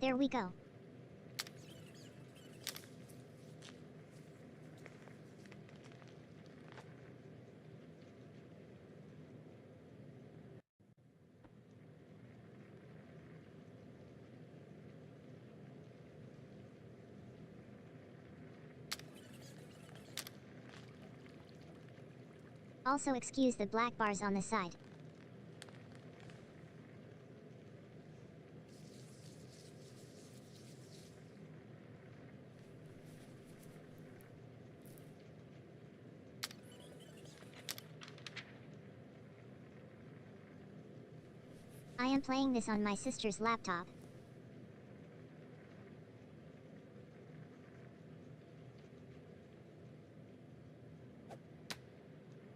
There we go. Also excuse the black bars on the side. I am playing this on my sister's laptop.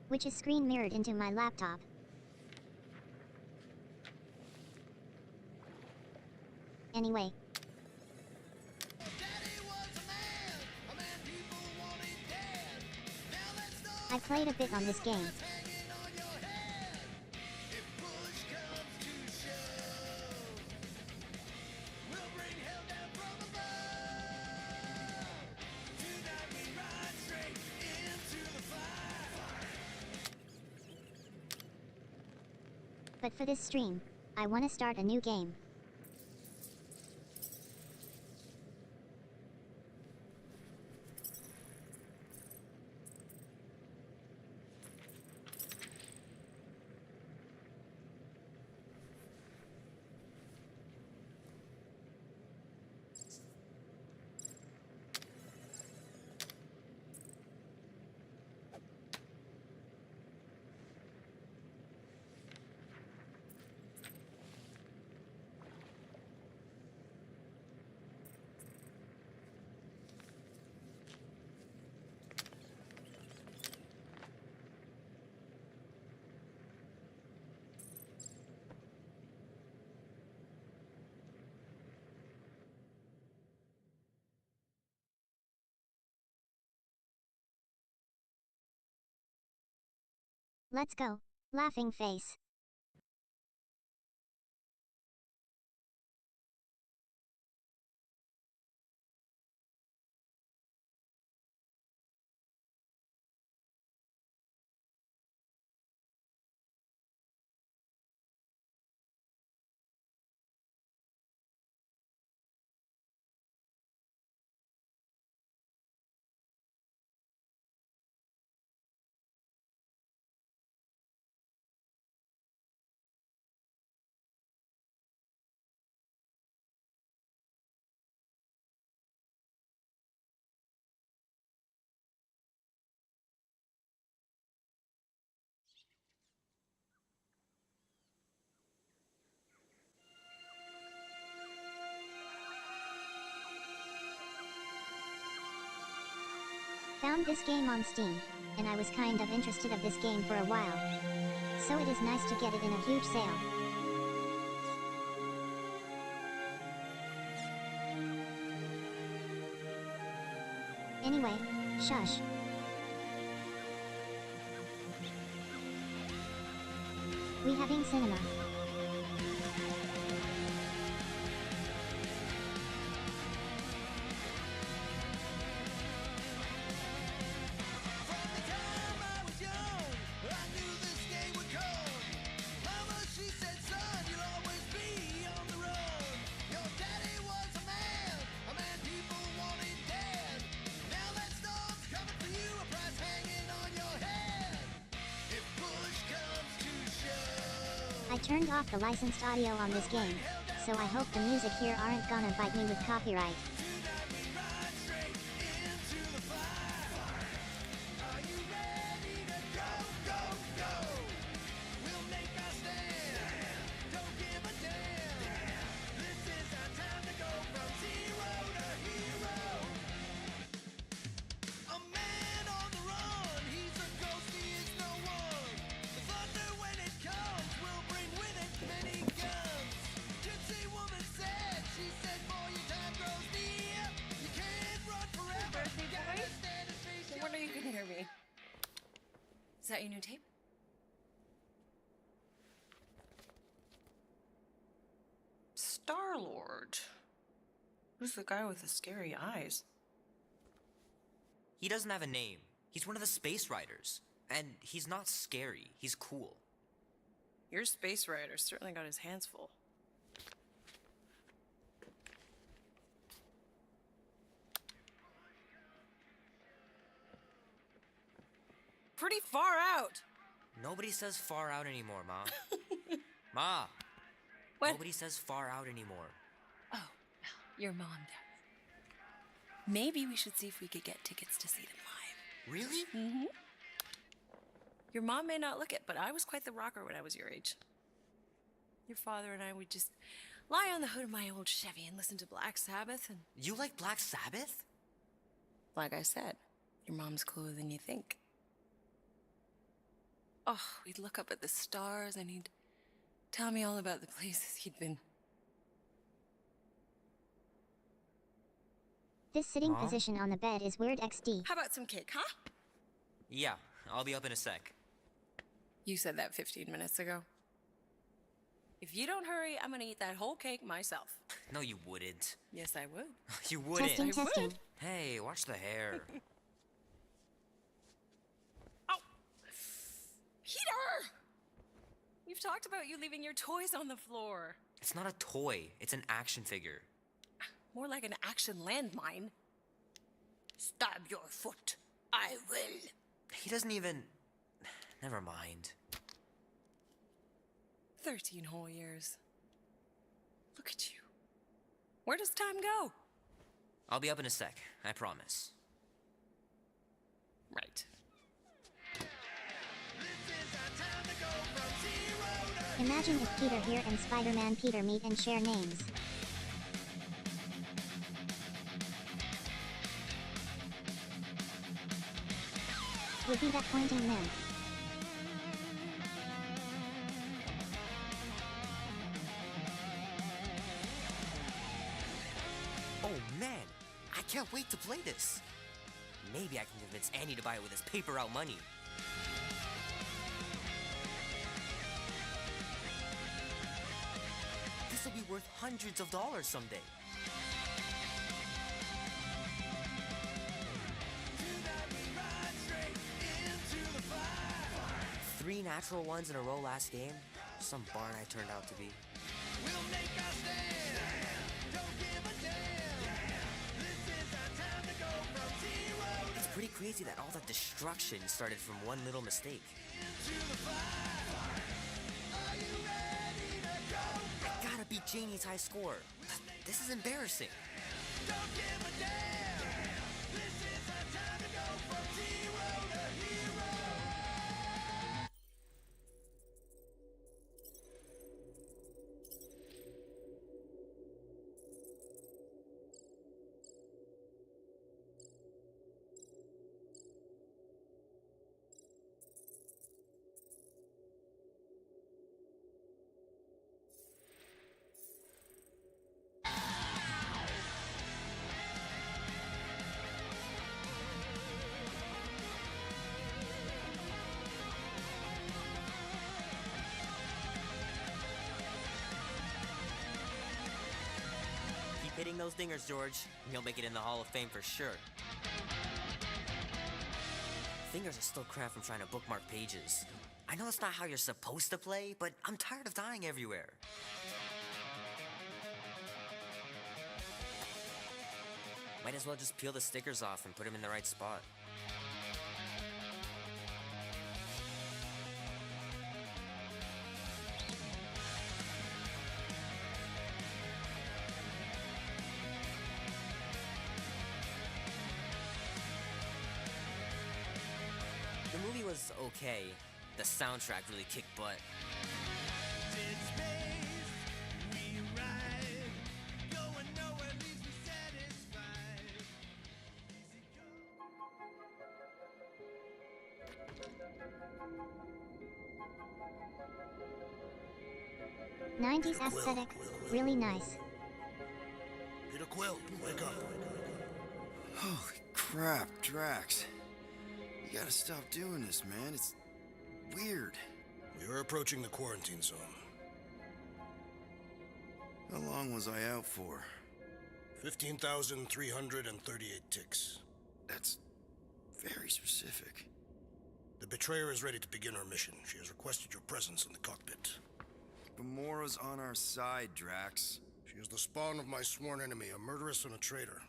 Which is screen mirrored into my laptop. Anyway. I played a bit on this game. But for this stream, I want to start a new game. Let's go. Laughing face. Found this game on Steam, and I was kind of interested of this game for a while. So it is nice to get it in a huge sale. Anyway, shush. We having cinema. I turned off the licensed audio on this game, so I hope the music here aren't gonna bite me with copyright. Is that your new tape? Star-Lord. Who's the guy with the scary eyes? He doesn't have a name. He's one of the space riders. And he's not scary. He's cool. Your space rider certainly got his hands full. Pretty far out. Nobody says far out anymore, Ma. Ma! What? Nobody says far out anymore. Oh, your mom does. Maybe we should see if we could get tickets to see them live. Really? Mm-hmm. Your mom may not look it, but I was quite the rocker when I was your age. Your father and I would just lie on the hood of my old Chevy and listen to Black Sabbath and... You like Black Sabbath? Like I said, your mom's cooler than you think. Oh, we'd look up at the stars and he'd tell me all about the places he'd been. This sitting position on the bed is weird XD. How about some cake, huh? Yeah, I'll be up in a sec. You said that 15 minutes ago. If you don't hurry, I'm gonna eat that whole cake myself. No, you wouldn't. Yes, I would. You wouldn't. Testing, I testing. would. Hey, watch the hair. Oh! Peter! We've talked about you leaving your toys on the floor. It's not a toy. It's an action figure. More like an action landmine. Stab your foot. I will. He doesn't even... Never mind. 13 whole years. Look at you. Where does time go? I'll be up in a sec. I promise. Right. Imagine if Peter here and Spider-Man Peter meet and share names. Would be that pointing nymph. Oh man, I can't wait to play this. Maybe I can convince Andy to buy it with his paper out money. This will be worth hundreds of dollars someday. Three natural ones in a row last game. Some barn I turned out to be. We'll make our stand. Don't give a damn. This is our time to go from 0 It's pretty crazy that all that destruction started from one little mistake. into the fire. Are you ready to go? I gotta beat Janie's high score. This is embarrassing. Don't give a damn. This is our time to go from 0 to hero. Keep hitting those dingers, George. You'll make it in the Hall of Fame for sure. Fingers are still cramped from trying to bookmark pages. I know it's not how you're supposed to play, but I'm tired of dying everywhere. Might as well just peel the stickers off and put them in the right spot. The movie was okay. The soundtrack really kicked butt. In space, we ride. Going nowhere leaves me satisfied. Easy go. 90s aesthetic, really nice. Peter Quill, wake up. Holy crap, Drax. You gotta stop doing this, man. It's weird. We are approaching the quarantine zone. How long was I out for? 15,338 ticks. That's very specific. The betrayer is ready to begin her mission. She has requested your presence in the cockpit. Gamora's on our side, Drax. She is the spawn of my sworn enemy, a murderess and a traitor.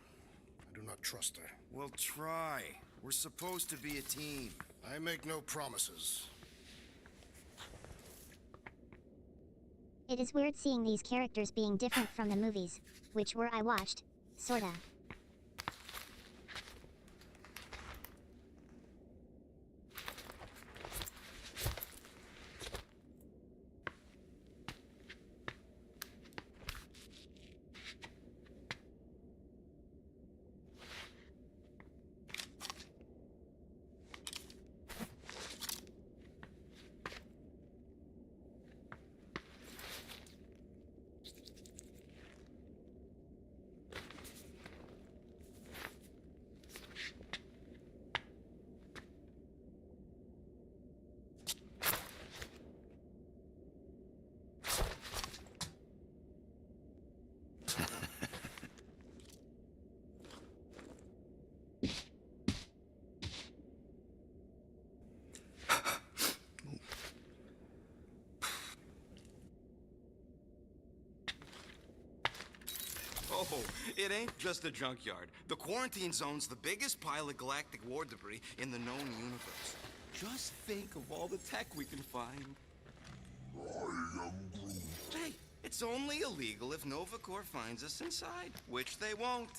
I do not trust her. Well, try. We're supposed to be a team. I make no promises. It is weird seeing these characters being different from the movies, which I watched, sorta. Oh, it ain't just a junkyard. The quarantine zone's the biggest pile of galactic war debris in the known universe. Just think of all the tech we can find. Hey, it's only illegal if Nova Corps finds us inside, which they won't.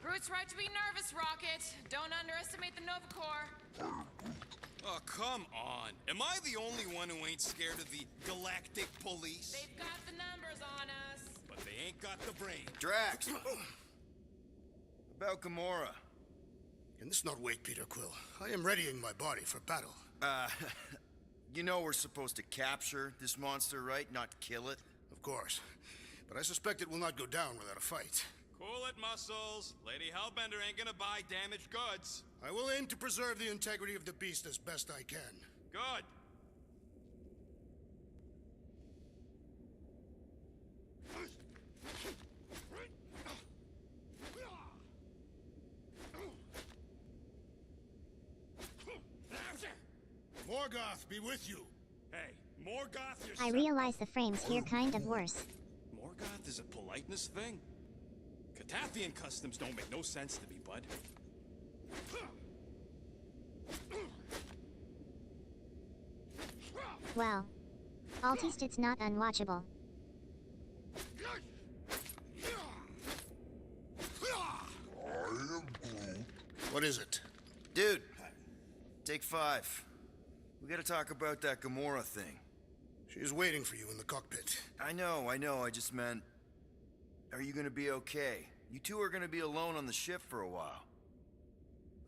Groot's right to be nervous, Rocket. Don't underestimate the Nova Corps. Oh, come on. Am I the only one who ain't scared of the galactic police? They've got the numbers on us. But they ain't got the brain. Drax! About Gamora. Can this not wait, Peter Quill? I am readying my body for battle. You know we're supposed to capture this monster, right? Not kill it? Of course. But I suspect it will not go down without a fight. Cool it, Muscles. Lady Hellbender ain't gonna buy damaged goods. I will aim to preserve the integrity of the beast as best I can. Good. Morgoth be with you. Hey, Morgoth, you're I realize the frames here kind of worse. Morgoth is a politeness thing? Catathian customs don't make no sense to me, bud. Well, at least it's not unwatchable. What is it? Dude, take 5. We gotta talk about that Gamora thing. She is waiting for you in the cockpit. I know. I just meant... Are you gonna be okay? You two are gonna be alone on the ship for a while.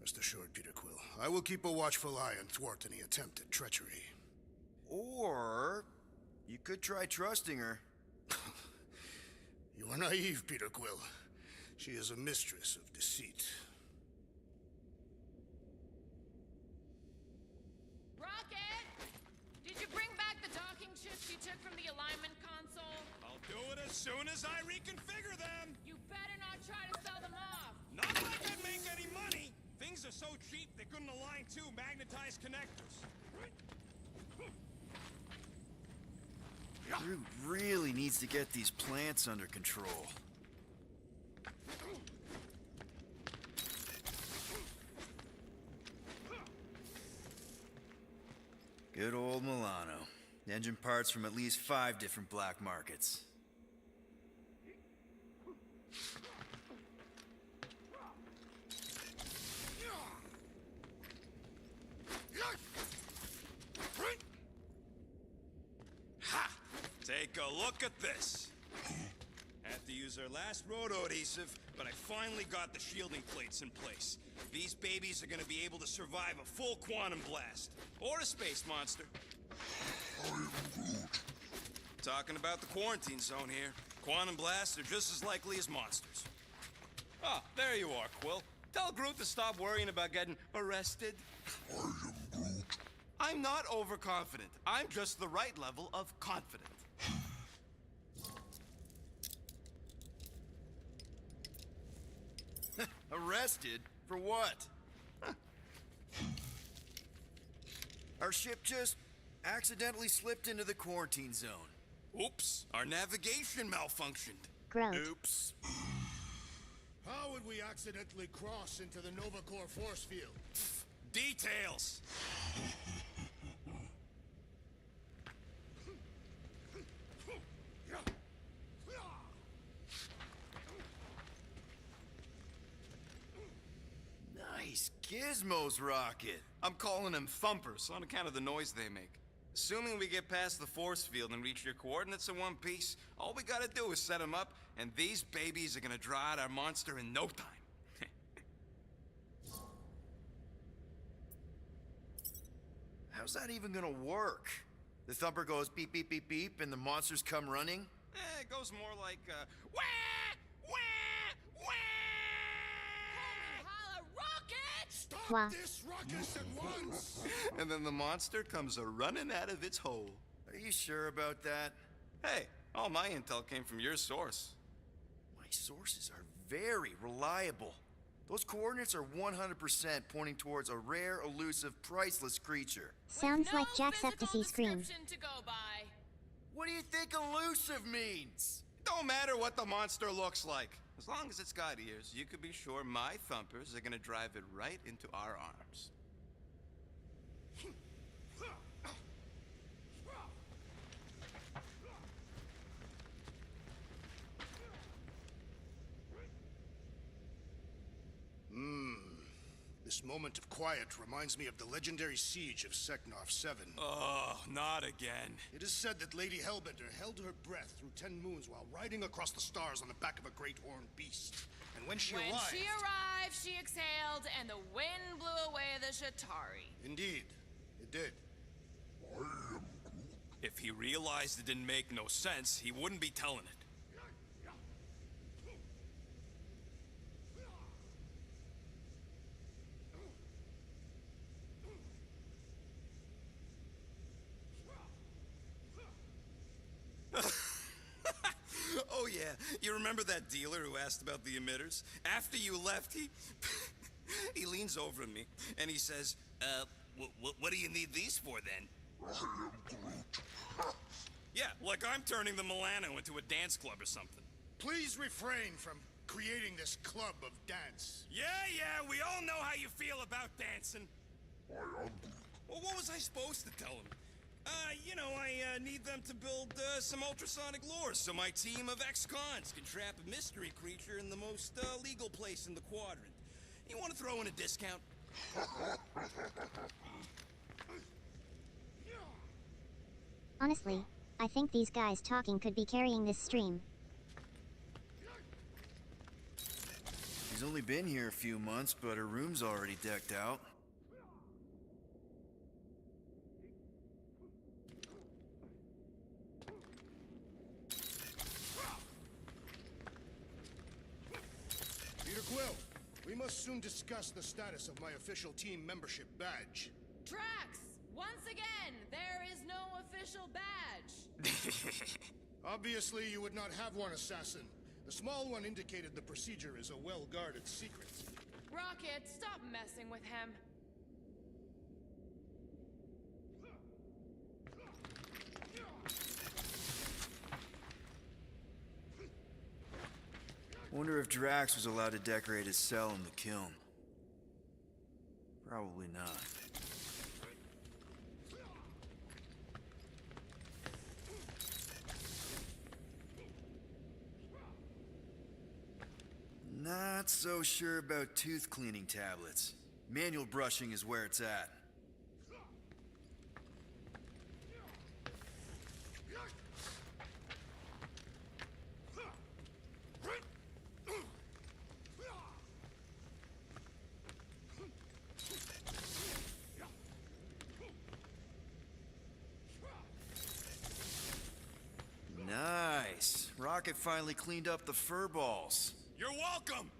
Rest assured, Peter Quill. I will keep a watchful eye and thwart any attempt at treachery. Or... you could try trusting her. You are naive, Peter Quill. She is a mistress of deceit. Rocket! Did you bring back the docking chips you took from the alignment console? I'll do it as soon as I reconfigure them. You better not try to sell them off. Not like I'd make any money. Things are so cheap they couldn't align 2 magnetized connectors. Groot really needs to get these plants under control. Good old Milano. Engine parts from at least 5 different black markets. Ha! Take a look at this. Had to use our last roto adhesive, but I finally got the shielding plates in place. These babies are gonna be able to survive a full quantum blast. Or a space monster. Talking about the quarantine zone here. Quantum blasts are just as likely as monsters. Ah, there you are, Quill. Tell Groot to stop worrying about getting arrested. I'm not overconfident. I'm just the right level of confident. Arrested? For what? Our ship just accidentally slipped into the quarantine zone. Oops, our navigation malfunctioned. Gross. Oops. How would we accidentally cross into the Nova Corps force field? Details! Nice gizmos, Rocket. I'm calling them thumpers on account of the noise they make. Assuming we get past the force field and reach your coordinates in one piece, all we gotta do is set them up, and these babies are gonna draw out our monster in no time. How's that even gonna work? The thumper goes beep, beep, beep, beep, and the monsters come running? It goes more like, wah! Wah! Wah! Holla, rocket! Stop Wah. this ruckus at once! And then the monster comes a-running out of its hole. Are you sure about that? Hey, all my intel came from your source. My sources are very reliable. Those coordinates are 100% pointing towards a rare, elusive, priceless creature. Sounds No like physical Jacksepticeye scream. description to go by. What do you think elusive means? Don't matter what the monster looks like. As long as it's got ears, you could be sure my thumpers are gonna drive it right into our arms. This moment of quiet reminds me of the legendary siege of Seknov 7. Oh, not again. It is said that Lady Hellbender held her breath through 10 moons while riding across the stars on the back of a great horned beast. And when she arrived... She exhaled, and the wind blew away the Shatari. Indeed, it did. If he realized it didn't make no sense, he wouldn't be telling it. Oh yeah, you remember that dealer who asked about the emitters? After you left, he... he leans over to me, and he says, what do you need these for, then? Yeah, like I'm turning the Milano into a dance club or something. Please refrain from creating this club of dance. Yeah, we all know how you feel about dancing. Well, what was I supposed to tell him? I need them to build some ultrasonic lures so my team of ex-cons can trap a mystery creature in the most legal place in the quadrant. You want to throw in a discount? Honestly, I think these guys talking could be carrying this stream. He's only been here a few months, but her room's already decked out. Peter Quill, we must soon discuss the status of my official team membership badge. Drax, once again, there is no official badge. Obviously, you would not have one, Assassin. The small one indicated the procedure is a well-guarded secret. Rocket, stop messing with him. Wonder if Drax was allowed to decorate his cell in the kiln. Probably not. Not so sure about tooth cleaning tablets. Manual brushing is where it's at. Nice. Rocket finally cleaned up the fur balls. You're welcome!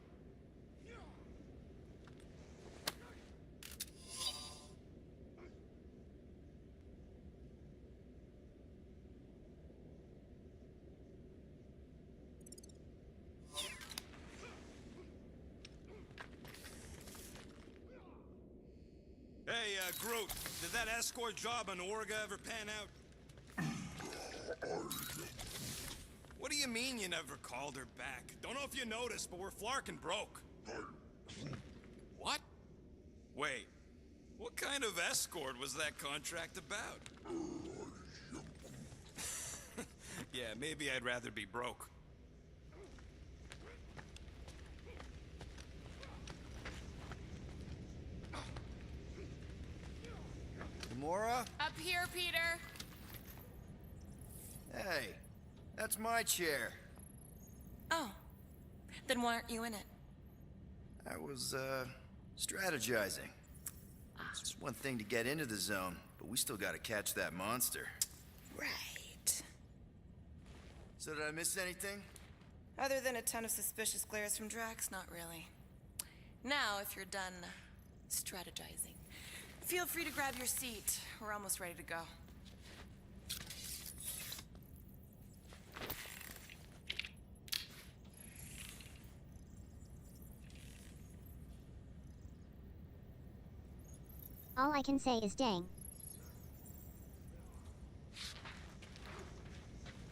Groot, did that escort job on Orga ever pan out? What do you mean you never called her back? Don't know if you noticed, but we're flarkin' broke. What? Wait, what kind of escort was that contract about? Yeah, maybe I'd rather be broke. Gamora? Up here, Peter. Hey, that's my chair. Oh. Then why aren't you in it? I was, strategizing. It's just one thing to get into the zone, but we still gotta catch that monster. Right. So did I miss anything? Other than a ton of suspicious glares from Drax, not really. Now, if you're done strategizing, feel free to grab your seat. We're almost ready to go. All I can say is dang.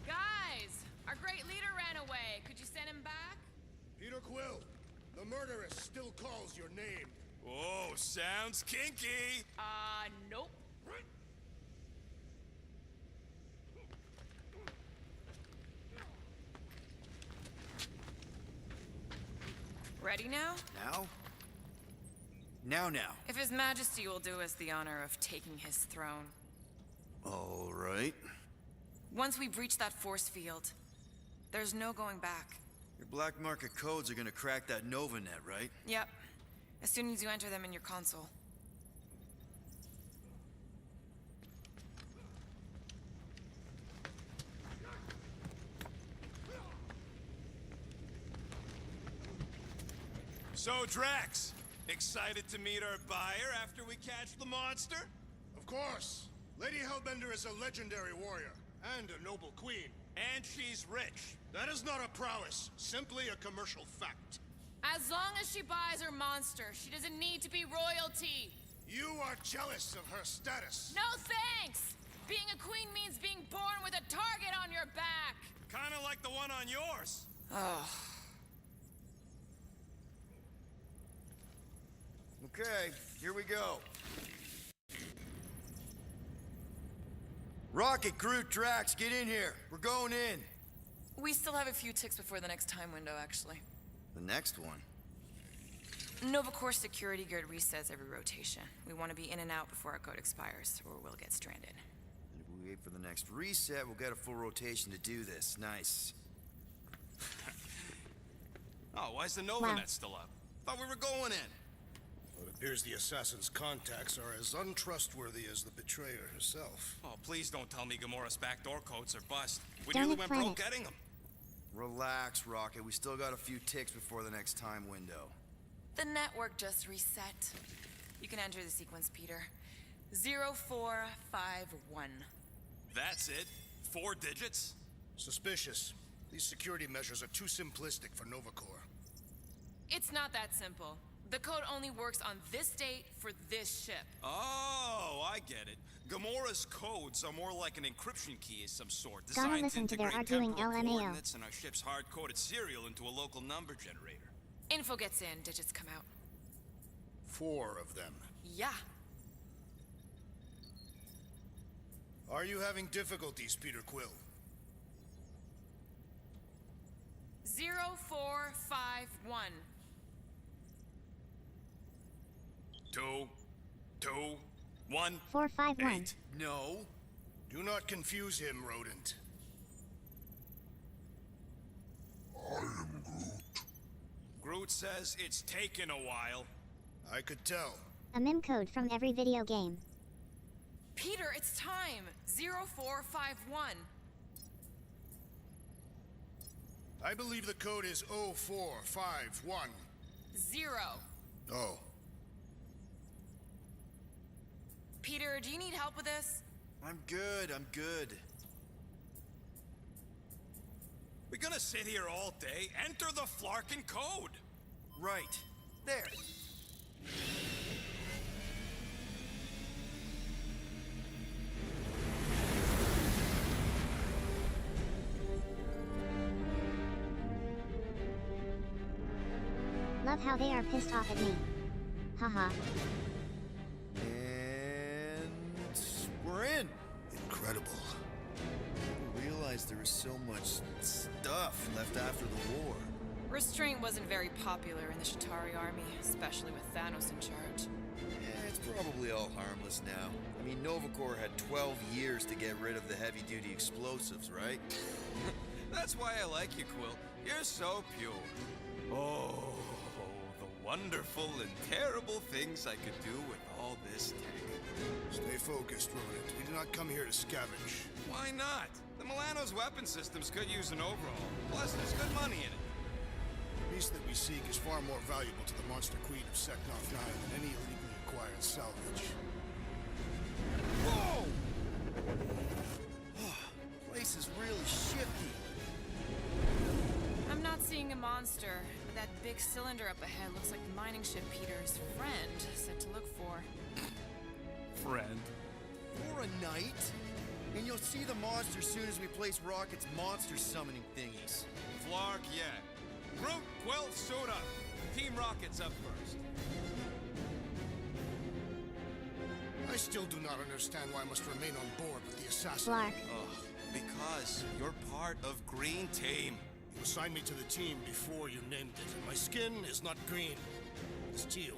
Guys, our great leader ran away. Could you send him back? Peter Quill, the murderess still calls your name. Oh, sounds kinky. Nope. Ready now? Now? If His Majesty will do us the honor of taking his throne. All right. Once we breach that force field, there's no going back. Your black market codes are gonna crack that Nova net, right? Yep. As soon as you enter them in your console. So, Drax, excited to meet our buyer after we catch the monster? Of course. Lady Hellbender is a legendary warrior and a noble queen. And she's rich. That is not a prowess, simply a commercial fact. As long as she buys her monster, she doesn't need to be royalty. You are jealous of her status. No thanks! Being a queen means being born with a target on your back. Kinda like the one on yours. Oh. Okay, here we go. Rocket, Groot, Drax, get in here. We're going in. We still have a few ticks before the next time window, actually. The next one. Nova Corps security grid resets every rotation. We want to be in and out before our code expires, or we'll get stranded. And if we wait for the next reset, we'll get a full rotation to do this. Nice. Oh, why's the Nova Wow. net still up? Thought we were going in. Well, it appears the assassin's contacts are as untrustworthy as the betrayer herself. Oh, please don't tell me Gamora's backdoor codes are bust. We Don't nearly went explain broke it. getting them. Relax, Rocket. We still got a few ticks before the next time window. The network just reset. You can enter the sequence, Peter. 0451. That's it? 4 digits? Suspicious. These security measures are too simplistic for Nova Corps. It's not that simple. The code only works on this date for this ship. Oh, I get it. Gamora's codes are more like an encryption key of some sort, Gonna designed to listen to their integrate arguing temporal LMAO. coordinates and our ship's hard-coded serial into a local number generator. Info gets in, digits come out. 4 of them. Yeah. Are you having difficulties, Peter Quill? 0451. 2, 2, 1, 451. 8. No. Do not confuse him, rodent. Groot says it's taken a while. I could tell. A meme code from every video game. Peter, it's time. 0451. I believe the code is 0451. 0. Oh. Peter, do you need help with this? I'm good. We're gonna sit here all day, enter the Flarkin code. Right. There. Love how they are pissed off at me. Haha. And we're in. Incredible. I didn't realize there was so much stuff left after the war. Restraint wasn't very popular in the Shatari army, especially with Thanos in charge. Yeah, it's probably all harmless now. I mean, Nova Corps had 12 years to get rid of the heavy-duty explosives, right? That's why I like you, Quill. You're so pure. Oh, the wonderful and terrible things I could do with all this tech. Stay focused, Rodent. We did not come here to scavenge. Why not? The Milano's weapon systems could use an overhaul. Plus, there's good money in it. The beast that we seek is far more valuable to the monster queen of Seknov 9 than any illegally acquired salvage. Whoa! Place is really shifty. I'm not seeing a monster, but that big cylinder up ahead looks like the mining ship Peter's friend said to look for. Friend? For a night? And you'll see the monster soon as we place Rocket's monster summoning thingies. Flark, yeah. Groot, Quill, suit up. Team Rocket's up first. I still do not understand why I must remain on board with the assassin. Flark. Ugh, because you're part of Green Team. You assigned me to the team before you named it, and my skin is not green. It's teal.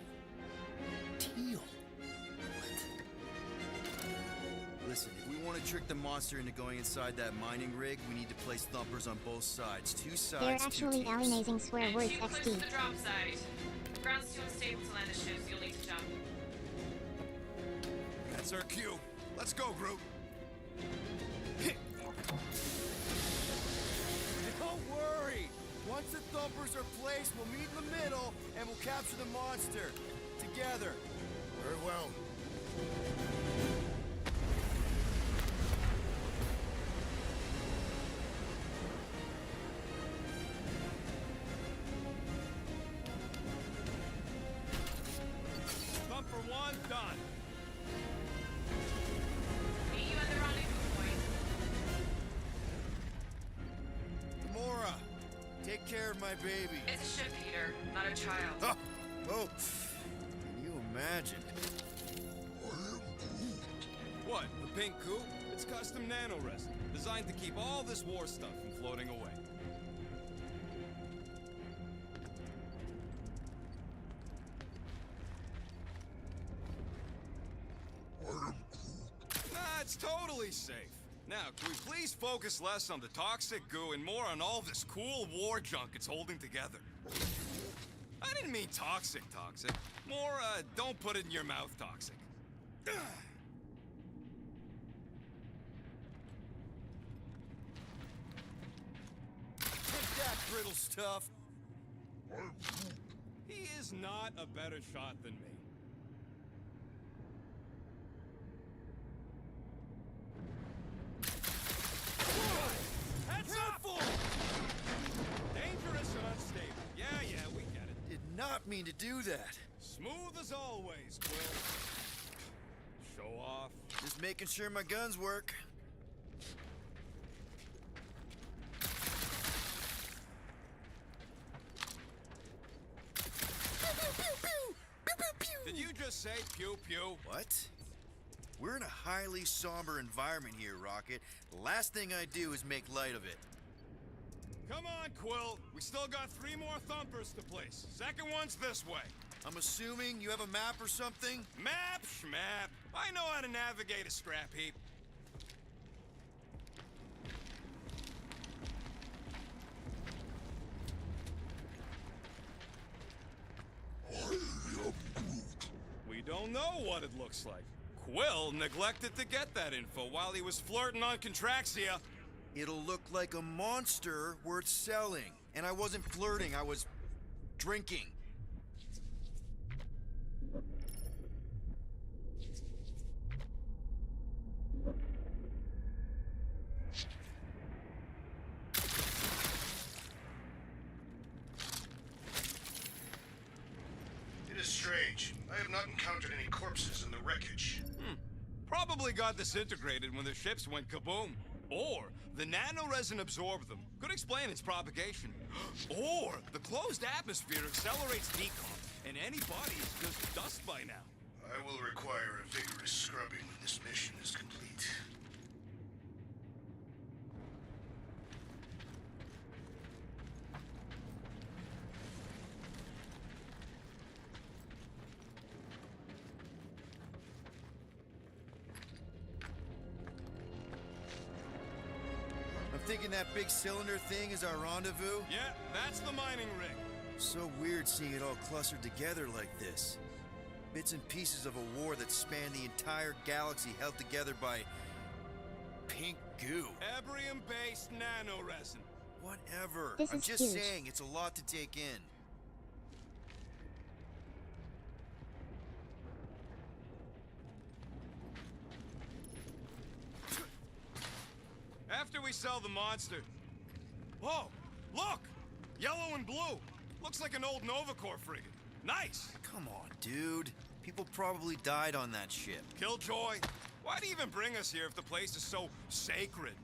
Teal? Listen, if we want to trick the monster into going inside that mining rig, we need to place thumpers on both sides. Two sides, They're two actually teams. alienating swear words Too close XD. to the drop site. Ground's too unstable to land the ships. You'll need to jump. That's our cue. Let's go, Groot. Don't worry! Once the thumpers are placed, we'll meet in the middle, and we'll capture the monster. Together. Very well. Thumper 1, done. Meet you at the rendezvous point. Mora, take care of my baby. It's a ship, Peter, not a child. Oh, oh. Can you imagine? What, the pink coupe? It's custom nano-resin, designed to keep all this war stuff from floating away. Nah, it's totally safe. Now, can we please focus less on the toxic goo and more on all this cool war junk it's holding together? I didn't mean toxic. More, don't put it in your mouth toxic. Take that, brittle stuff. He is not a better shot than me. Heads up! Dangerous and unstable. Yeah, we get it. Did not mean to do that. Smooth as always, Quill. Show off. Just making sure my guns work. Did you just say pew pew? What? We're in a highly somber environment here, Rocket. The last thing I do is make light of it. Come on, Quill. We still got 3 more thumpers to place. Second one's this way. I'm assuming you have a map or something? Map, schmap. I know how to navigate a scrap heap. We don't know what it looks like. Quill neglected to get that info while he was flirting on Contraxia. It'll look like a monster worth selling. And I wasn't flirting, I was drinking. It is strange. I have not encountered any corpses in the wreckage. Probably got disintegrated when the ships went kaboom. Or the nanoresin absorbed them. Could explain its propagation. Or the closed atmosphere accelerates decom, and any body is just dust by now. I will require a vigorous scrubbing when this mission is complete. I'm thinking that big cylinder thing is our rendezvous. Yeah, that's the mining ring. So weird seeing it all clustered together like this. Bits and pieces of a war that spanned the entire galaxy held together by pink goo. Ebrium-based nanoresin. Whatever. This I'm is just huge. saying, it's a lot to take in. After we sell the monster... Whoa! Look! Yellow and blue! Looks like an old Novacore frigate. Nice! Come on, dude. People probably died on that ship. Killjoy, why'd he even bring us here if the place is so sacred?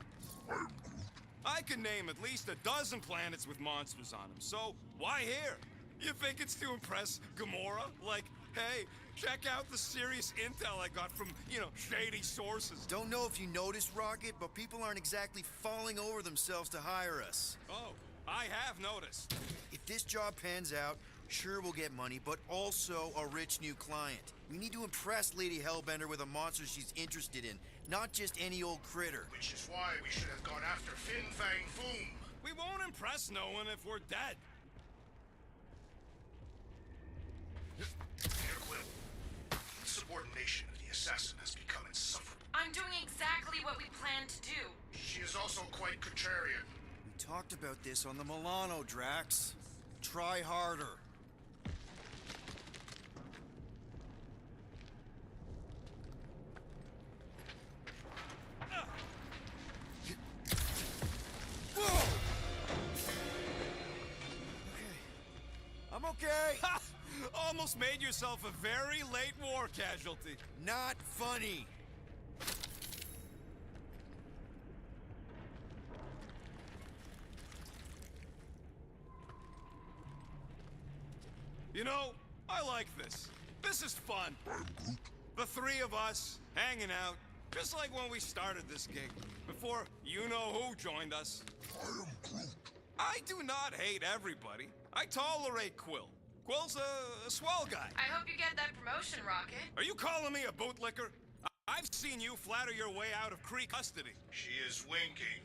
I can name at least a dozen planets with monsters on them, so why here? You think it's to impress Gamora? Like, hey, check out the serious intel I got from, shady sources. Don't know if you noticed, Rocket, but people aren't exactly falling over themselves to hire us. Oh, I have noticed. If this job pans out, sure we'll get money, but also a rich new client. We need to impress Lady Hellbender with a monster she's interested in, not just any old critter. Which is why we should have gone after Fin Fang Foom. We won't impress no one if we're dead. Peter Quill, insubordination of the assassin has become insufferable. I'm doing exactly what we planned to do. She is also quite contrarian. We talked about this on the Milano, Drax. Try harder. I'm okay. Ha! Almost made yourself a very late war casualty. Not funny. You know, I like this. This is fun. The three of us, hanging out, just like when we started this gig, before you-know-who joined us. I do not hate everybody. I tolerate Quill. Quill's a swell guy. I hope you get that promotion, Rocket. Are you calling me a bootlicker? I've seen you flatter your way out of Kree custody. She is winking.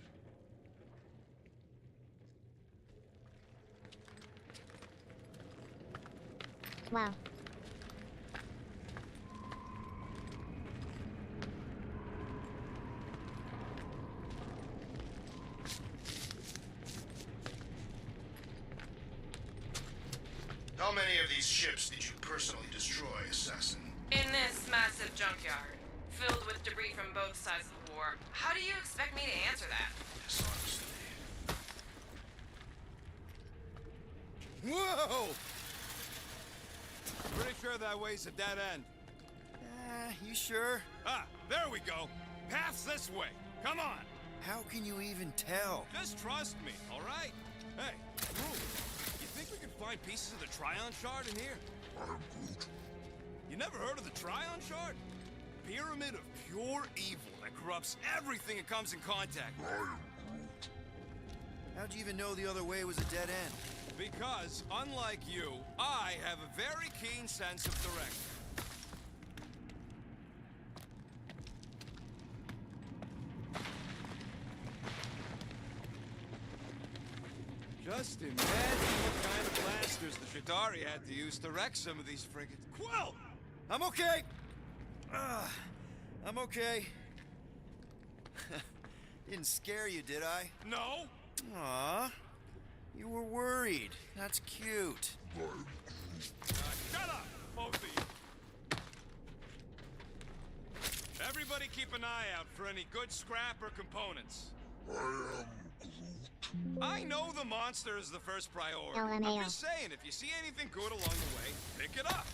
Wow. How many of these ships did you personally destroy, Assassin? In this massive junkyard, filled with debris from both sides of the war, how do you expect me to answer that? Dishonestly. Whoa! Pretty sure that way's a dead end. You sure? Ah, there we go. Path's this way. Come on. How can you even tell? Just trust me, all right? Hey, Groot, you think we can find pieces of the Tryon Shard in here? You never heard of the Tryon Shard? Pyramid of pure evil that corrupts everything it comes in contact with. How'd you even know the other way was a dead end? Because, unlike you, I have a very keen sense of direction. Just imagine what kind of blasters the Chitauri had to use to wreck some of these frigates. Quill! I'm okay! I'm okay. Didn't scare you, did I? No? Aw. You were worried. That's cute. Shut up, both of you. Everybody keep an eye out for any good scrap or components. I know the monster is the first priority. LMAO. I'm just saying, if you see anything good along the way, pick it up.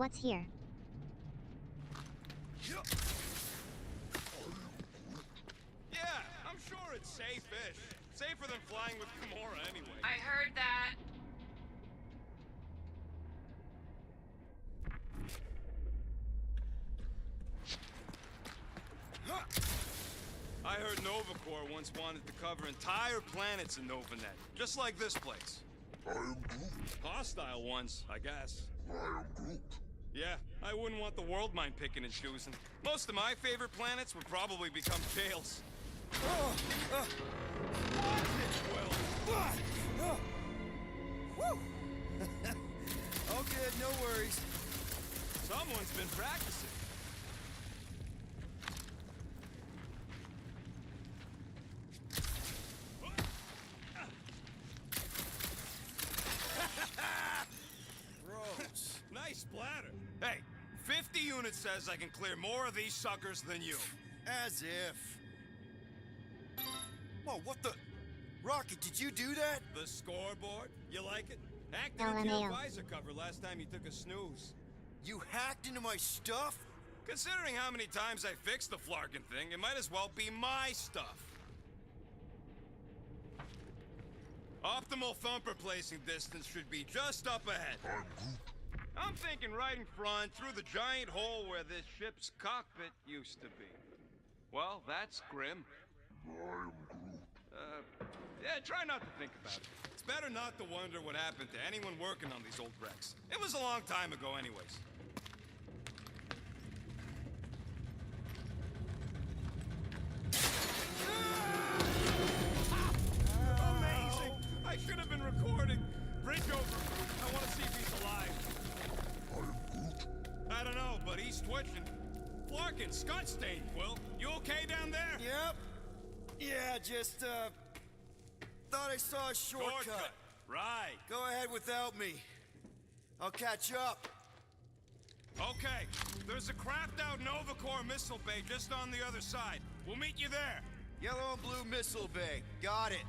What's here? Yeah, I'm sure it's safe-ish. Safer than flying with Gamora anyway. I heard that. I heard NovaCorps once wanted to cover entire planets in NovaNet, just like this place. I am Groot. Hostile ones, I guess. I am Groot. Yeah, I wouldn't want the world mind picking and choosing. Most of my favorite planets would probably become jails. All good, no worries. Someone's been practicing. Gross. Nice splatter. Hey, 50 units says I can clear more of these suckers than you. As if. Whoa, what the? Rocket, did you do that? The scoreboard? You like it? Hacked into your LMAO. visor cover last time you took a snooze. You hacked into my stuff? Considering how many times I fixed the Flarkin thing, it might as well be my stuff. Optimal thumper placing distance should be just up ahead. I'm Groot. I'm thinking right in front, through the giant hole where this ship's cockpit used to be. Well, that's grim. I am Groot. Yeah, try not to think about it. It's better not to wonder what happened to anyone working on these old wrecks. It was a long time ago anyways. Amazing! I should have been recording. Bridge over. I want to see if he's alive. I am Groot. I don't know, but he's twitching. Flarkin, Scott stained, Quill. You okay down there? Yep. Yeah, just, thought I saw a shortcut. Right. Go ahead without me. I'll catch up. Okay. There's a crapped out NovaCorps missile bay just on the other side. We'll meet you there. Yellow and blue missile bay. Got it.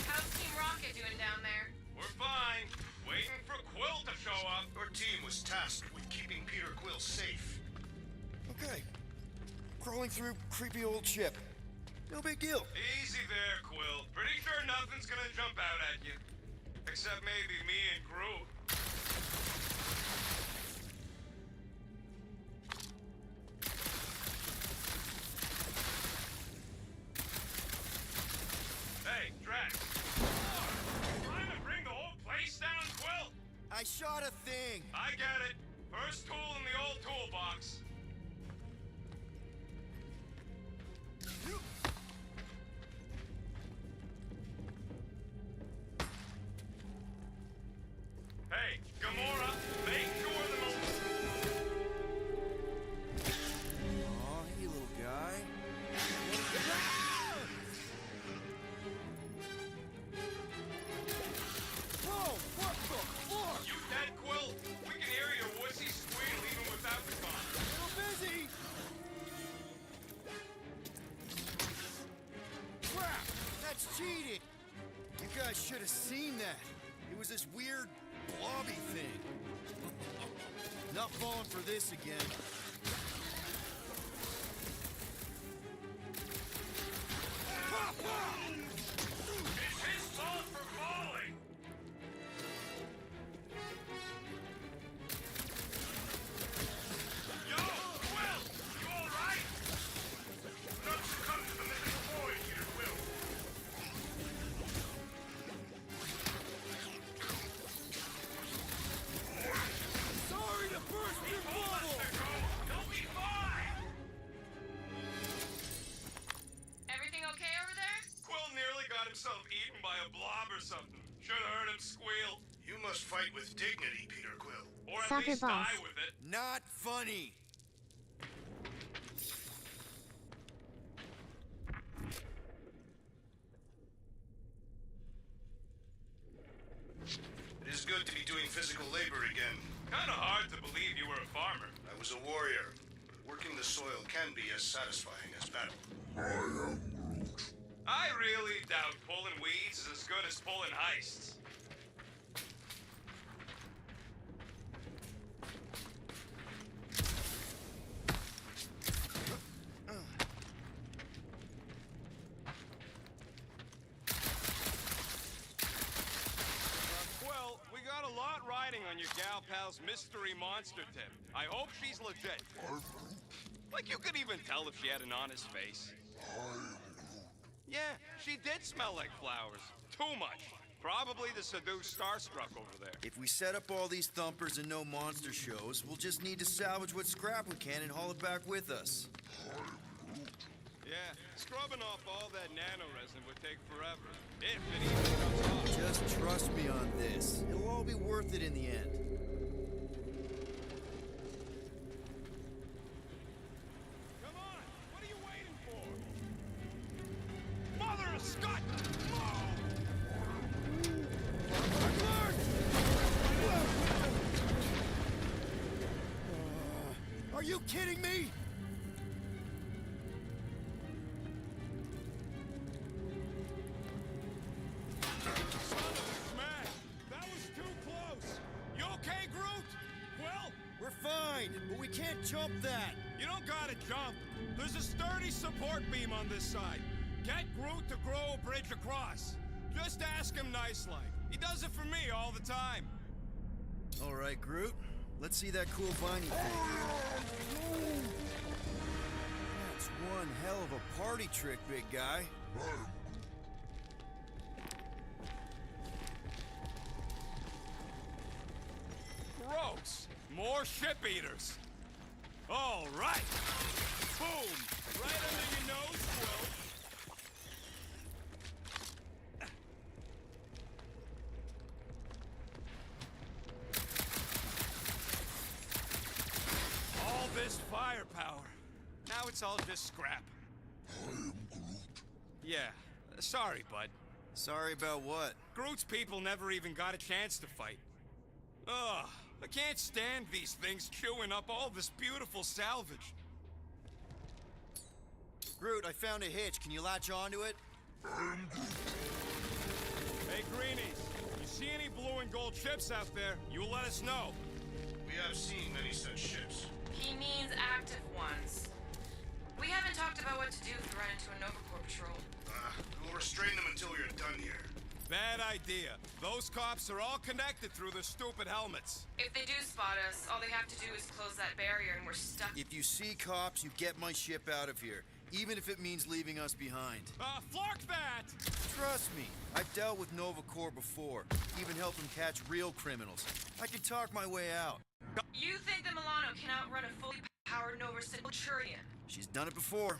How's Team Rocket doing down there? We're fine. Waiting for Quill to show up. Your team was tasked with keeping Peter Quill safe. Okay. Crawling through creepy old ship. No big deal. Easy there, Quill. Pretty sure nothing's gonna jump out at you. Except maybe me and Groot. Hey, Drax. Trying to bring the whole place down, Quill? I shot a thing. I get it. First tool in the old toolbox. Hey, Gamora, make sure the Aw, hey, little guy. Whoa, what the fuck? You dead, Quill? We can hear your wussy squeal even without the gun. Little busy. Crap, that's cheating. You guys should have seen that. It was this weird blobby thing. Not falling for this again. It's his fault for falling. Yo, Quill, you all right? Not succumb to the mythical void here, Quill. Sorry to burst your bubble. He'll be fine. Everything okay over there? Quill nearly got himself eaten by a blob or something. Should have heard him squeal. You must fight with dignity, Peter Quill. Or at Soccer least die balls. with it. Not funny. It is good to be doing physical labor again. Kinda hard to believe you were a farmer. I was a warrior, but working the soil can be as satisfying as battle. I am Groot. I really doubt pulling weeds is as good as pulling heists. Well, we got a lot riding on your gal pal's mystery monster tip. I hope she's legit. I'm Groot. Like you could even tell if she had an honest face. Yeah, she did smell like flowers. Too much. Probably the seduced starstruck over there. If we set up all these thumpers and no monster shows, we'll just need to salvage what scrap we can and haul it back with us. Yeah, scrubbing off all that nanoresin would take forever. If it even comes off. Just trust me on this. It'll all be worth it in the end. Come on! What are you waiting for? Mother of Scott! Are you kidding me? Smash! That was too close! You okay, Groot? Well, We're fine, but we can't jump that. you don't gotta jump. There's a sturdy support beam on this side. Get Groot to grow a bridge across. Just ask him nice-like. He does it for me all the time. All right, Groot. Let's see that cool viney thing. That's one hell of a party trick, big guy. Gross! More ship eaters! All right! Boom! Right under your nose, Quill! All this firepower. Now it's all just scrap. I am Groot. Yeah, sorry, bud. Sorry about what? Groot's people never even got a chance to fight. Ugh, I can't stand these things chewing up all this beautiful salvage. Groot, I found a hitch. Can you latch onto it? Hey, Greenies, you see any blue and gold ships out there, you let us know. We have seen many such ships. He means active ones. We haven't talked about what to do if we run into a Nova Corps patrol. We'll restrain them until we are done here. Bad idea. Those cops are all connected through their stupid helmets. If they do spot us, all they have to do is close that barrier and we're stuck. If you see cops, you get my ship out of here. Even if it means leaving us behind. Flark that! Trust me, I've dealt with Nova Corps before. Even helped them catch real criminals. I can talk my way out. You think the Milano can outrun a fully powered Nova Centurion? She's done it before.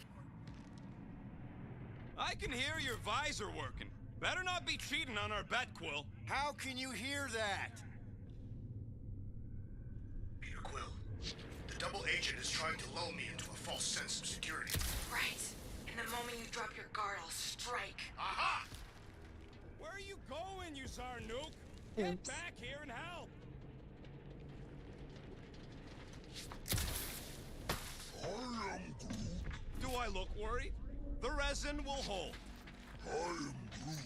I can hear your visor working. Better not be cheating on our bet, Quill. How can you hear that? Peter Quill, the double agent is trying to lull me into a false sense of security. Right. And the moment you drop your guard, I'll strike. Aha! Where are you going, you Zarnook? Get Oops. back here and help! I am Groot. Do I look worried? The resin will hold. I am Groot.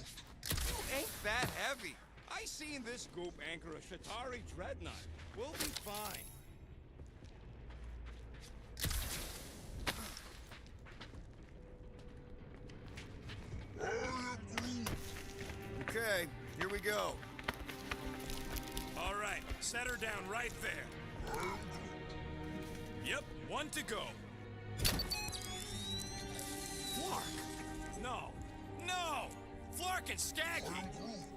You ain't that heavy. I seen this goop anchor a Shatari dreadnought. We'll be fine. I am Groot. Okay, here we go. All right, set her down right there. Yep, one to go. Flark! No, no! Flark and Skaggy!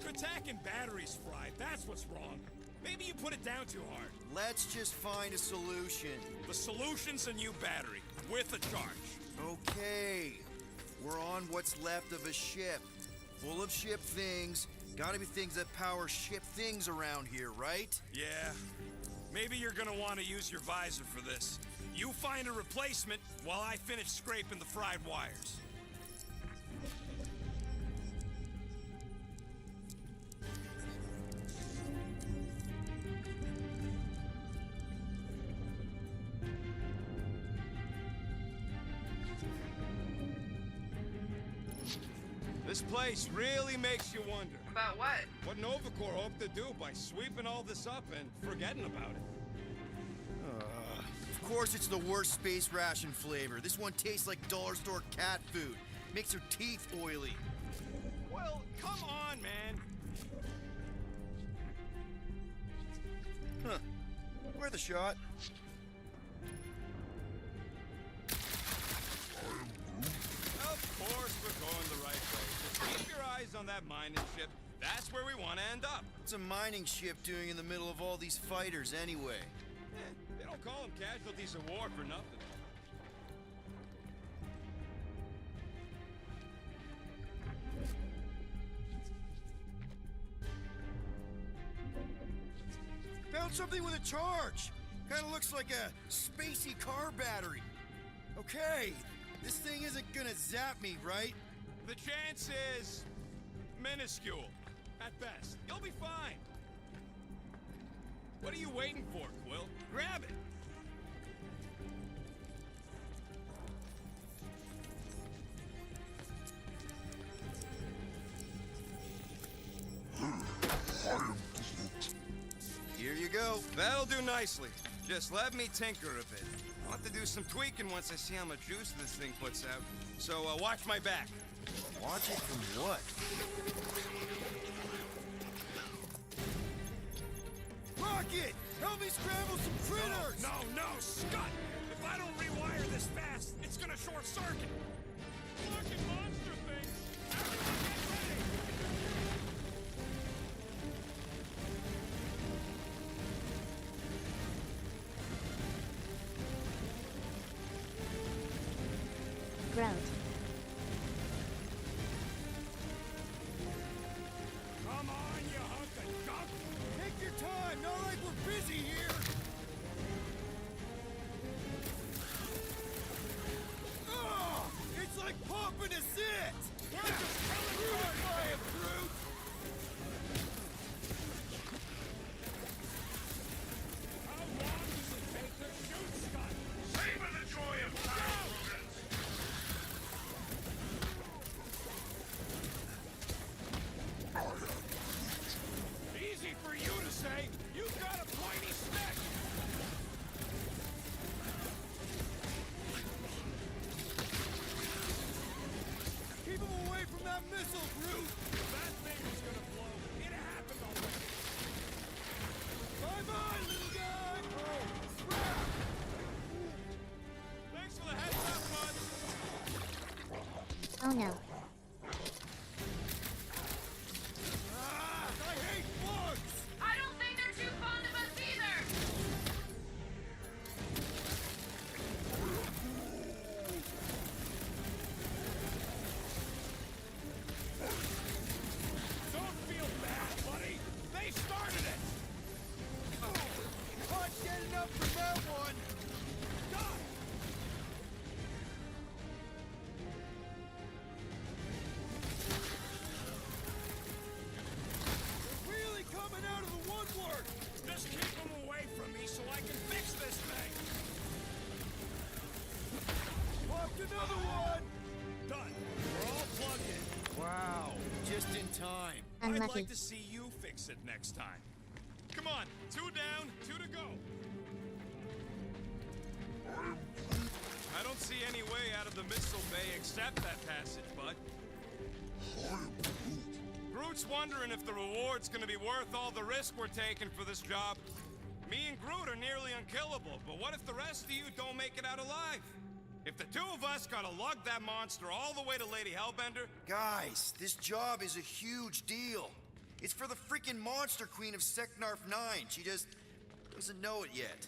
Attack and batteries fried, that's what's wrong. Maybe you put it down too hard. Let's just find a solution. The solution's a new battery, with a charge. Okay. We're on what's left of a ship. Full of ship things. Gotta be things that power ship things around here, right? Yeah. Maybe you're gonna want to use your visor for this. You find a replacement while I finish scraping the fried wires. This place really makes you wonder. About what? What Nova Corps hoped to do by sweeping all this up and forgetting about it. Of course it's the worst space ration flavor. This one tastes like dollar store cat food. Makes your teeth oily. Well, come on, man. Huh. Worth a shot. Of course we're going the right way. Just keep your eyes on that mining ship. That's where we want to end up. What's a mining ship doing in the middle of all these fighters anyway? They don't call them casualties of war for nothing. Found something with a charge. Kinda looks like a spacey car battery. Okay, this thing isn't gonna zap me, right? The chance is minuscule, at best. You'll be fine. What are you waiting for, Quill? Grab it. Here you go. That'll do nicely. Just let me tinker a bit. I'll have to do some tweaking once I see how much juice this thing puts out. So watch my back. Watch it from what? Rocket! Help me scramble some critters! No, Scott! If I don't rewire this fast, it's gonna short circuit. Fucking monster thing! Everyone get ready! Groat. Come on, you hunk of junk! Take your time, not like we're busy here! Oh, it's like popping a zit! I'm just telling by a brute! How long does it take to shoot, Scott? Savor the joy of battle, rodents. Easy for you to say. You've got a pointy stick. Keep him away from that missile, Groot! That thing was gonna blow. It happened already. Bye-bye, little guy! Oh, crap! Thanks for the heads up, bud. Oh no. Ah, I hate bugs! I don't think they're too fond of us either. Don't feel bad, buddy. They started it. Not getting up for that one! God. They're really coming out of the woodwork! Just keep them away from me so I can fix this thing. Popped another one! Done. We're all plugged in. Wow, just in time. I'd Unlucky. like to see you fix it next time. Come on, 2 down, 2 to go. I don't see any way out of the missile bay except that passage, bud. Groot's wondering if the reward's gonna be worth all the risk we're taking for this job. Me and Groot are nearly unkillable, but what if the rest of you don't make it out alive? If the 2 of us gotta lug that monster all the way to Lady Hellbender, Guys, this job is a huge deal. It's for the freaking Monster Queen of Seknarf 9. She just doesn't know it yet.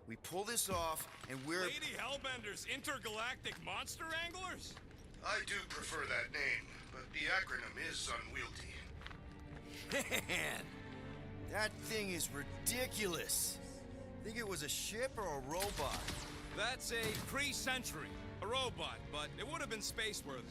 We pull this off, and we're... Lady Hellbender's intergalactic monster anglers? I do prefer that name, but the acronym is unwieldy. Man, that thing is ridiculous. Think it was a ship or a robot? That's a pre-century, a robot, but it would have been space-worthy.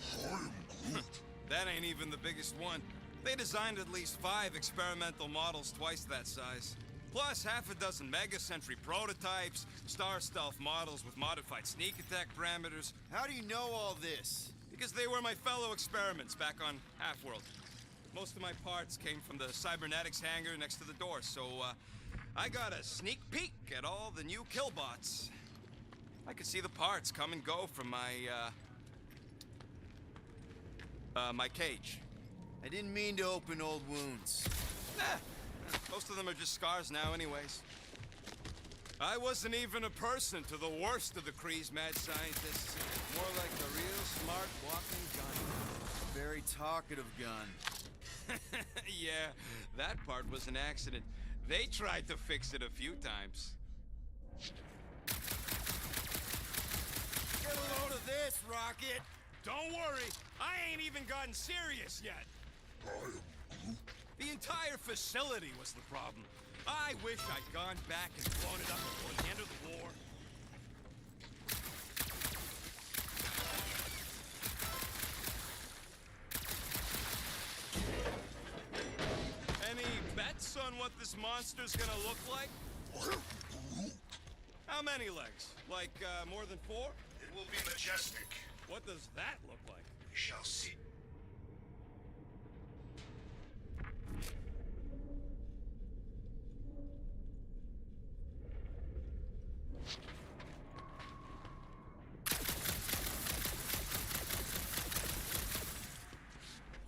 That ain't even the biggest one. They designed at least 5 experimental models twice that size. Plus half a dozen Mega Sentry prototypes, Star Stealth models with modified sneak attack parameters. How do you know all this? because they were my fellow experiments back on Half-World. Most of my parts came from the cybernetics hangar next to the door, so I got a sneak peek at all the new killbots. I could see the parts come and go from my cage. I didn't mean to open old wounds. Nah, most of them are just scars now anyways. I wasn't even a person to the worst of the Kree's mad scientists. More like a real smart walking gun. Very talkative gun. Yeah, that part was an accident. They tried to fix it a few times. Get a load of this, Rocket! Don't worry, I ain't even gotten serious yet. The entire facility was the problem. I wish I'd gone back and blown it up before the end of the war. Any bets on what this monster's gonna look like? How many legs? Like, more than 4? It will be majestic. What does that look like? We shall see.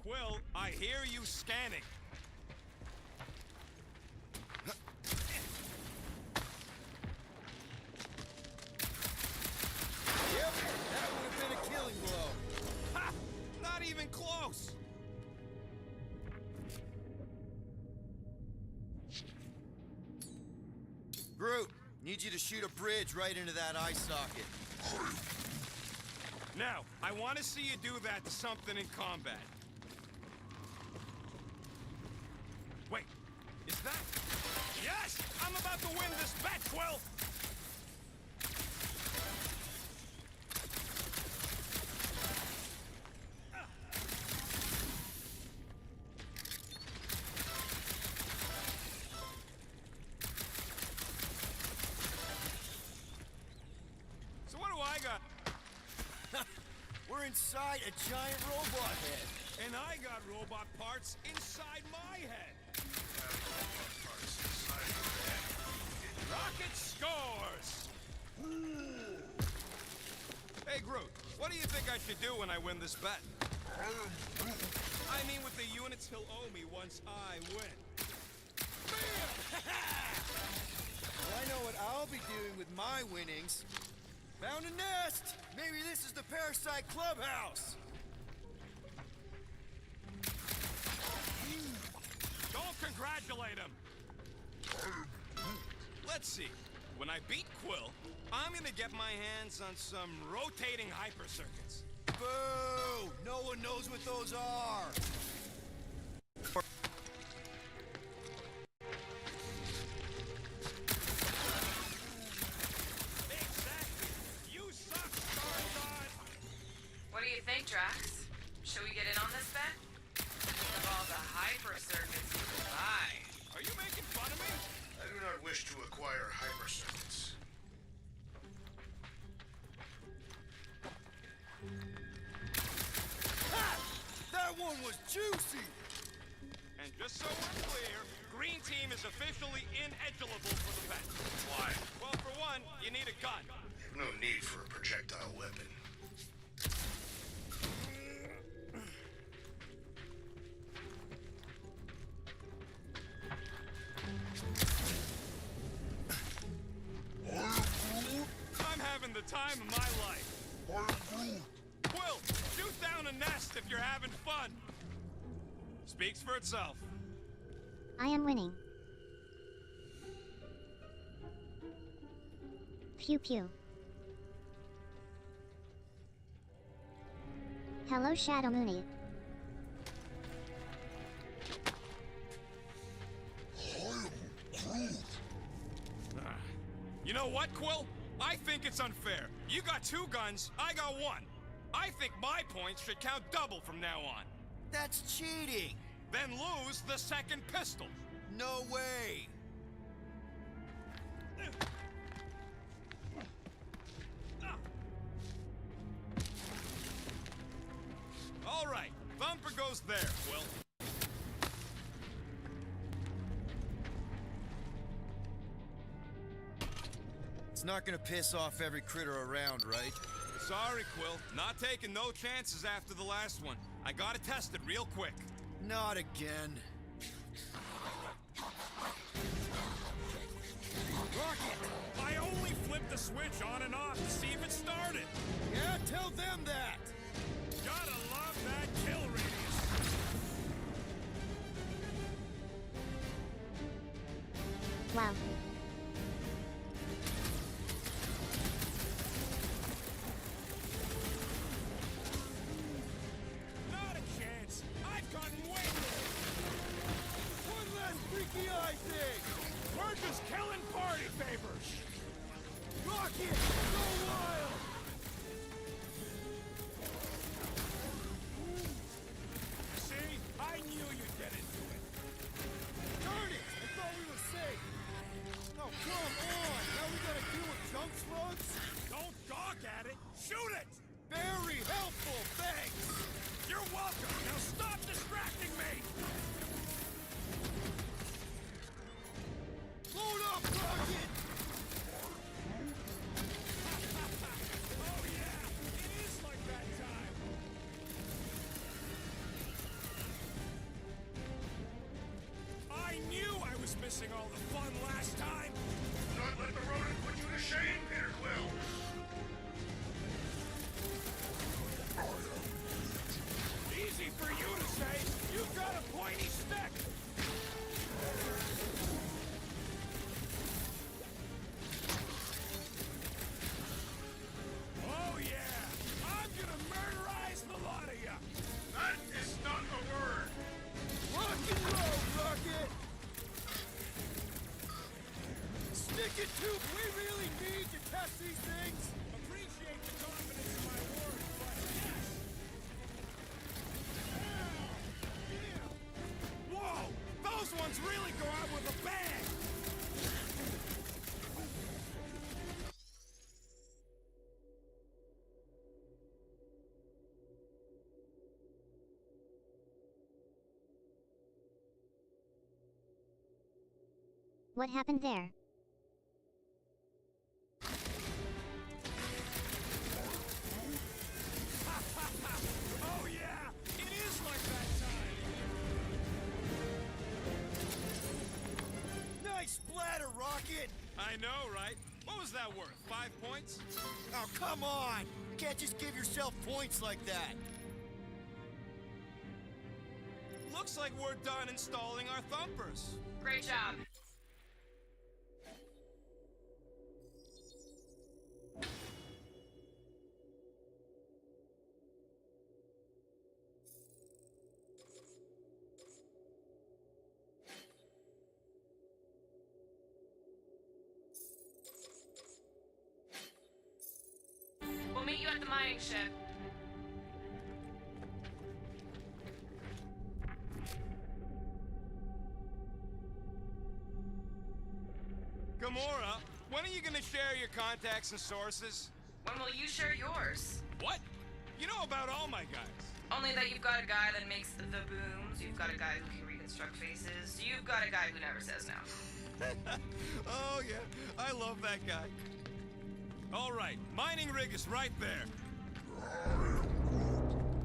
Quill, I hear you scanning. Yep, that would have been a killing blow. Ha! Not even close! Groot, need you to shoot a bridge right into that eye socket. Now, I want to see you do that to something in combat. Wait, is that... Yes! I'm about to win this bet, Quill! So what do I got? We're inside a giant robot head. And I got robot parts inside my head. Rocket scores! Hey, Groot, what do you think I should do when I win this bet? I mean with the units he'll owe me once I win. Bam! Well, I know what I'll be doing with my winnings. Found a nest! Maybe this is the Parasite Clubhouse! Don't congratulate him! Let's see. When I beat Quill, I'm gonna get my hands on some rotating hyper circuits. Boo! No one knows what those are! Exactly! You suck, Star-God! What do you think, Drax? Should we get in on this bet? Think of all the hyper circuits you could buy. Are you making fun of me? I do not wish to acquire hyper circuits. Ha! That one was juicy! And just so we're clear, Green Team is officially ineligible for the bet. Why? Well, for one, you need a gun. No need for a projectile weapon. I'm having the time of my life. Quill, shoot down a nest if you're having fun. Speaks for itself. I am winning. Pew pew. Hello, Shadow Mooney. You know what, Quill? I think it's unfair. You got 2 guns, I got 1. I think my points should count double from now on. That's cheating! Then lose the second pistol. No way! goes there, Quill. It's not gonna piss off every critter around, right? Sorry, Quill. Not taking no chances after the last one. I gotta test it real quick. Not again. Rocket! I only flipped the switch on and off to see if it started. Yeah, tell them that! Gotta love that kill radius. Wow. Not a chance. I've gotten way more. One last freaky eye thing! We're just killing party favors. Rocket! Go wild! See? I knew you'd get into it. Darn it! I thought we were safe! Oh, come on! Now we gotta deal with junk slugs? Don't gawk at it. Shoot it! Very helpful, thanks! You're welcome. Now stop distracting me. Load up, Rocket! Oh yeah, it is like that time. I knew I was missing all the fun last time. Not let the rodent put you to shame, Peter Quill. Easy for you to say. You've got a pointy stick. Oh yeah, I'm gonna murderize the lot of ya. That is not a word. Rock and roll, Rocket! Stick it to... We really need to test these things? Appreciate the confidence in my words, but yes. Whoa! Those ones really go out with a bang! What happened there? Oh yeah! It is like that time! Nice splatter, Rocket! I know, right? What was that worth? 5 points? Oh, come on! You can't just give yourself points like that! Looks like we're done installing our thumpers. Great job. We'll meet you at the mining ship. Gamora, when are you gonna share your contacts and sources? When will you share yours? What? You know about all my guys. Only that you've got a guy that makes the booms, you've got a guy who can reconstruct faces, you've got a guy who never says no. Oh yeah, I love that guy. All right, mining rig is right there.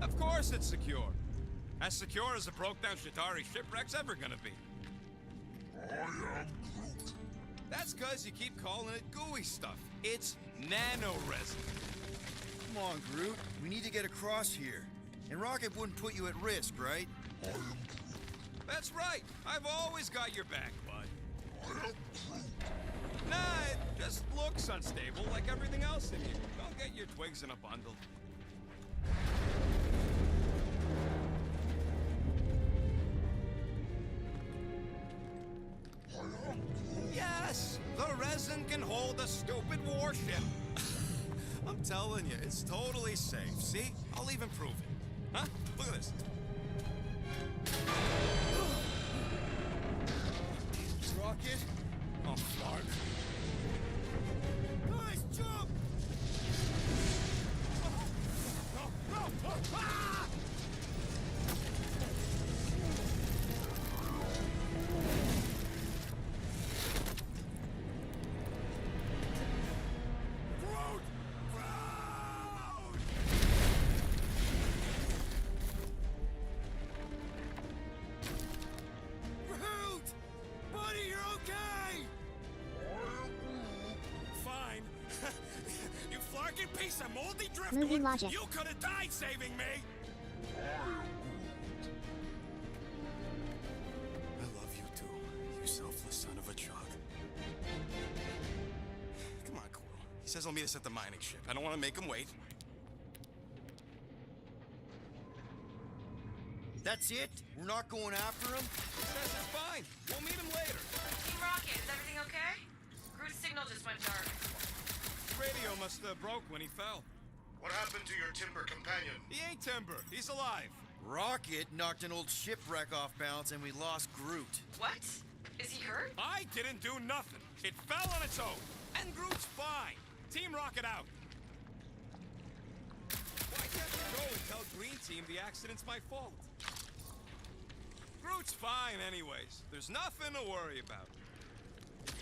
Of course it's secure. As secure as a broke-down Shatari shipwreck's ever gonna be. That's cause you keep calling it gooey stuff. It's nano-resin. Come on, Groot. We need to get across here. And Rocket wouldn't put you at risk, right? That's right. I've always got your back, bud. Nah, it just looks unstable like everything else in here. Don't get your twigs in a bundle. Yes! The resin can hold a stupid warship. I'm telling you, it's totally safe. See? I'll even prove it. Huh? Look at this. Rocket? Oh, Clark. Guys, jump! No! No! Ah! flarkin' piece of moldy Movie driftwood! logic. You could have died saving me! I love you too, you selfless son of a chug. Come on, Quill. He says he'll meet us at the mining ship. I don't want to make him wait. That's it? We're not going after him? He says it's fine. We'll meet him later. Team Rocket, is everything okay? Groot's signal just went dark. His radio must have broke when he fell. What happened to your timber companion? He ain't Timber. He's alive. Rocket knocked an old shipwreck off balance and we lost Groot. What? Is he hurt? I didn't do nothing. It fell on its own. And Groot's fine. Team Rocket out. Why can't you go and tell Green Team the accident's my fault? Groot's fine anyways. There's nothing to worry about.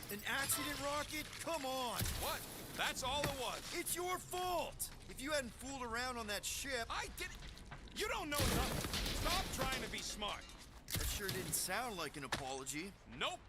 An accident, Rocket? Come on! What? That's all it was. It's your fault! If you hadn't fooled around on that ship... I didn't... You don't know nothing. Stop trying to be smart. That sure didn't sound like an apology. Nope.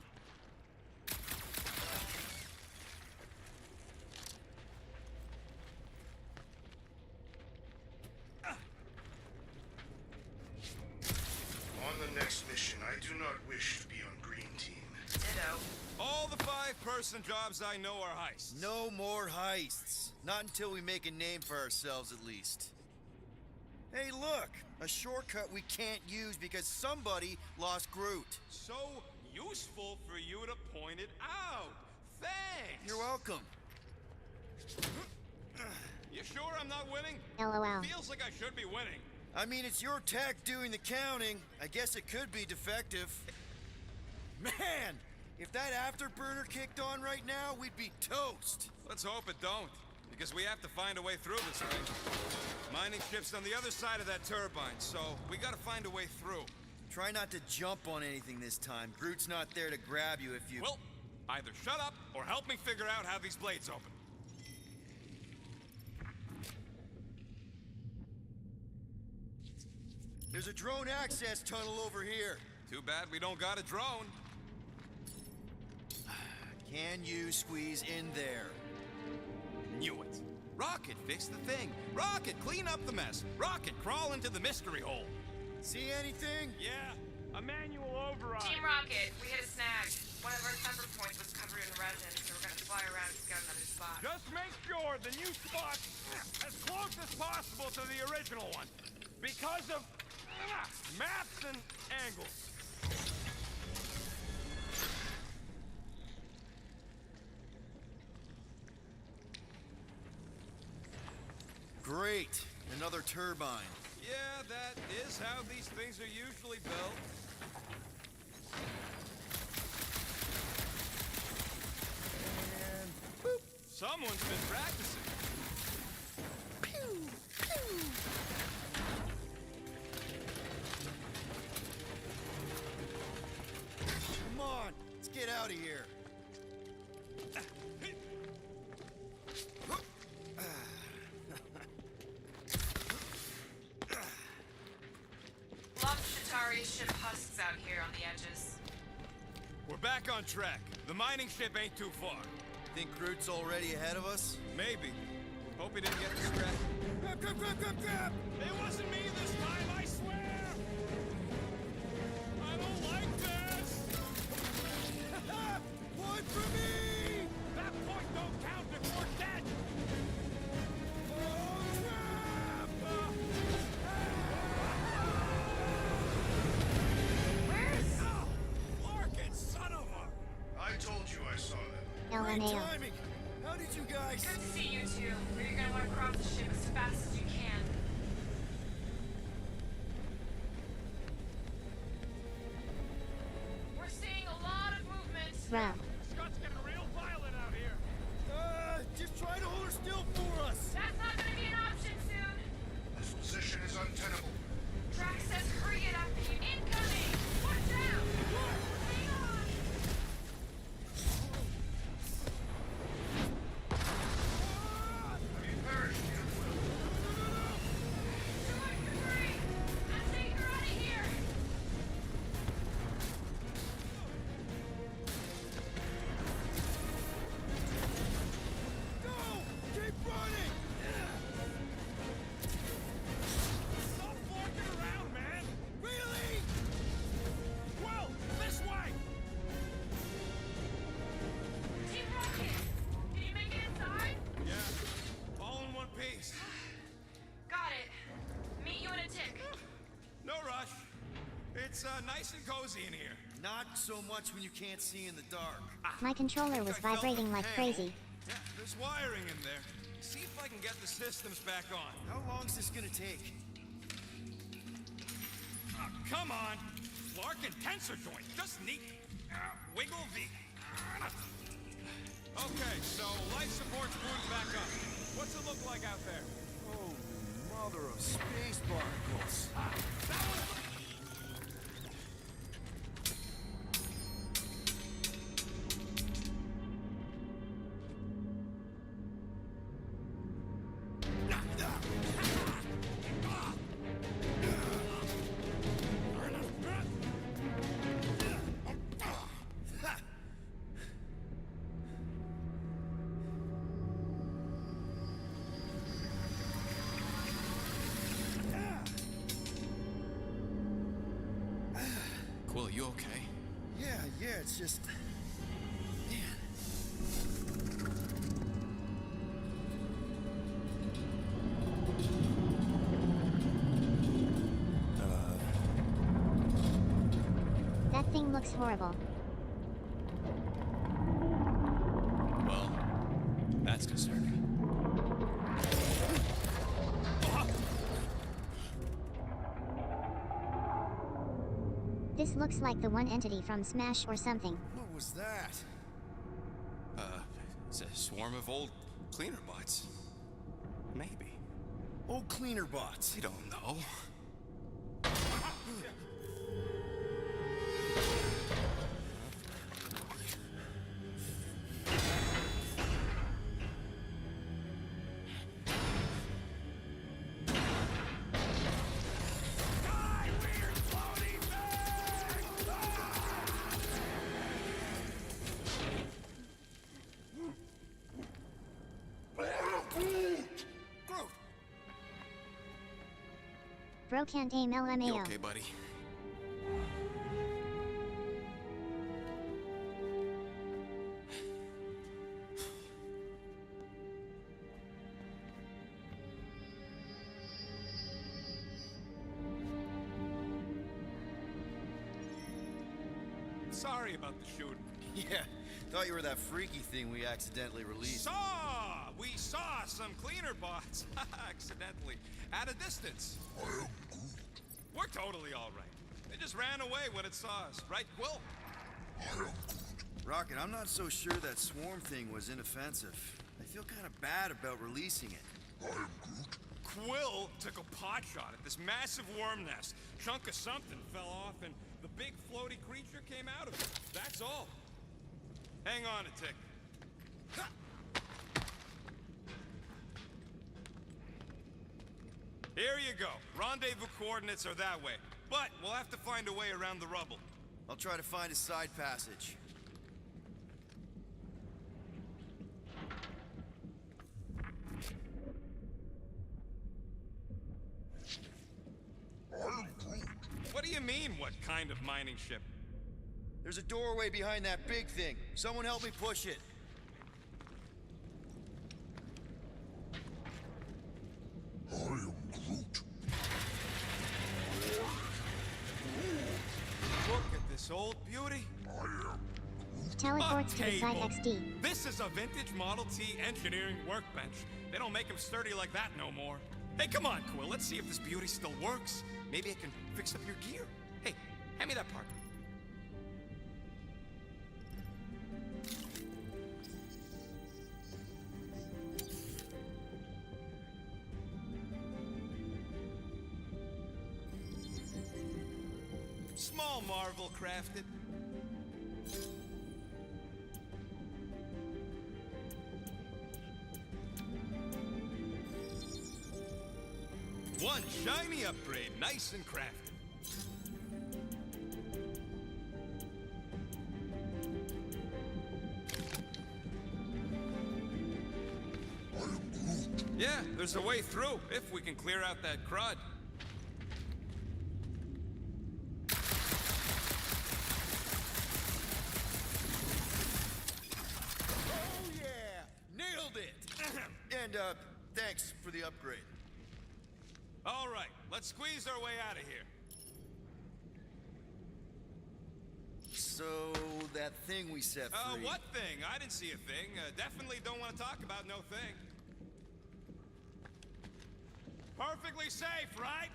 On the next mission, I do not wish to be on Green Team. Ditto. All the 5-person jobs I know are heists. No more heists. Not until we make a name for ourselves, at least. Hey, look! A shortcut we can't use because somebody lost Groot. So useful for you to point it out. Thanks. You're welcome. You sure I'm not winning? LOL. Feels like I should be winning. I mean, it's your tech doing the counting. I guess it could be defective. Man! If that afterburner kicked on right now, we'd be toast. Let's hope it don't, because we have to find a way through this thing. Mining ship's on the other side of that turbine, so we gotta find a way through. Try not to jump on anything this time. Groot's not there to grab you if you... Well, either shut up or help me figure out how these blades open. There's a drone access tunnel over here. Too bad we don't got a drone. Can you squeeze in there? Knew it. Rocket, fix the thing. Rocket, clean up the mess. Rocket, crawl into the mystery hole. See anything? Yeah, a manual override. Team Rocket, we hit a snag. One of our thumper points was covered in resin, so we're gonna fly around to scout another spot. Just make sure the new spot's as close as possible to the original one. Because of maps and angles. Great. Another turbine. Yeah, that is how these things are usually built. And boop. Someone's been practicing. Pew! Pew! Come on, let's get out of here. Lots of Chitauri ship husks out here on the edges. We're back on track. The mining ship ain't too far. Think Groot's already ahead of us? Maybe. Hope he didn't get distracted. Grab, grab, grab, grab, grab! It wasn't me this time, I swear! I don't like this! One for me! That point don't count if we're dead! Oh, crap! Where's... Larkin, son of a... I told you I saw that. Great LMAO. timing! How did you guys... Good to see you two. You're gonna want to cross the ship as fast as you can. We're seeing a lot of movement. Bro. Scott's getting real violent out here. Just try to hold her still for us! That's not gonna be an option soon. This position is untenable. Drax says hurry it up. Incoming! Watch out! Hang on! We perished here, Quill. So much debris! I'm taking her out of here! nice and cozy in here. Not so much when you can't see in the dark. My controller was vibrating like crazy. Yeah, there's wiring in there. See if I can get the systems back on. How long's this gonna take? Come on. Clark and tensor joint. Just neat. Wiggle V. Okay, so life support's booted back up. What's it look like out there? Oh, mother of space barnacles. Quill, you okay? Yeah, it's just... Man. That thing looks horrible. Well, that's concerning. This looks like the one entity from Smash or something. What was that? It's a swarm of old cleaner bots. Maybe. Old cleaner bots. I don't know. Bro can't aim You LMAO. okay, buddy? Sorry about the shooting. Yeah, thought you were that freaky thing we accidentally released. We saw some cleaner bots, accidentally, at a distance. We're totally all right. They just ran away when it saw us, right, Quill? Rocket, I'm not so sure that swarm thing was inoffensive. I feel kind of bad about releasing it. Quill took a pot shot at this massive worm nest. Chunk of something fell off, and the big floaty creature came out of it. That's all. Hang on a tick. Here you go. Rendezvous coordinates are that way. But we'll have to find a way around the rubble. I'll try to find a side passage. What do you mean, what kind of mining ship? There's a doorway behind that big thing. Someone help me push it. Look at this old beauty. Teleports to the side Table. XD. This is a vintage Model T engineering workbench. They don't make them sturdy like that no more. Hey, come on, Quill. Let's see if this beauty still works. Maybe I can fix up your gear. Hey, hand me that part. Small marvel crafted. One shiny upgrade, nice and crafted. Yeah, there's a way through, if we can clear out that crud. Oh yeah! Nailed it! And, thanks for the upgrade. All right, let's squeeze our way out of here. So, that thing we set free. What thing? I didn't see a thing. Definitely don't want to talk about no thing. Perfectly safe, right?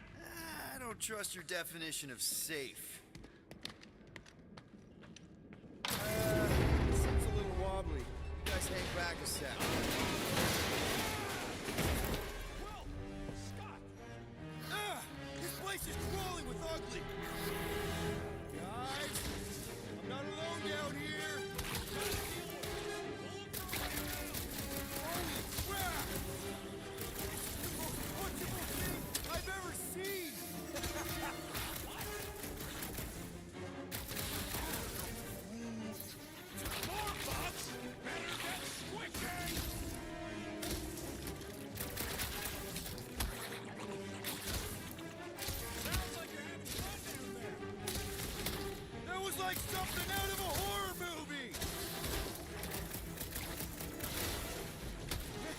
I don't trust your definition of safe. Seems a little wobbly. You guys hang back a sec. Well, Scott! This place is crawling with ugly. Guys, I'm not alone down here. Holy crap! It's the most punchable thing I've ever seen. More bots! Better get squishy! Sounds like you're having fun down there. That was like something out of a horror movie.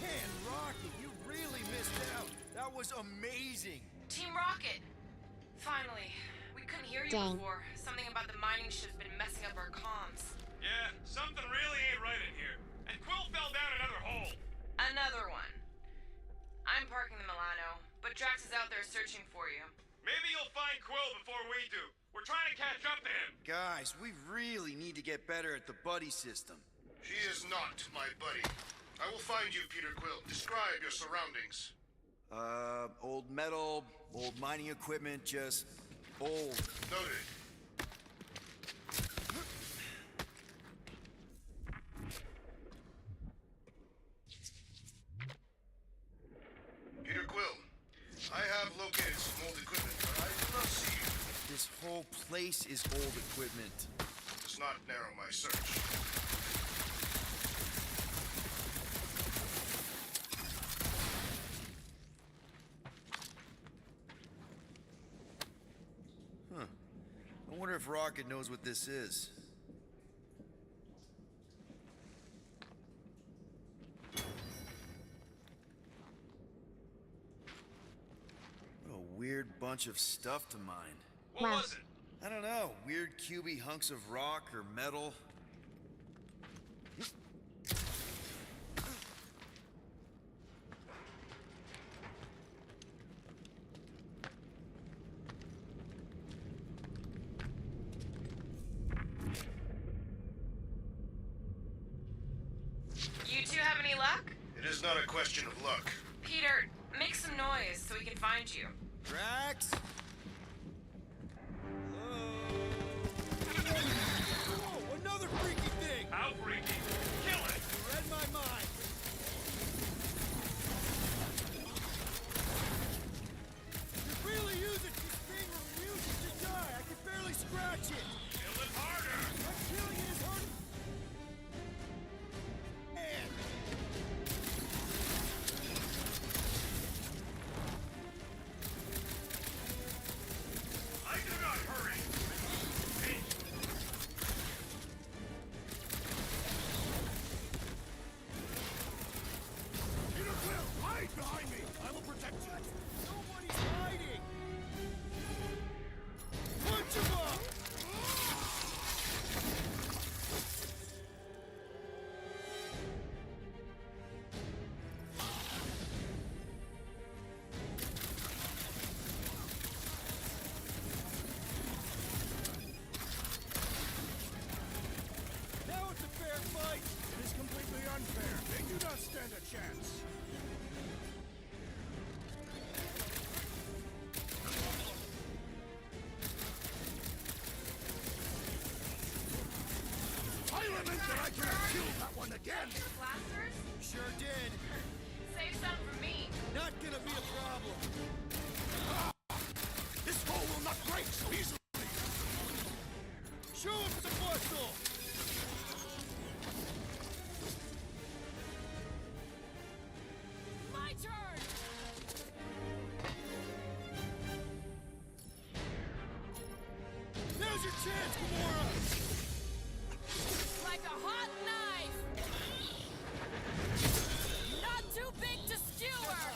Man, Rocky, you really missed out. That was amazing. Team Rocket! Finally. We couldn't hear you Dang. before. Something about the mining ship's been messing up our comms. Yeah, something really ain't right in here. And Quill fell down another hole. Another one. I'm parking the Milano, but Drax is out there searching for you. Maybe you'll find Quill before we do. We're trying to catch up to him. Guys, we really need to get better at the buddy system. He is not my buddy. I will find you, Peter Quill. Describe your surroundings. Old metal, old mining equipment, just old. Noted. Peter Quill, I have located some old equipment, but I do not see you. This whole place is old equipment. Does not narrow my search. Huh. I wonder if Rocket knows what this is. What a weird bunch of stuff to mine. What Wow. was it? I don't know, weird cubey hunks of rock or metal. You two have any luck? It is not a question of luck. Peter, make some noise so we can find you. Drax? Whoa, another freaky thing! How freaky. Kill it! You read my mind. You really use it, this thing refuses to die. I can barely scratch it. Kill it harder! I'm killing it as hard as... Man. I do not hurry! Hey, Peter Quill, hide behind me! I will protect you! Nobody's hiding. Punch him up! Now it's a fair fight. It is completely unfair. They do not stand a chance. I lament that I cannot kill that one again! Blasters? Sure did. Save some for me. Not gonna be a problem. This hole will not break so easily! Show him some muscle. My turn! Now's your chance, Gamora. Like a hot knife! Not too big to skewer!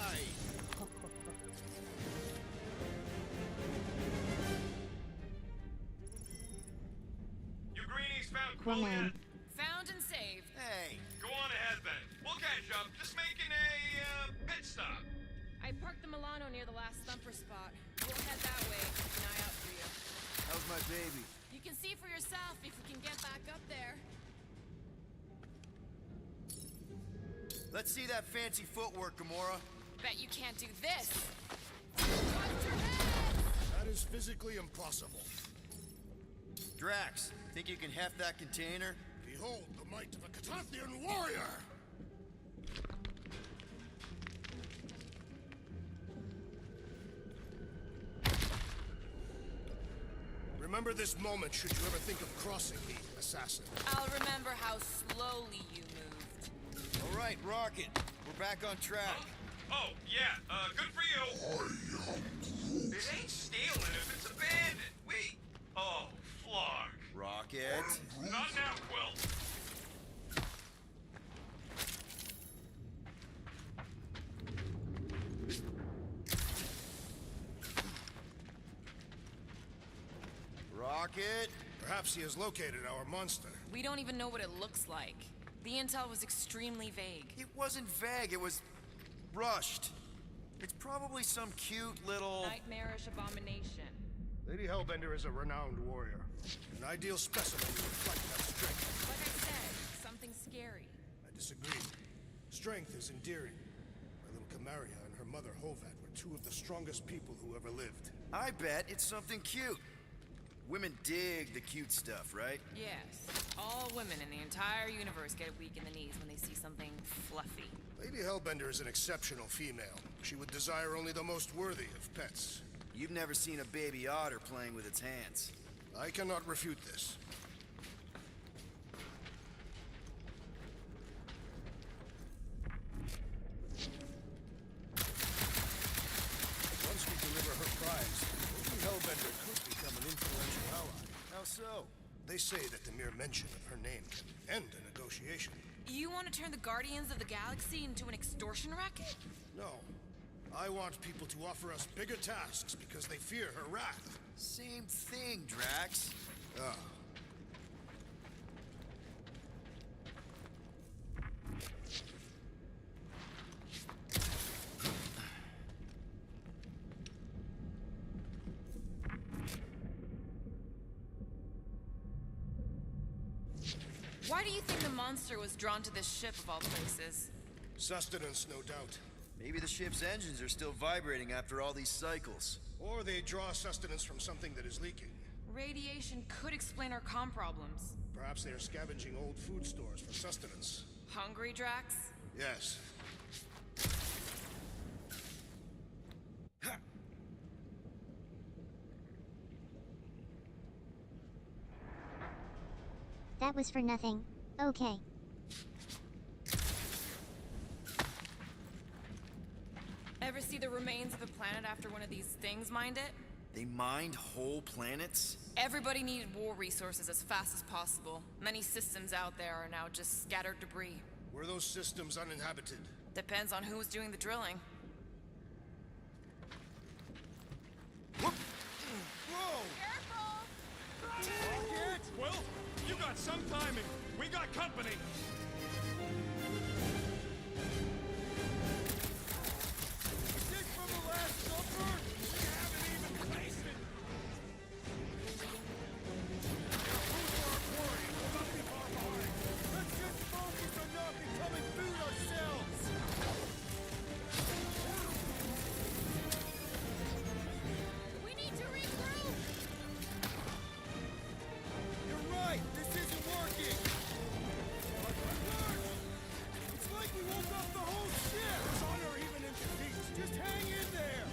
you Aquaman. Found and saved. Hey, Go on ahead then. We'll catch up. Just making a pit stop. I parked the Milano near the last thumper spot. We'll head that way. Keep an eye out for you. how's my baby? You can see for yourself if we can get back up there. Let's see that fancy footwork, Gamora. Bet you can't do this. Watch your head! That is physically impossible. Drax, think you can heft that container? Behold the might of a Catathian warrior! Remember this moment should you ever think of crossing me, assassin. I'll remember how slowly you moved. All right, Rocket, we're back on track. Oh, yeah, good for you. It ain't stealing if it's abandoned. Oh, Flark. Rocket. Not now, Quill. Rocket. Perhaps he has located our monster. We don't even know what it looks like. The intel was extremely vague. It wasn't vague, it was rushed. It's probably some cute little... Nightmarish abomination. Lady Hellbender is a renowned warrior. An ideal specimen to reflect that strength. Like I said, something scary. I disagree. Strength is endearing. My little Camaria and her mother Hovat were two of the strongest people who ever lived. I bet it's something cute. Women dig the cute stuff, right? Yes. All women in the entire universe get weak in the knees when they see something fluffy. Lady Hellbender is an exceptional female. She would desire only the most worthy of pets. You've never seen a baby otter playing with its hands. I cannot refute this. Once we deliver her prize, Lady Hellbender could become an influential ally. How so? They say that the mere mention of her name can end a negotiation. You want to turn the Guardians of the Galaxy into an extortion racket? No. I want people to offer us bigger tasks because they fear her wrath. Same thing, Drax. Ah. Why do you think the monster was drawn to this ship of all places? Sustenance, no doubt. Maybe the ship's engines are still vibrating after all these cycles. Or they draw sustenance from something that is leaking. Radiation could explain our comm problems. Perhaps they are scavenging old food stores for sustenance. Hungry, Drax? Yes. That was for nothing. Okay. Ever see the remains of a planet after one of these things mined it? They mined whole planets? Everybody needed war resources as fast as possible. Many systems out there are now just scattered debris. Were those systems uninhabited? Depends on who was doing the drilling. Whoa! Quill, you got some timing. We got company. Dig from the last number? We haven't even tasted. Who's our quarry? We'll not be far behind. Let's just focus on not becoming food ourselves. We need to regroup! You're right. This isn't working. But it worked. It's like we woke up the whole ship. There's honor even in defeat. Just hang in there.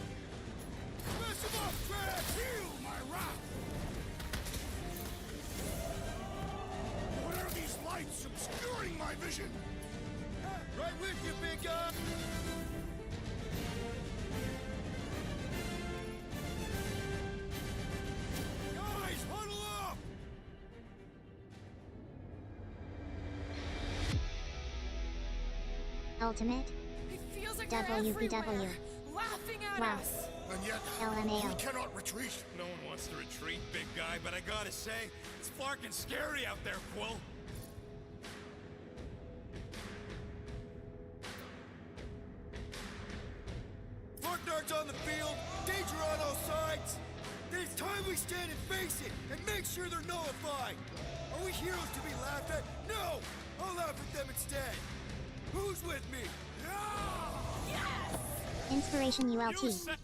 Mess him up, Drax. Feel my wrath. What are these lights obscuring my vision? Right with you, big guy. Guys, huddle up. Ultimate. It feels like they're WPW. everywhere. laughing at Wow. us. And yet, LMAO. we cannot retreat. No one wants to retreat, big guy, but I gotta say, it's fucking scary out there, Quill. Darts on the field, danger on all sides. Then it's time we stand and face it, and make sure they're nullified. Are we heroes to be laughed at? No! I'll laugh at them instead. Who's with me? Inspiration ULT. You said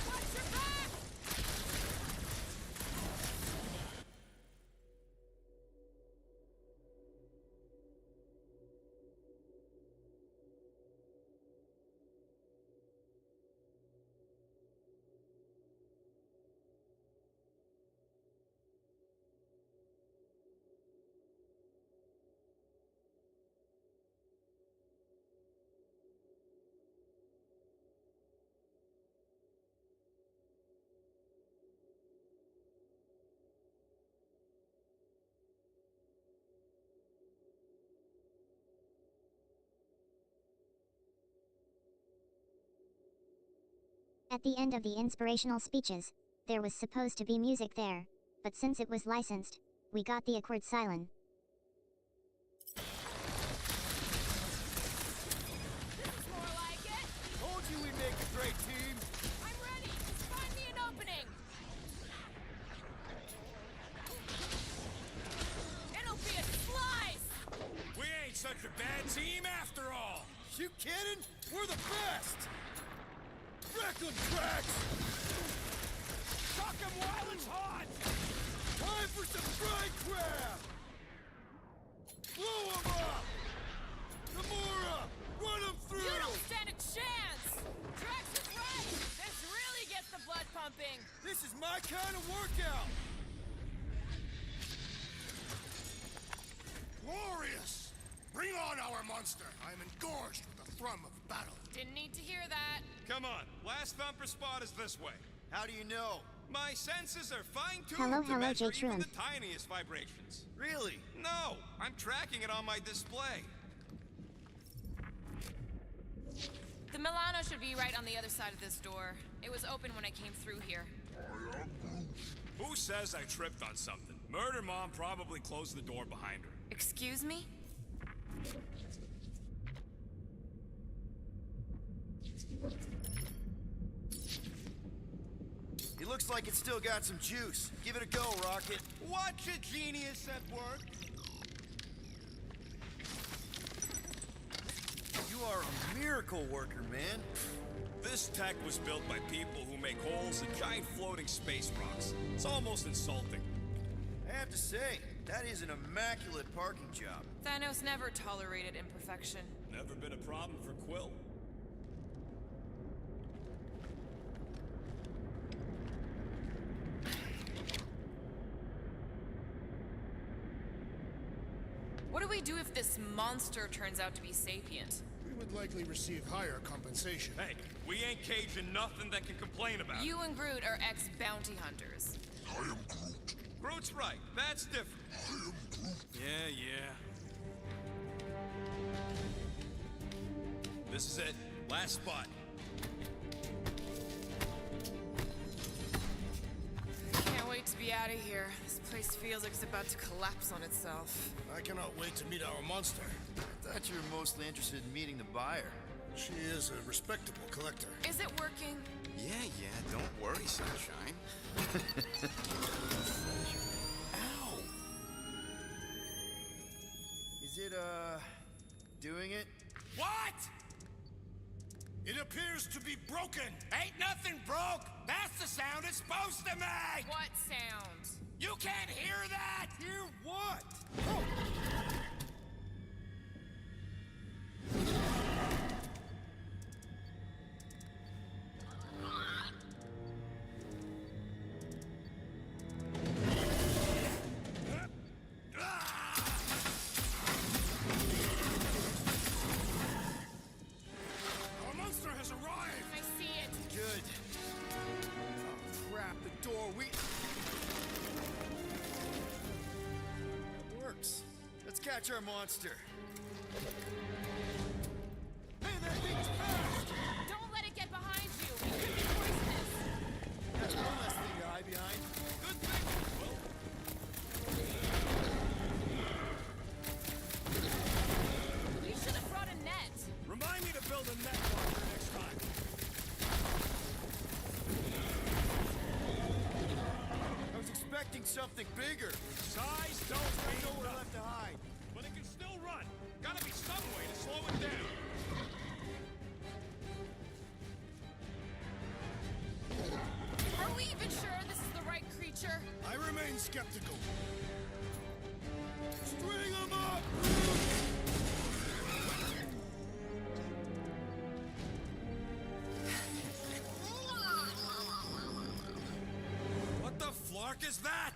Watch your back! At the end of the inspirational speeches, there was supposed to be music there, but since it was licensed, we got the awkward silent. This is more like it. Told you we'd make a great team. I'm ready. Just find me an opening. It'll be a slice. We ain't such a bad team after all. You kidding? We're the best! Wreck 'em, Drax! Shock 'em while it's hot! Time for some fried crab! Blow 'em up! Gamora! Run 'em through! You don't stand a chance. Drax is right. This really gets the blood pumping. This is my kind of workout! Glorious! Bring on our monster! I am engorged with the thrum of battle. Didn't need to hear that. Come on, last thumper spot is this way. How do you know? My senses are fine-tuned Hello, to hello, measure J. even Trun. the tiniest vibrations. Really? No, I'm tracking it on my display. The Milano should be right on the other side of this door. It was open when I came through here. Who says I tripped on something? Murder Mom probably closed the door behind her. Excuse me? It looks like it's still got some juice. Give it a go, Rocket. Watch a genius at work. You are a miracle worker, man. This tech was built by people who make holes in giant floating space rocks. It's almost insulting. I have to say, that is an immaculate parking job. Thanos never tolerated imperfection. Never been a problem for Quill. What do we do if this monster turns out to be sapient? We would likely receive higher compensation. Hey, we ain't caging nothing that can complain about it. You and Groot are ex-bounty hunters. I am Groot. Groot's right. That's different. I am Groot. Yeah. This is it. Last spot. Can't wait to be out of here. This place feels like it's about to collapse on itself. I cannot wait to meet our monster. I thought you were mostly interested in meeting the buyer. She is a respectable collector. Is it working? Yeah, don't worry, Sunshine. Ow! Is it, doing it? What? It appears to be broken. Ain't nothing broke. That's the sound it's supposed to make. What sound? You can't hear that. Hear what? Our monster has arrived. I see it. Good. Oh, crap, the door, That works. Let's catch our monster. Hey, that thing's fast! Don't let it get behind you. It could be poisonous. That's one less thing to hide behind. Good thing. Well, You should have brought a net. Remind me to build a net marker next time. I was expecting something bigger. Size don't There's mean nowhere nothing. left to hide. but it can still run. Gotta be some way to slow it down. Are we even sure this is the right creature? I remain skeptical. String them up! What the flark is that?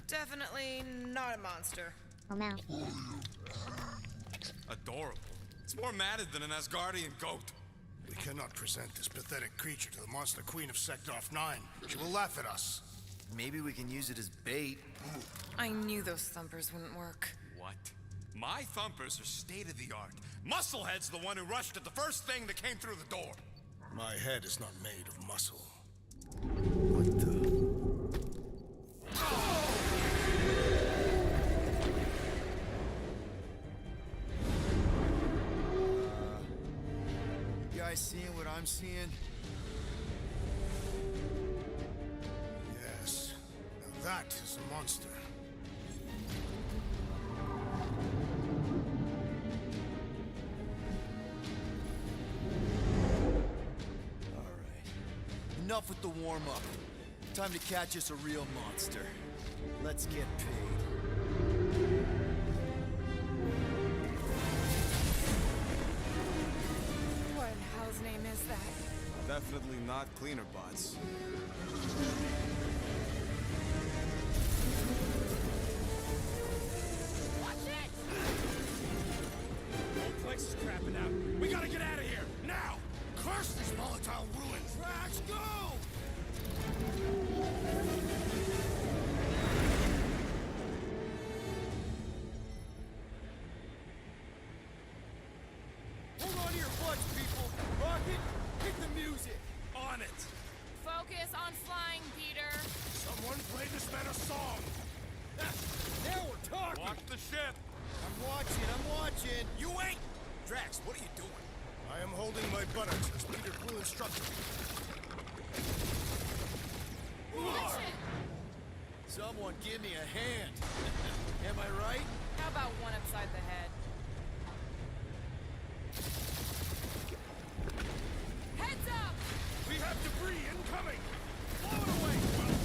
Definitely not a monster. Oh, Mal. Adorable. It's more matted than an Asgardian goat. We cannot present this pathetic creature to the monster queen of Sector 9. She will laugh at us. Maybe we can use it as bait. I knew those thumpers wouldn't work. What? My thumpers are state-of-the-art. Musclehead's the one who rushed at the first thing that came through the door. My head is not made of muscle. What the? You guys seeing what I'm seeing? Yes. Now that is a monster. Enough with the warm-up. Time to catch us a real monster. Let's get paid. What in hell's name is that? Definitely not cleaner bots. Watch it! The whole place is crapping out. We gotta get out of here, now! Curse this volatile ruin! Drax, go! Hold on to your butts, people! Rocket, hit the music! On it! Focus on flying, Peter. Someone play this man a song! Now we're talking! Watch the ship. I'm watching! You ain't! Drax, what are you doing? I am holding my buttocks as Peter Quill instructed me. Watch it! Someone give me a hand. Am I right? How about one upside the head? Heads up! We have debris incoming! Blow it away, Quill!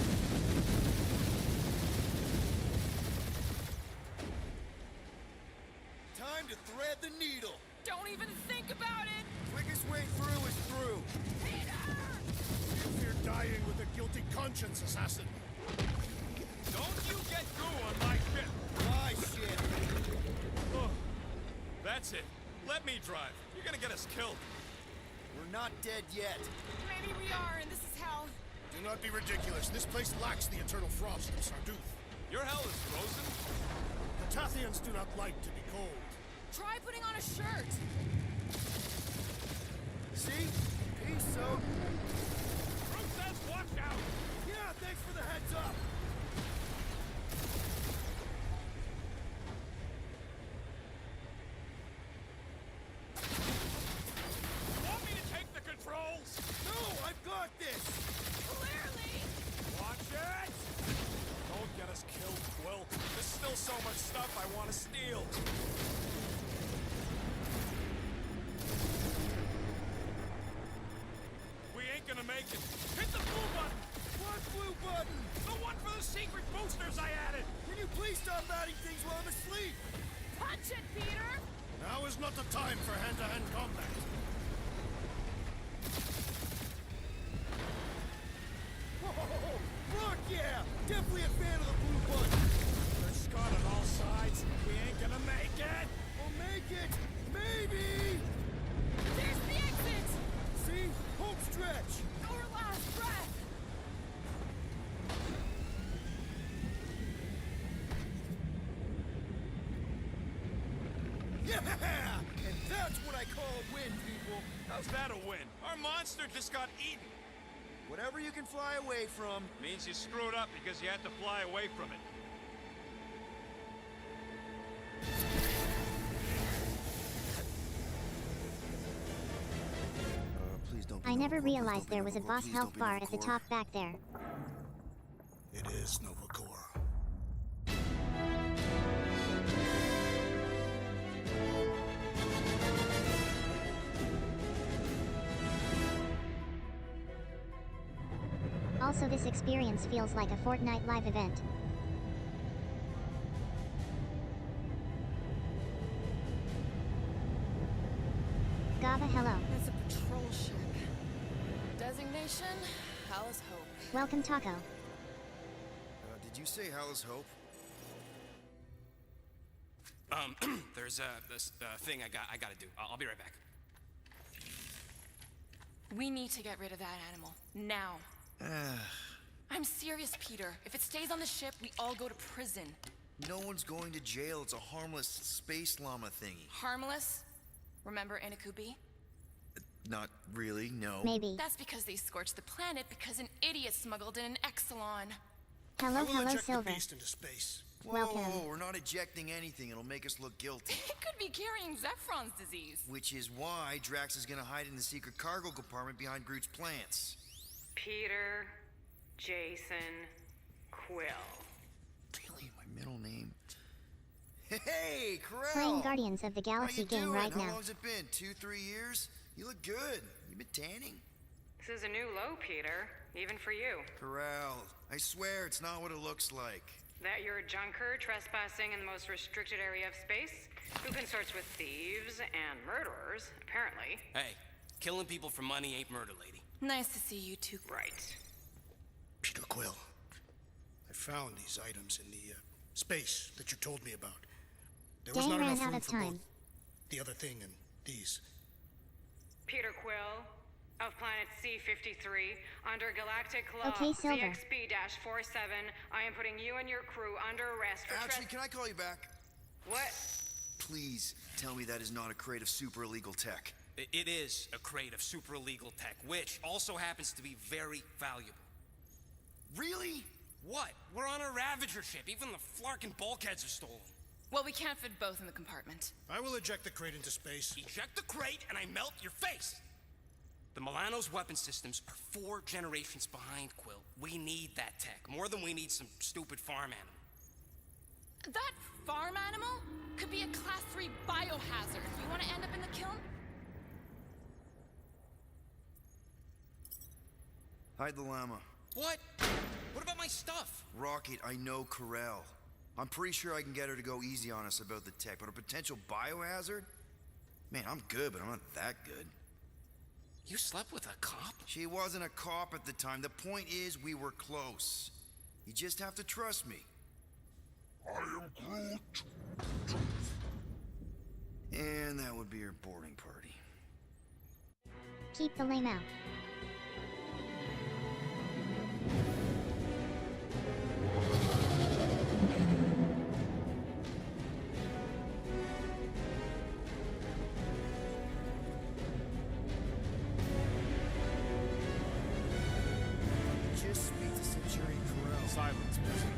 Time to thread the needle. Don't even think about it! Quickest way through is through. Peter! You fear dying with a guilty conscience, assassin. Don't you get goo on my ship. My shit. Oh, that's it. Let me drive. You're gonna get us killed. We're not dead yet. Maybe we are, and this is hell. Do not be ridiculous. This place lacks the eternal frost of Sarduth. Your hell is frozen. The Tathians do not like to be cold. Try putting on a shirt. See? Peace, so. Bruce says watch out. Yeah, thanks for the heads up. Want me to take the controls? No, I've got this. Clearly! Watch it! Don't get us killed, Quill. There's still so much stuff I want to steal. We ain't gonna make it. Hit the blue button! What blue button? The one for the secret boosters I added! Can you please stop adding things while I'm asleep? Punch it, Peter! Now is not the time for hand-to-hand combat. Oh, fuck yeah! Definitely a fan of the blue button. There's Scott on all sides. We ain't gonna make it! We'll make it. Maybe. There's the exit! See? Home stretch. Our last breath! Yeah! And that's what I call a win, people. How's that a win? Our monster just got eaten. Whatever you can fly away from. Means you screwed up because you had to fly away from it. Please don't. I never realized there was a boss health bar at the top back there. It is Novacor. Also, this experience feels like a Fortnite live event. Gaba, hello. It's a patrol ship. Designation, Hal's Hope. Welcome, Taco. Did you say Hal's Hope? There's this thing I gotta do. I'll be right back. We need to get rid of that animal. Now. I'm serious, Peter. If it stays on the ship, we all go to prison. No one's going to jail. It's a harmless space llama thingy. Harmless? Remember Inakubi? Not really, no. Maybe. That's because they scorched the planet because an idiot smuggled in an Exelon. Hello, hello, Eject Silver. the beast into space. Welcome. Whoa, we're not ejecting anything. It'll make us look guilty. It could be carrying Zephron's disease. Which is why Drax is gonna hide in the secret cargo compartment behind Groot's plants. Peter, Jason, Quill. Really, my middle name? Hey, Corell! Playing Guardians of the Galaxy How you game doing? right How now. long's it been? 2-3 years? You look good. You been tanning? This is a new low, Peter. Even for you. Corral, I swear it's not what it looks like. That you're a junker trespassing in the most restricted area of space, who consorts with thieves and murderers, apparently. Hey, killing people for money ain't murder, lady. Nice to see you two. Right. Peter Quill. I found these items in the space that you told me about. There was Dang, not ran enough out room of for time. both the other thing and these. Peter Quill, of planet C-53, under Galactic Law Okay, Silver. ZXB-47, I am putting you and your crew under arrest for Actually, can I call you back? What? Please tell me that is not a crate of super illegal tech. It is a crate of super illegal tech, which also happens to be very valuable. Really? What? We're on a Ravager ship. Even the flarkin' bulkheads are stolen. Well, we can't fit both in the compartment. I will eject the crate into space. Eject the crate and I melt your face! The Milano's weapon systems are 4 generations behind, Quill. We need that tech, more than we need some stupid farm animal. That farm animal could be a Class 3 biohazard. You want to end up in the kiln? Hide the llama. What? What about my stuff? Rocket, I know Corell. I'm pretty sure I can get her to go easy on us about the tech, but a potential biohazard? Man, I'm good, but I'm not that good. You slept with a cop? She wasn't a cop at the time. The point is, we were close. You just have to trust me. I am Groot. And that would be your boarding party. Keep the lame out. Just speak to Centurion Corell. Silence, prisoner.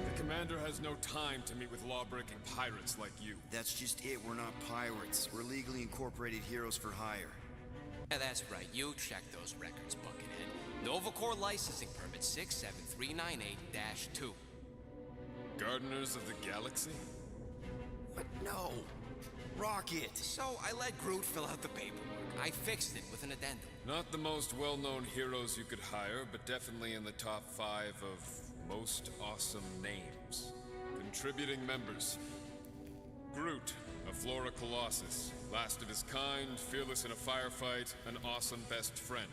The commander has no time to meet with law-breaking pirates like you. That's just it. We're not pirates. We're legally incorporated heroes for hire. Yeah, that's right. You checked those records, Buckethead. Novacor licensing permit 67398-2. Gardeners of the Galaxy? What? No. Rocket! So I let Groot fill out the paperwork. I fixed it with an addendum. Not the most well-known heroes you could hire, but definitely in the top 5 of most awesome names. Contributing members. Groot, a Flora Colossus. Last of his kind, fearless in a firefight, an awesome best friend.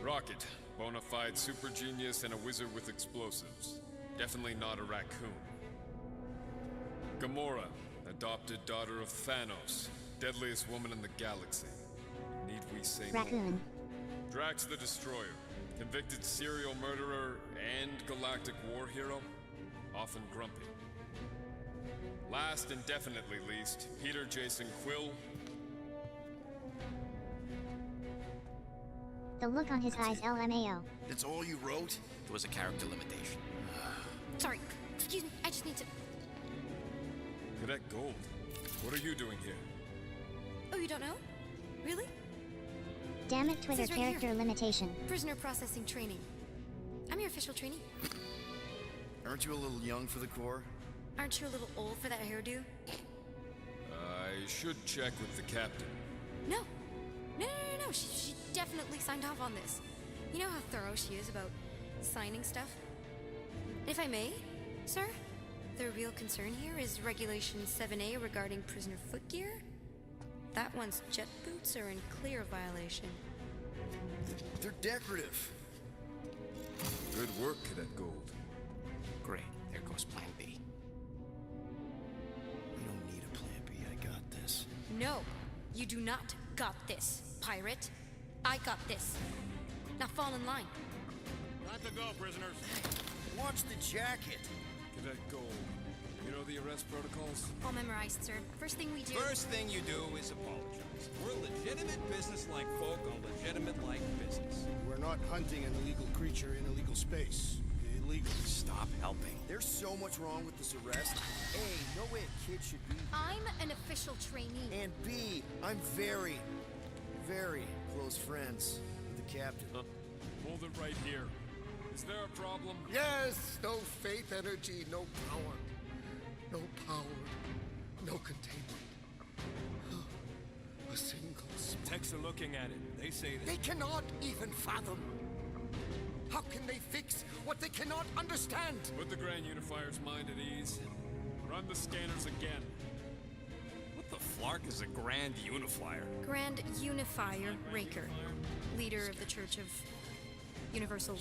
Rocket, bona fide super genius and a wizard with explosives. Definitely not a raccoon. Gamora, adopted daughter of Thanos, deadliest woman in the galaxy. Need we say more? Raccoon. Drax the Destroyer, convicted serial murderer and galactic war hero, often grumpy. Last and definitely least, Peter Jason Quill. The look on his eyes, LMAO. That's all you wrote? It was a character limitation. Sorry, excuse me, I just need to... Cadet Gold, what are you doing here? Oh, you don't know? Really? Damn it, Twitter Says right character here. limitation. Prisoner processing training. I'm your official trainee. Aren't you a little young for the Corps? Aren't you a little old for that hairdo? I should check with the captain. No. No. She definitely signed off on this. You know how thorough she is about signing stuff? If I may, sir, the real concern here is Regulation 7A regarding prisoner footgear. That one's jet boots are in clear violation. They're decorative. Good work, Cadet Gold. Great. There goes Plan B. We don't need a plan B. I got this. No, you do not got this, pirate. I got this. Now fall in line. Time to go, prisoners. Watch the jacket. Cadet Gold, you know the arrest protocols? All memorized, sir. First thing we do... First thing you do is apologize. We're legitimate business-like folk on legitimate-like business. We're not hunting an illegal creature in illegal space. Illegal. Stop helping. There's so much wrong with this arrest. A, no way a kid should be. I'm an official trainee. And B, I'm very, very close friends with the captain. Hold it right here. Is there a problem? Yes! No faith energy, no power. No power. No containment. A single spark. Techs are looking at it. They say that. They cannot even fathom. How can they fix what they cannot understand? Put the Grand Unifier's mind at ease. Run the scanners again. What the flark is a Grand Unifier? Grand Unifier Raker, leader of the Church of Universal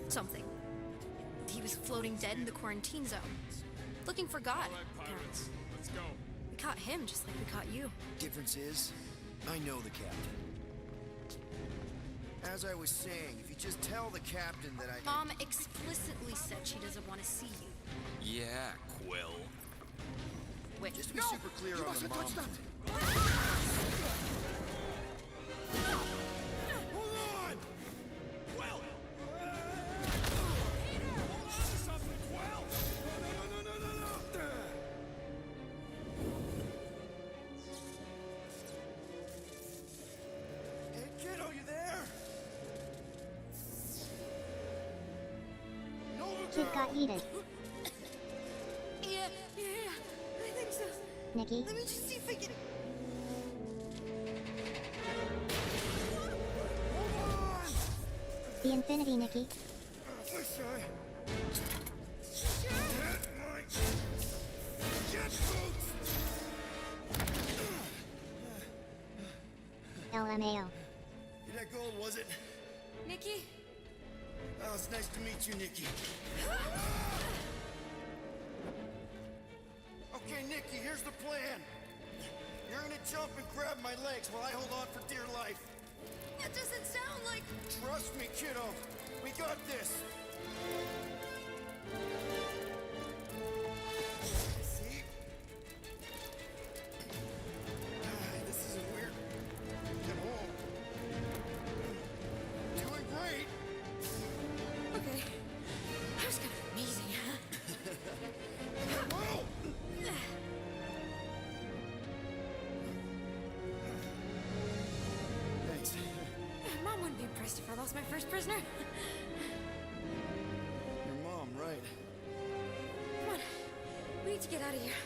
something. He was floating dead in the quarantine zone, looking for God. All right, pirates, let's go. We caught him just like we caught you. Difference is, I know the captain. As I was saying, if you just tell the captain that I... Mom explicitly said she doesn't want to see you. Yeah, Quill. Wait, Just to be super clear on the mom. Hold on! Well! Something, well! No! Hey, kiddo, you there? Kid got heated. Yeah, I think so. Nikki. Let me just see if I can... The infinity, Nikki. LMAO. That gold, was it? Nikki? Oh, it's nice to meet you, Nikki. Okay, Nikki, here's the plan. You're gonna jump and grab my legs while I hold on for dear life. That doesn't sound like... Trust me, kiddo. We got this. See? This isn't weird. Get home. Doing great. Okay. That was kind of amazing, huh? Whoa! Thanks. Mom wouldn't be impressed if I lost my first prisoner. Your mom, right? Come on. We need to get out of here.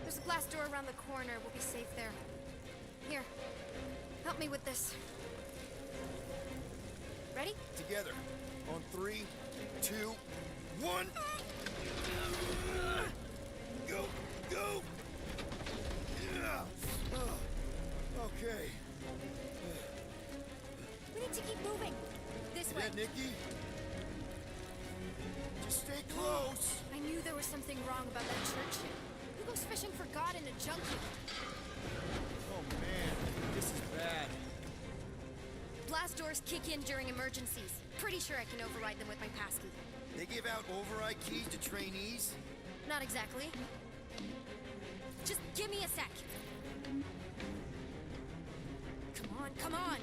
There's a glass door around the corner. We'll be safe there. Here. Help me with this. Ready? Together. On 3, 2, 1. Go! Go! Yeah. Okay. We need to keep moving. This way. Yeah, Nikki? Just stay close. I knew there was something wrong about that church ship. Who goes fishing for God in a junkie? Oh, man. This is bad. Blast doors kick in during emergencies. Pretty sure I can override them with my passkey. They give out override keys to trainees? Not exactly. Just give me a sec. Come on, come on.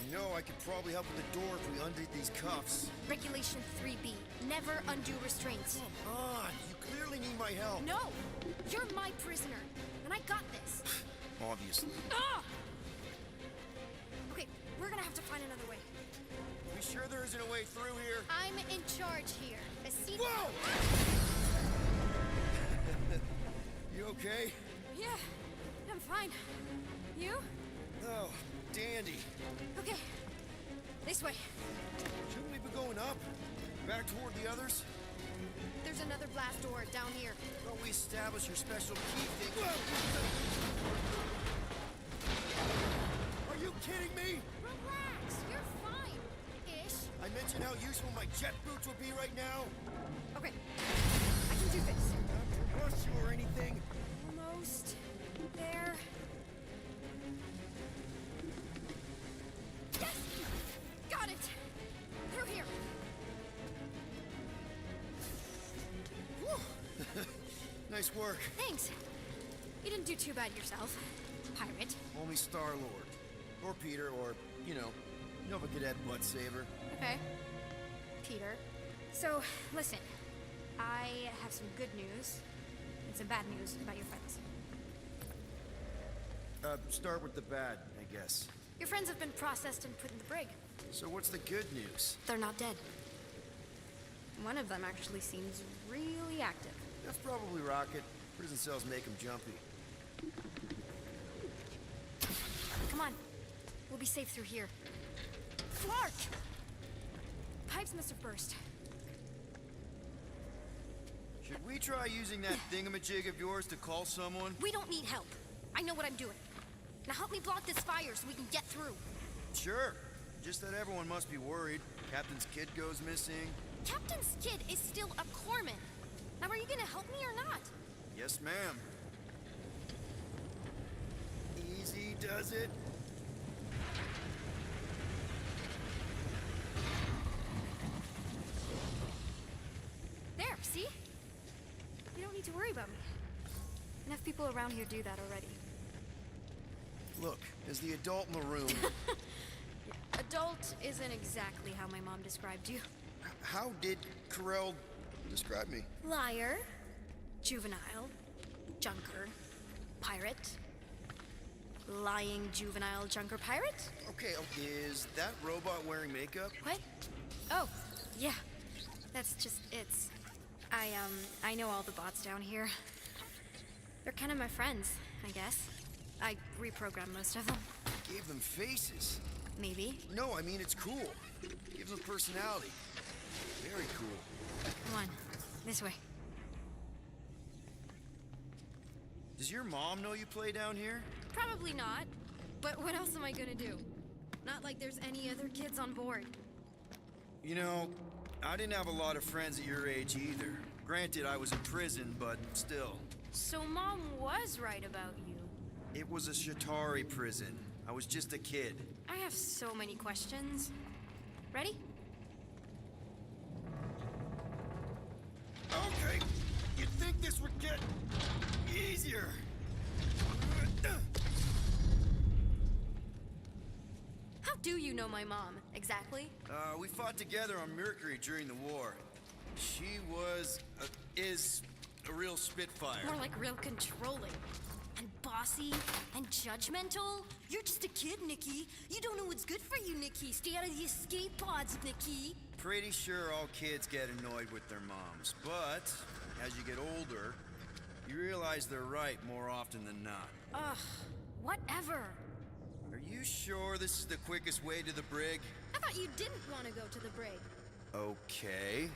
You know, I could probably help with the door if we undid these cuffs. Regulation 3B. Never undo restraints. Come on, you clearly need my help. No! You're my prisoner, and I got this. Obviously. Ah! Okay, we're gonna have to find another way. We sure there isn't a way through here? I'm in charge here. Whoa! You okay? Yeah, I'm fine. You? Oh, dandy. Okay, this way. Shouldn't we be going up? Back toward the others? There's another blast door down here. Thought we established your special key thing. Are you kidding me? Relax, you're fine. Ish. I mentioned how useful my jet boots would be right now. Okay, I can do this. Not to rush you or anything. Almost there. Yes! Got it! Through here. Whew. Nice work. Thanks. You didn't do too bad yourself, pirate. Only Star-Lord. Or Peter, or, you know the cadet butt saver. Okay. Peter. So, listen. I have some good news and some bad news about your friends. Start with the bad, I guess. Your friends have been processed and put in the brig. So what's the good news? They're not dead. One of them actually seems really active. That's probably Rocket. Prison cells make him jumpy. Come on. We'll be safe through here. Clark! Pipes must have burst. Should we try using that thingamajig of yours to call someone? We don't need help. I know what I'm doing. Now help me block this fire so we can get through. Sure. Just that everyone must be worried. Captain's kid goes missing. Captain's kid is still a corpsman. Now are you gonna help me or not? Yes, ma'am. Easy does it. There, see? You don't need to worry about me. Enough people around here do that already. Look, as the adult in the room... Adult isn't exactly how my mom described you. How did Carell describe me? Liar, juvenile, junker, pirate, lying juvenile junker pirate? Okay, is that robot wearing makeup? What? Oh, yeah. That's just it's. I know all the bots down here. They're kind of my friends, I guess. I reprogrammed most of them. Gave them faces. Maybe. No, I mean, it's cool. Gives them personality. Very cool. Come on, this way. Does your mom know you play down here? Probably not. But what else am I gonna do? Not like there's any other kids on board. You know, I didn't have a lot of friends at your age either. Granted, I was in prison, but still. So Mom was right about you. It was a Shatari prison. I was just a kid. I have so many questions. Ready? Okay, you'd think this would get easier. How do you know my mom, exactly? We fought together on Mercury during the war. She is a real spitfire. More like real controlling. And bossy and judgmental. You're just a kid, Nikki. You don't know what's good for you, Nikki. Stay out of the escape pods, Nikki. Pretty sure all kids get annoyed with their moms, but as you get older, you realize they're right more often than not. Ugh, whatever. Are you sure this is the quickest way to the brig? I thought you didn't want to go to the brig. Okay.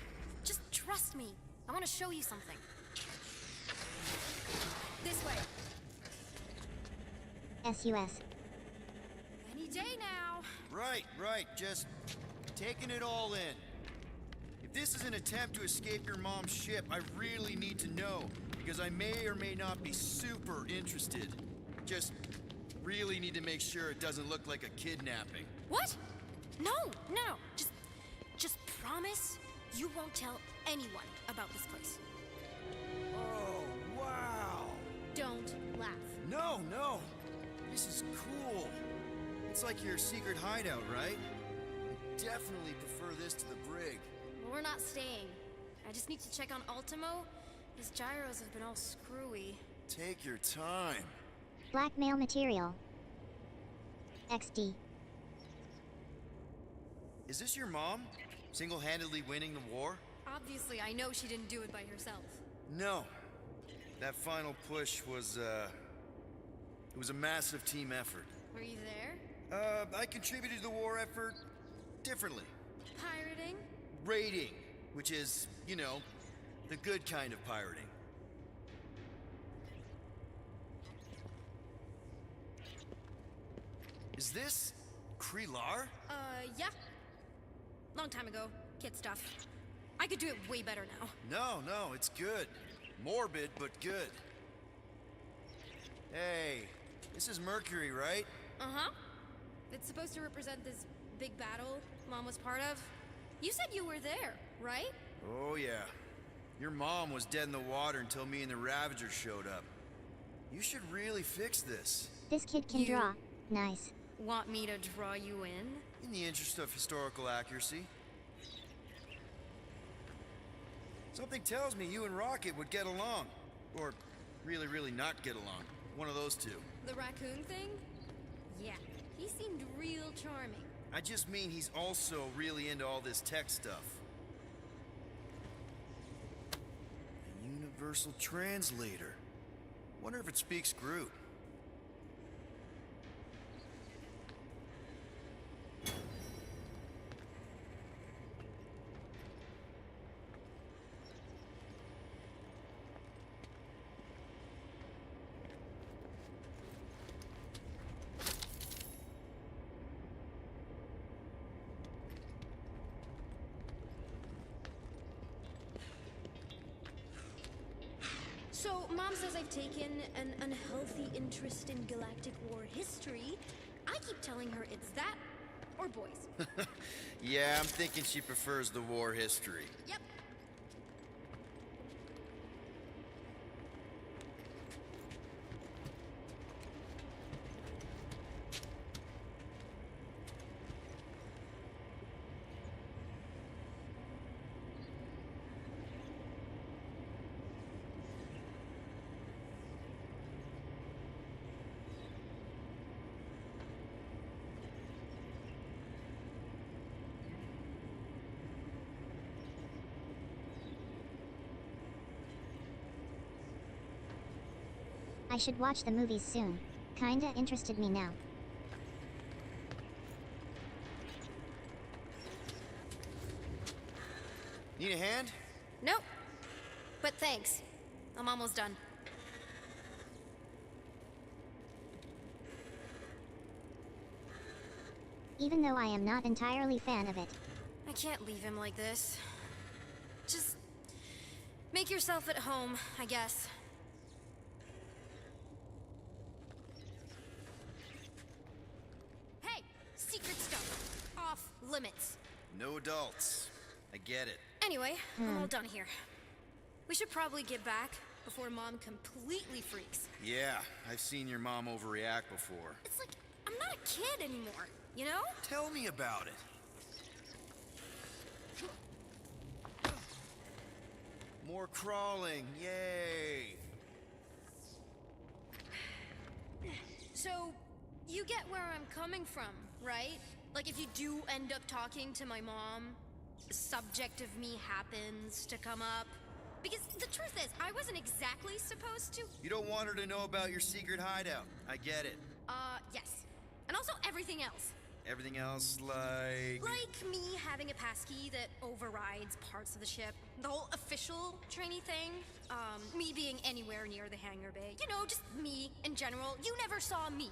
Just trust me. I want to show you something. This way. SUS. Any day now. Right. Just taking it all in. If this is an attempt to escape your mom's ship, I really need to know, because I may or may not be super interested. Just really need to make sure it doesn't look like a kidnapping. What? No. Just promise You won't tell anyone about this place. Oh, wow! Don't laugh. No, no! This is cool. It's like your secret hideout, right? I definitely prefer this to the brig. Well, we're not staying. I just need to check on Ultimo. His gyros have been all screwy. Take your time. Blackmail material. XD. Is this your mom? Single-handedly winning the war? Obviously, I know she didn't do it by herself. No. That final push was, it was a massive team effort. Were you there? I contributed to the war effort differently. Pirating? Raiding, which is, you know, the good kind of pirating. Is this Krelar? Yeah. Long time ago. Kid stuff. I could do it way better now. No, it's good. Morbid, but good. Hey, this is Mercury, right? Uh-huh. It's supposed to represent this big battle Mom was part of. You said you were there, right? Oh, yeah. Your mom was dead in the water until me and the Ravagers showed up. You should really fix this. This kid can draw. Nice. Want me to draw you in? In the interest of historical accuracy. Something tells me you and Rocket would get along. Or really not get along. One of those two. The raccoon thing? Yeah, he seemed real charming. I just mean he's also really into all this tech stuff. A universal translator. Wonder if it speaks Groot. So, Mom says I've taken an unhealthy interest in galactic war history. I keep telling her it's that, or boys. Yeah, I'm thinking she prefers the war history. Yep. I should watch the movies soon. Kinda interested me now. Need a hand? Nope. But thanks. I'm almost done. Even though I am not entirely fan of it. I can't leave him like this. Just make yourself at home, I guess. Hey, secret stuff. Off limits. No adults. I get it. Anyway, I'm all done here. We should probably get back before Mom completely freaks. Yeah, I've seen your mom overreact before. It's like, I'm not a kid anymore, you know? Tell me about it. More crawling, yay! So, you get where I'm coming from, right? Like if you do end up talking to my mom, the subject of me happens to come up. Because the truth is, I wasn't exactly supposed to. You don't want her to know about your secret hideout. I get it. Yes. And also everything else. Everything else, like... Like me having a passkey that overrides parts of the ship. The whole official trainee thing. Me being anywhere near the hangar bay. You know, just me in general. You never saw me.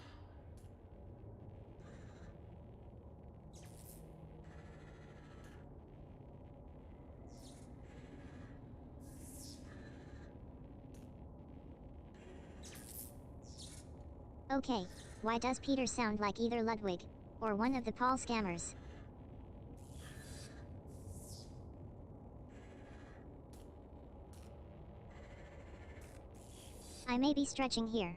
Okay, why does Peter sound like either Ludwig or one of the Paul scammers? I may be stretching here.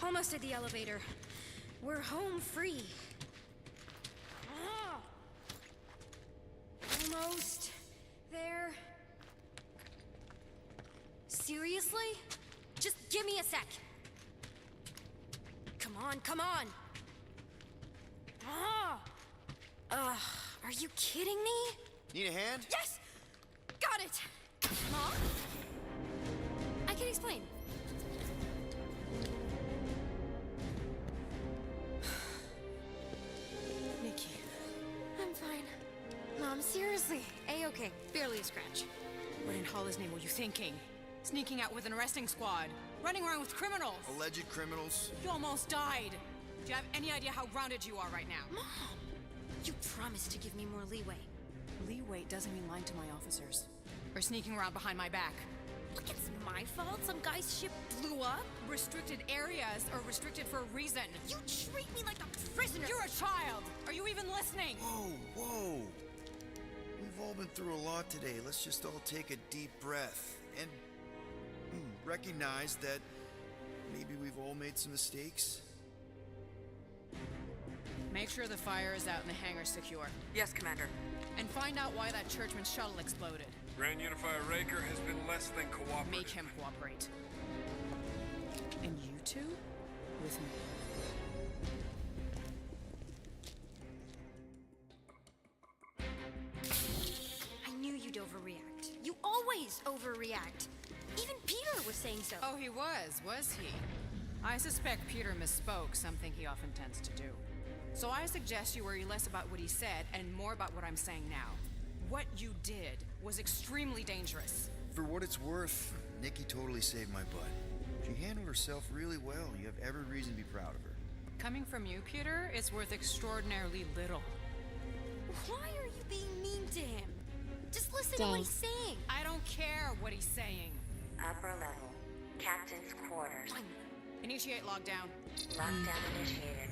Almost at the elevator. We're home free. Ah! Almost there. Seriously? Just give me a sec. Come on, come on. Ah! Are you kidding me? Need a hand? Yes! Got it! Huh? I can explain. Nikki. I'm fine. Mom, seriously. A-okay. Barely a scratch. What in Hollis' name were you thinking? Sneaking out with an arresting squad? Running around with criminals? Alleged criminals? You almost died. Do you have any idea how grounded you are right now? Mom! You promised to give me more leeway. Leeway doesn't mean lying to my officers. Or sneaking around behind my back. Look, it's my fault some guy's ship blew up. Restricted areas are restricted for a reason. You treat me like a prisoner. You're a child! Are you even listening? Whoa, whoa. We've all been through a lot today. Let's just all take a deep breath and recognize that maybe we've all made some mistakes. Make sure the fire is out and the hangar's secure. Yes, Commander. And find out why that churchman's shuttle exploded. Grand Unifier Raker has been less than cooperative. Make him cooperate. And you two? With me. I knew you'd overreact. You always overreact. Even Peter was saying so. Oh, he was he? I suspect Peter misspoke, something he often tends to do. So I suggest you worry less about what he said and more about what I'm saying now. What you did was extremely dangerous. For what it's worth, Nikki totally saved my butt. She handled herself really well. You have every reason to be proud of her. Coming from you, Peter, it's worth extraordinarily little. Why are you being mean to him? Just listen to what he's saying. I don't care what he's saying. Upper level. Captain's quarters. Initiate lockdown. Lockdown initiated.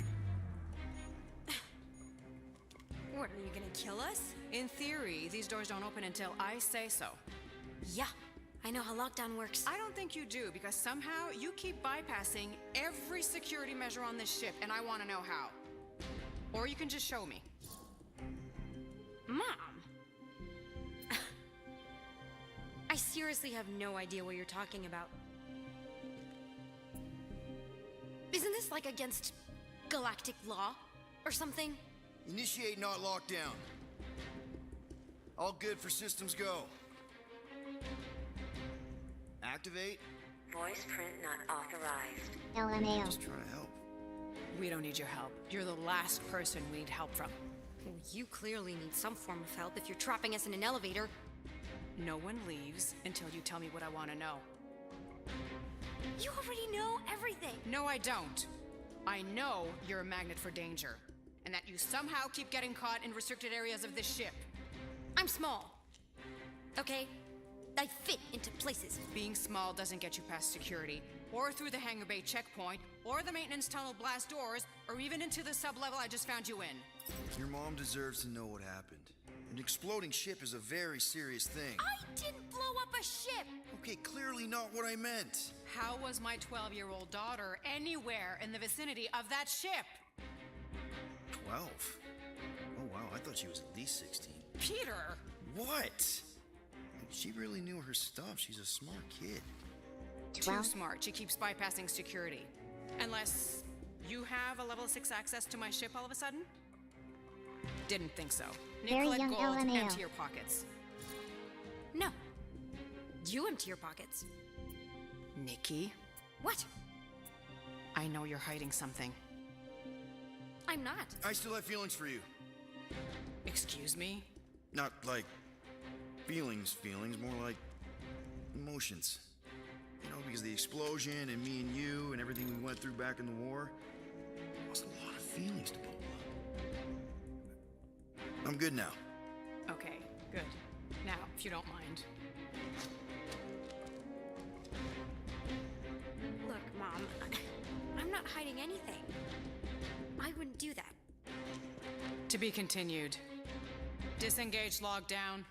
What, are you gonna kill us? In theory, these doors don't open until I say so. Yeah, I know how lockdown works. I don't think you do, because somehow you keep bypassing every security measure on this ship, and I want to know how. Or you can just show me. Mom! I seriously have no idea what you're talking about. Isn't this like against galactic law or something? Initiate not lockdown. All good for systems go. Activate. Voice print not authorized. LMAO. Just trying to help. We don't need your help. You're the last person we need help from. Well, you clearly need some form of help if you're trapping us in an elevator. No one leaves until you tell me what I want to know. You already know everything. No, I don't. I know you're a magnet for danger, and that you somehow keep getting caught in restricted areas of this ship. I'm small. Okay? I fit into places. Being small doesn't get you past security, or through the hangar bay checkpoint, or the maintenance tunnel blast doors, or even into the sublevel I just found you in. Your mom deserves to know what happened. An exploding ship is a very serious thing. I didn't blow up a ship! Okay, clearly not what I meant. How was my 12-year-old daughter anywhere in the vicinity of that ship? 12? Oh wow, I thought she was at least 16. Peter! What? She really knew her stuff. She's a smart kid. Too smart. She keeps bypassing security. Unless you have a level 6 access to my ship all of a sudden? Didn't think so. Very Nicolette young Gold, LMAO. empty your pockets. No. You empty your pockets. Nikki, What? I know you're hiding something. I'm not. I still have feelings for you. Excuse me? Not like feelings, more like emotions. You know, because of the explosion and me and you and everything we went through back in the war. There was a lot of feelings to bubble up. I'm good now. Okay, good. Now, if you don't mind. hiding anything. I wouldn't do that. To be continued. Disengage lockdown.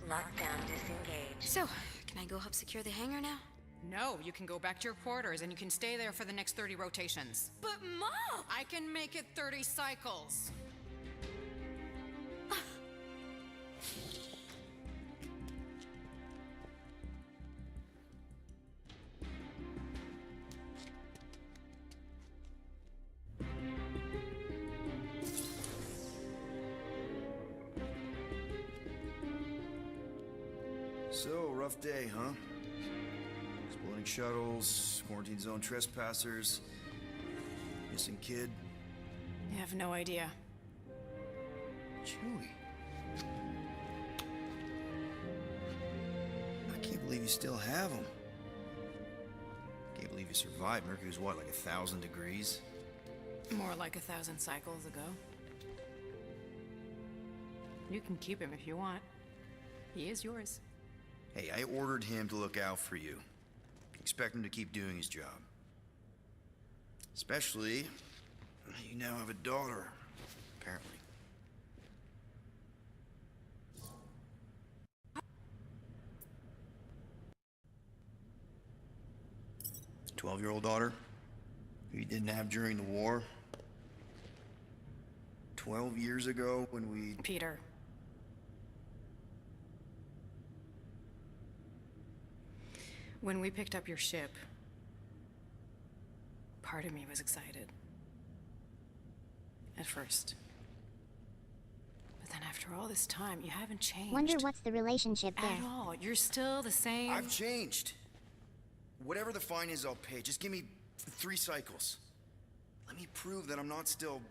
Lockdown disengaged. So, can I go help secure the hangar now? No, you can go back to your quarters and you can stay there for the next 30 rotations. But Mom! I can make it 30 cycles. So, rough day, huh? Exploding shuttles, quarantine zone trespassers, missing kid. I have no idea. Chewie. I can't believe you still have him. Can't believe you survived. Mercury was what, like 1,000 degrees? More like 1,000 cycles ago. You can keep him if you want. He is yours. Hey, I ordered him to look out for you. Expect him to keep doing his job. Especially, you now have a daughter, apparently. 12-year-old daughter, who you didn't have during the war. 12 years ago when we... Peter. When we picked up your ship, part of me was excited. At first. But then after all this time, you haven't changed. Wonder what's the relationship there. At all. You're still the same. I've changed. Whatever the fine is, I'll pay. Just give me 3 cycles. Let me prove that I'm not still...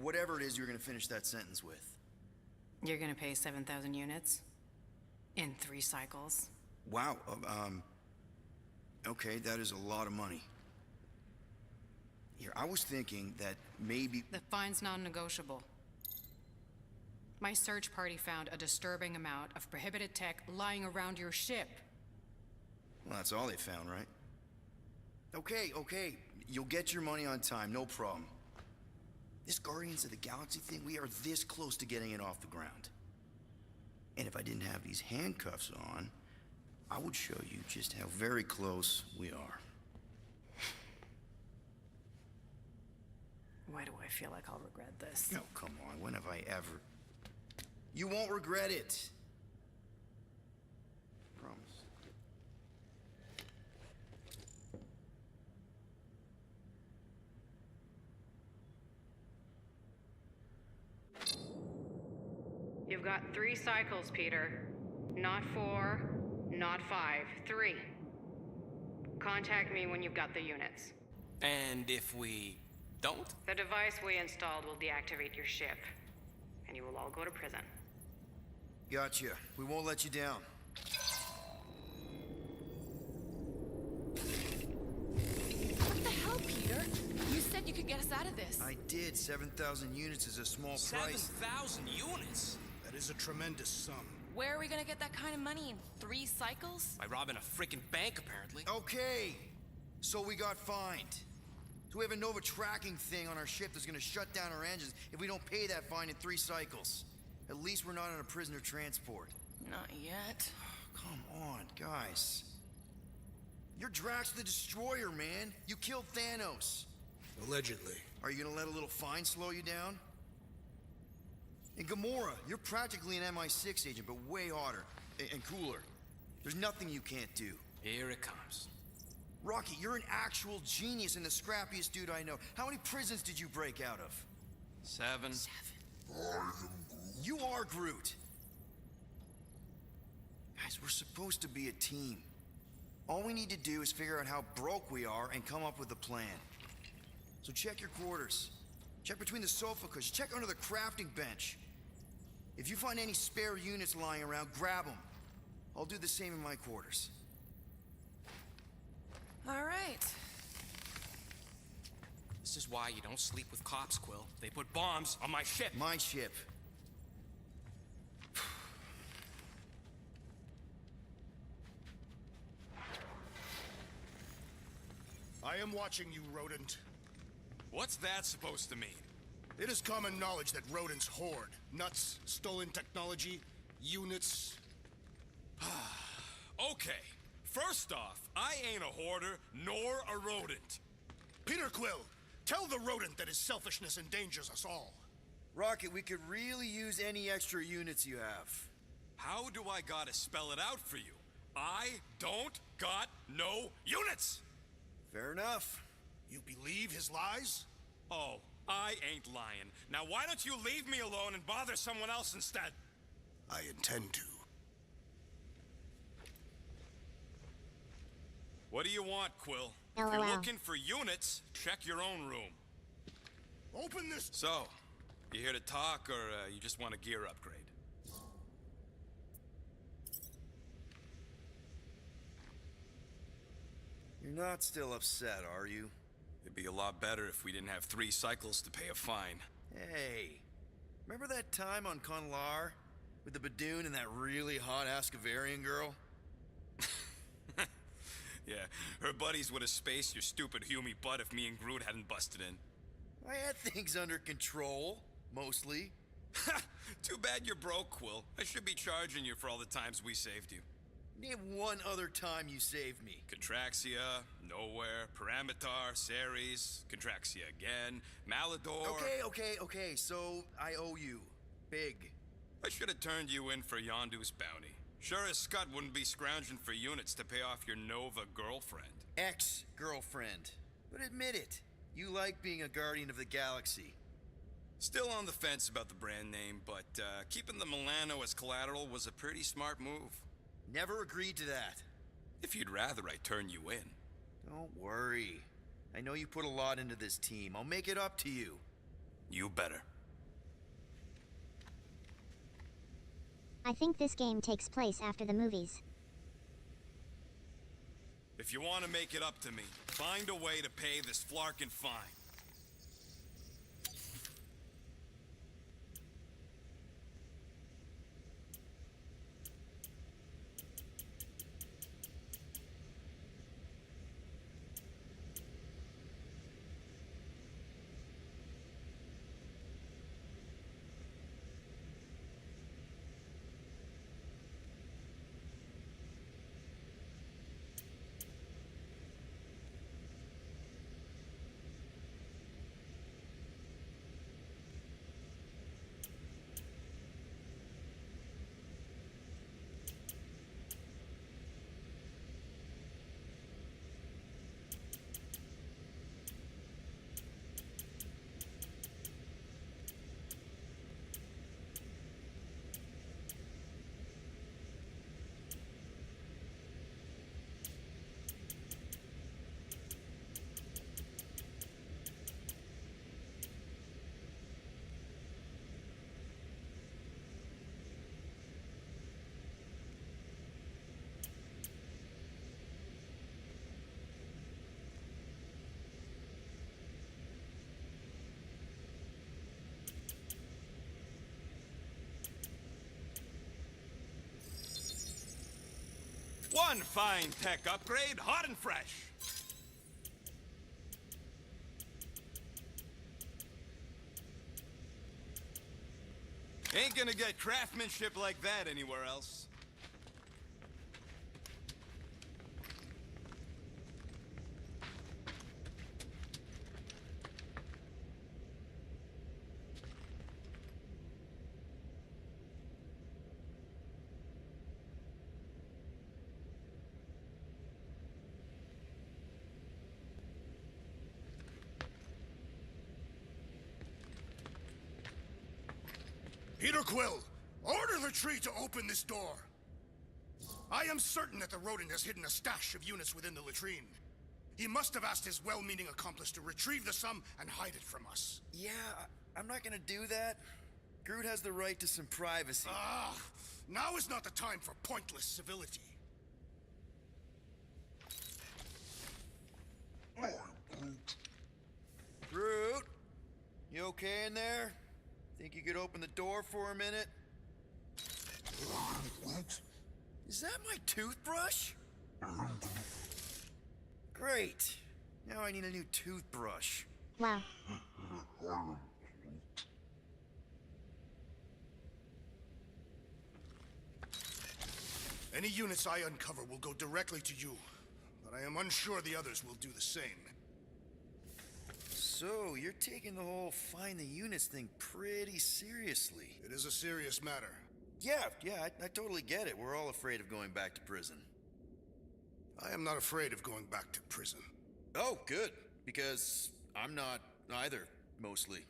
whatever it is you're gonna finish that sentence with. You're gonna pay 7,000 units? In 3 cycles? Wow, okay, that is a lot of money. Here, I was thinking that maybe... The fine's non-negotiable. My search party found a disturbing amount of prohibited tech lying around your ship. Well, that's all they found, right? Okay, you'll get your money on time, no problem. This Guardians of the Galaxy thing, we are this close to getting it off the ground. And if I didn't have these handcuffs on, I would show you just how very close we are. Why do I feel like I'll regret this? No, come on, when have I ever... You won't regret it. Promise. You've got 3 cycles, Peter. Not 4, not 5, 3. Contact me when you've got the units. And if we don't? The device we installed will deactivate your ship, and you will all go to prison. Gotcha. We won't let you down. What the hell, Peter? You said you could get us out of this. I did. 7,000 units is a small price. 7,000 units? That is a tremendous sum. Where are we gonna get that kind of money in 3 cycles? By robbing a frickin' bank, apparently. Okay, so we got fined. So we have a Nova tracking thing on our ship that's gonna shut down our engines if we don't pay that fine in 3 cycles. At least we're not on a prisoner transport. Not yet. Come on, guys. You're Drax the Destroyer, man. You killed Thanos. Allegedly. Are you gonna let a little fine slow you down? And Gamora, you're practically an MI6 agent, but way hotter and cooler. There's nothing you can't do. Here it comes. Rocky, you're an actual genius and the scrappiest dude I know. How many prisons did you break out of? 7. You are Groot. Guys, we're supposed to be a team. All we need to do is figure out how broke we are and come up with a plan. So check your quarters. Check between the sofa cushions. Check under the crafting bench. If you find any spare units lying around, grab them. I'll do the same in my quarters. All right. This is why you don't sleep with cops, Quill. They put bombs on my ship. My ship. I am watching you, rodent. What's that supposed to mean? It is common knowledge that rodents hoard nuts, stolen technology, units. Okay, first off, I ain't a hoarder nor a rodent. Peter Quill, tell the rodent that his selfishness endangers us all. Rocket, we could really use any extra units you have. How do I gotta spell it out for you? I don't got no units! Fair enough. You believe his lies? Oh, I ain't lying. Now why don't you leave me alone and bother someone else instead? I intend to. What do you want, Quill? If LOL. you're looking for units, check your own room. Open this. So, you here to talk, or you just want a gear upgrade? You're not still upset, are you? It'd be a lot better if we didn't have 3 cycles to pay a fine. Hey, remember that time on Conlar? With the Badoon and that really hot Ascavarian girl? Yeah, her buddies would have spaced your stupid Humy butt if me and Groot hadn't busted in. I had things under control, mostly. Too bad you're broke, Quill. I should be charging you for all the times we saved you. Name one other time you saved me. Contraxia, Nowhere, Paramitar, Ceres, Contraxia again, Malador... Okay, so I owe you. Big. I should have turned you in for Yondu's bounty. Sure as Scott wouldn't be scrounging for units to pay off your Nova girlfriend. Ex-girlfriend. But admit it, you like being a guardian of the galaxy. Still on the fence about the brand name, but keeping the Milano as collateral was a pretty smart move. Never agreed to that. If you'd rather I turn you in. Don't worry. I know you put a lot into this team. I'll make it up to you. You better. I think this game takes place after the movies. If you want to make it up to me, find a way to pay this flarkin' fine. One fine tech upgrade, hot and fresh. Ain't gonna get craftsmanship like that anywhere else. Peter Quill, order the tree to open this door. I am certain that the rodent has hidden a stash of units within the latrine. He must have asked his well-meaning accomplice to retrieve the sum and hide it from us. Yeah, I'm not gonna do that. Groot has the right to some privacy. Now is not the time for pointless civility. Groot, you okay in there? Think you could open the door for a minute? Is that my toothbrush? Great. Now I need a new toothbrush. Wow. Any units I uncover will go directly to you, but I am unsure the others will do the same. So, you're taking the whole find the units thing pretty seriously. It is a serious matter. Yeah, I totally get it. We're all afraid of going back to prison. I am not afraid of going back to prison. Oh, good. Because I'm not either, mostly.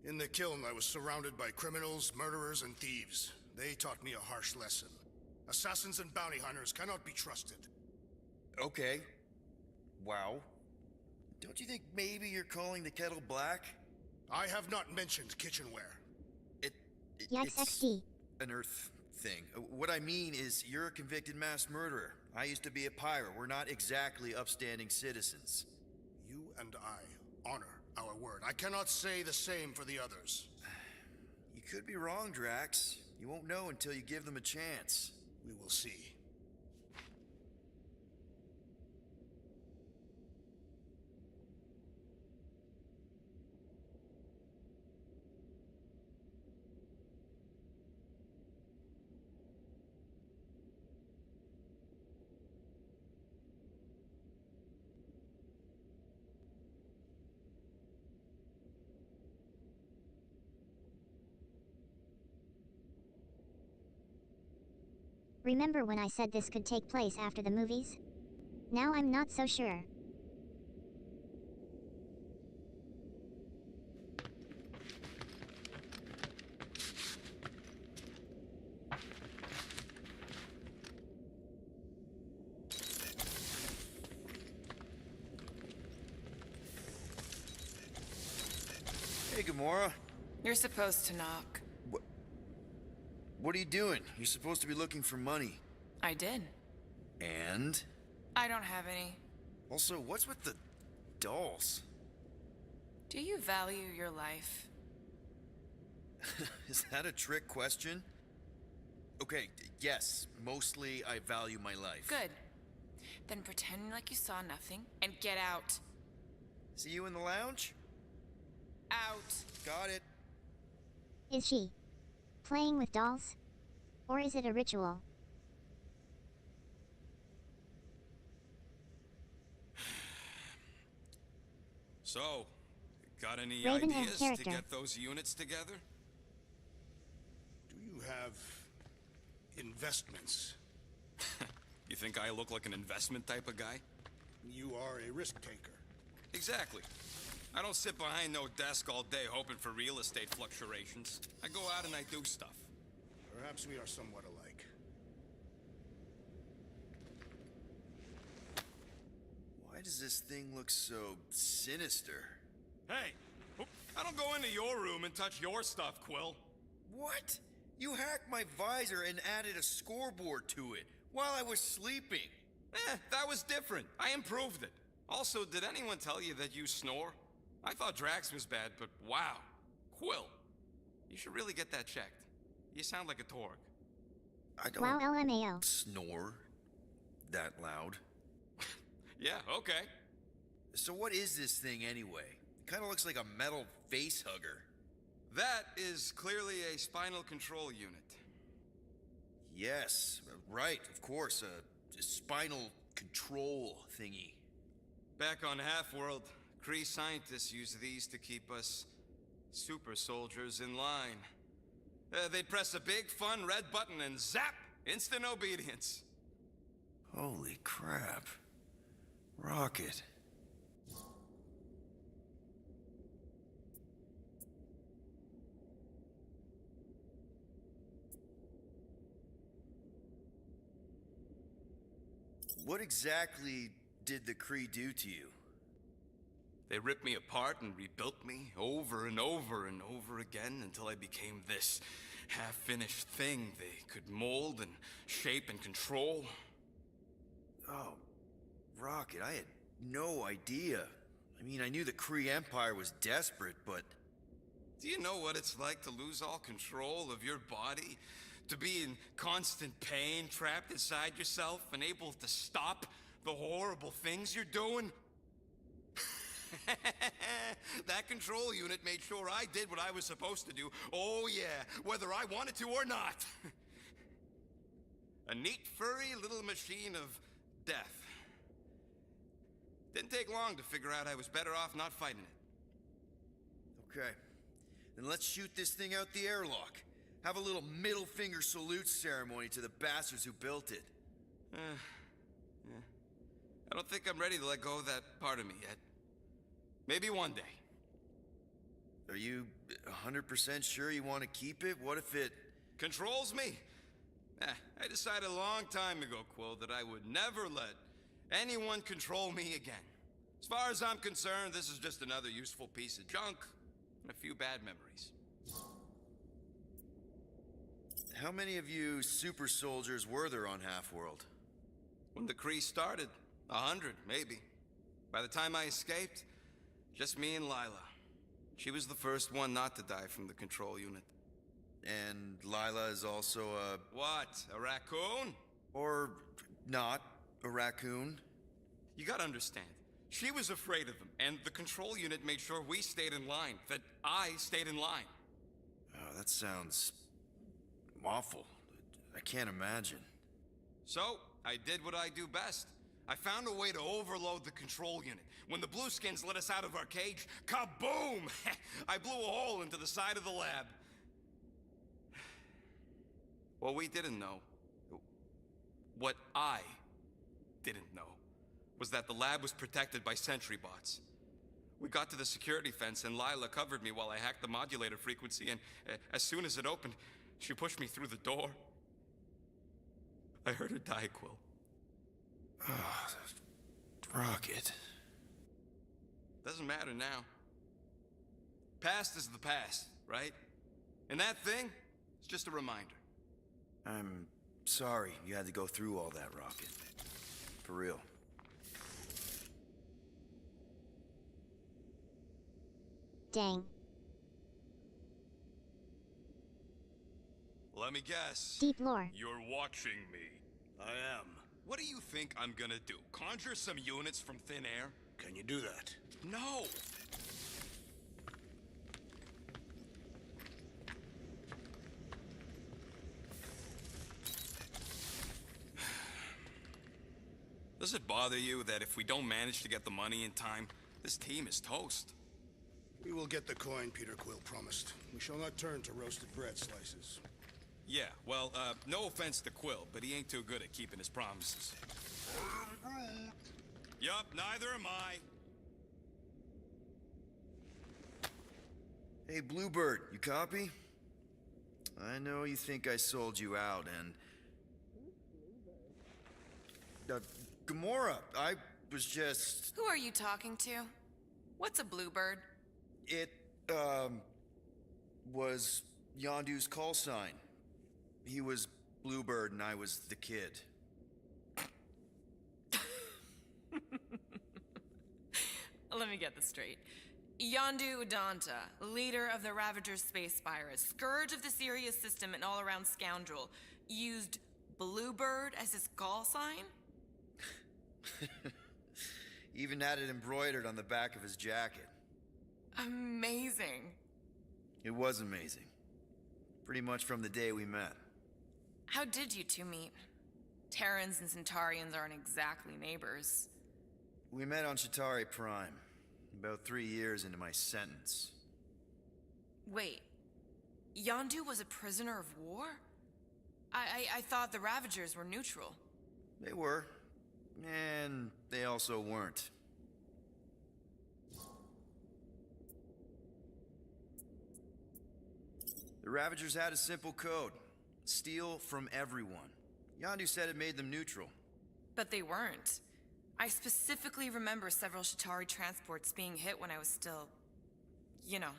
In the kiln, I was surrounded by criminals, murderers, and thieves. They taught me a harsh lesson. Assassins and bounty hunters cannot be trusted. Okay. Wow. Don't you think maybe you're calling the kettle black? I have not mentioned kitchenware. Yikes XD. An Earth thing. What I mean is, you're a convicted mass murderer. I used to be a pirate. We're not exactly upstanding citizens. You and I honor our word. I cannot say the same for the others. You could be wrong, Drax. You won't know until you give them a chance. We will see. Remember when I said this could take place after the movies? Now I'm not so sure. Hey, Gamora. You're supposed to knock. What are you doing? You're supposed to be looking for money. I did. And? I don't have any. Also, what's with the dolls? Do you value your life? Is that a trick question? Okay, yes, mostly I value my life. Good. Then pretend like you saw nothing and get out. See you in the lounge? Out. Got it. Is she playing with dolls? Or is it a ritual? So, got any Raven has ideas to character. get those units together? Do you have investments? You think I look like an investment type of guy? You are a risk taker. Exactly. I don't sit behind no desk all day hoping for real estate fluctuations. I go out and I do stuff. Perhaps we are somewhat alike. Why does this thing look so sinister? Hey, I don't go into your room and touch your stuff, Quill. What? You hacked my visor and added a scoreboard to it while I was sleeping. That was different. I improved it. Also, did anyone tell you that you snore? I thought Drax was bad, but wow. Quill, you should really get that checked. You sound like a Torg. I don't Wow LMAO. snore that loud. Yeah, okay. So what is this thing anyway? It kind of looks like a metal face hugger. That is clearly a spinal control unit. Yes, right, of course, a spinal control thingy. Back on Half-World, Kree scientists use these to keep us super soldiers in line. They'd press a big, fun red button and zap! Instant obedience. Holy crap. Rocket. What exactly did the Kree do to you? They ripped me apart and rebuilt me over and over and over again until I became this half-finished thing they could mold and shape and control. Oh, Rocket, I had no idea. I mean, I knew the Kree Empire was desperate, but... Do you know what it's like to lose all control of your body? To be in constant pain, trapped inside yourself, unable to stop the horrible things you're doing? That control unit made sure I did what I was supposed to do. Oh yeah, whether I wanted to or not. A neat, furry little machine of death. Didn't take long to figure out I was better off not fighting it. Okay. Then let's shoot this thing out the airlock. Have a little middle finger salute ceremony to the bastards who built it. Yeah. I don't think I'm ready to let go of that part of me yet. Maybe one day. Are you 100% sure you want to keep it? What if it... Controls me? I decided a long time ago, Quill, that I would never let anyone control me again. As far as I'm concerned, this is just another useful piece of junk and a few bad memories. How many of you super soldiers were there on Half-World? When the Kree started, 100, maybe. By the time I escaped, just me and Lila. She was the first one not to die from the control unit. And Lila is also a... What? A raccoon? Or not a raccoon? You gotta understand. She was afraid of them, and the control unit made sure we stayed in line, that I stayed in line. Oh, that sounds... awful. I can't imagine. So, I did what I do best. I found a way to overload the control unit. When the Blueskins let us out of our cage, kaboom! I blew a hole into the side of the lab. What we didn't know, what I didn't know, was that the lab was protected by sentry bots. We got to the security fence and Lila covered me while I hacked the modulator frequency, and as soon as it opened, she pushed me through the door. I heard her die, Quill. Oh, Rocket. Doesn't matter now. Past is the past, right? And that thing, it's just a reminder. I'm sorry you had to go through all that, Rocket. For real. Dang. Let me guess. Deep lore. You're watching me. I am. What do you think I'm gonna do? Conjure some units from thin air? Can you do that? No! Does it bother you that if we don't manage to get the money in time, this team is toast? We will get the coin Peter Quill promised. We shall not turn to roasted bread slices. Yeah, well, no offense to Quill, but he ain't too good at keeping his promises. Yup, neither am I. Hey, Bluebird, you copy? I know you think I sold you out, and... Gamora, I was just... Who are you talking to? What's a bluebird? It, was Yondu's call sign. He was Bluebird and I was the kid. Let me get this straight. Yondu Udanta, leader of the Ravagers space virus, scourge of the Sirius system and all-around scoundrel, used Bluebird as his call sign? Even had it embroidered on the back of his jacket. Amazing. It was amazing. Pretty much from the day we met. How did you two meet? Terrans and Centaurians aren't exactly neighbors. We met on Chitauri Prime, about 3 years into my sentence. Wait, Yondu was a prisoner of war? I thought the Ravagers were neutral. They were. And they also weren't. The Ravagers had a simple code. Steal from everyone. Yondu said it made them neutral. But they weren't. I specifically remember several Chitauri transports being hit when I was still... you know.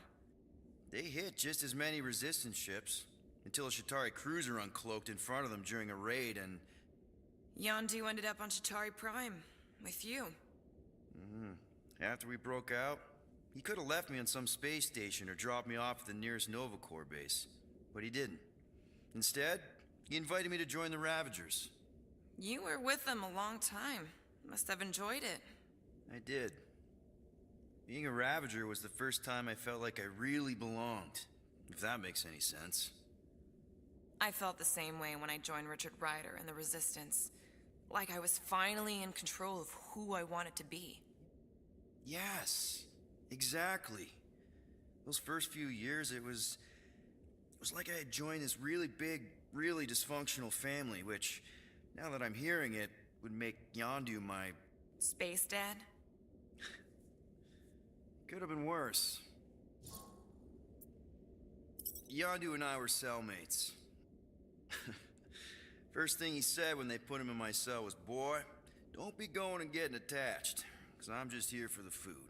They hit just as many resistance ships, until a Chitauri cruiser uncloaked in front of them during a raid and... Yondu ended up on Chitauri Prime, with you. After we broke out, he could have left me on some space station or dropped me off at the nearest Nova Corps base. But he didn't. Instead, he invited me to join the Ravagers. You were with them a long time. Must have enjoyed it. I did. Being a Ravager was the first time I felt like I really belonged, if that makes any sense. I felt the same way when I joined Richard Ryder and the Resistance. Like I was finally in control of who I wanted to be. Yes, exactly. Those first few years, it was like I had joined this really big, really dysfunctional family, which, now that I'm hearing it, would make Yondu my... Space Dad? Could have been worse. Yondu and I were cellmates. First thing he said when they put him in my cell was, "Boy, don't be going and getting attached, because I'm just here for the food."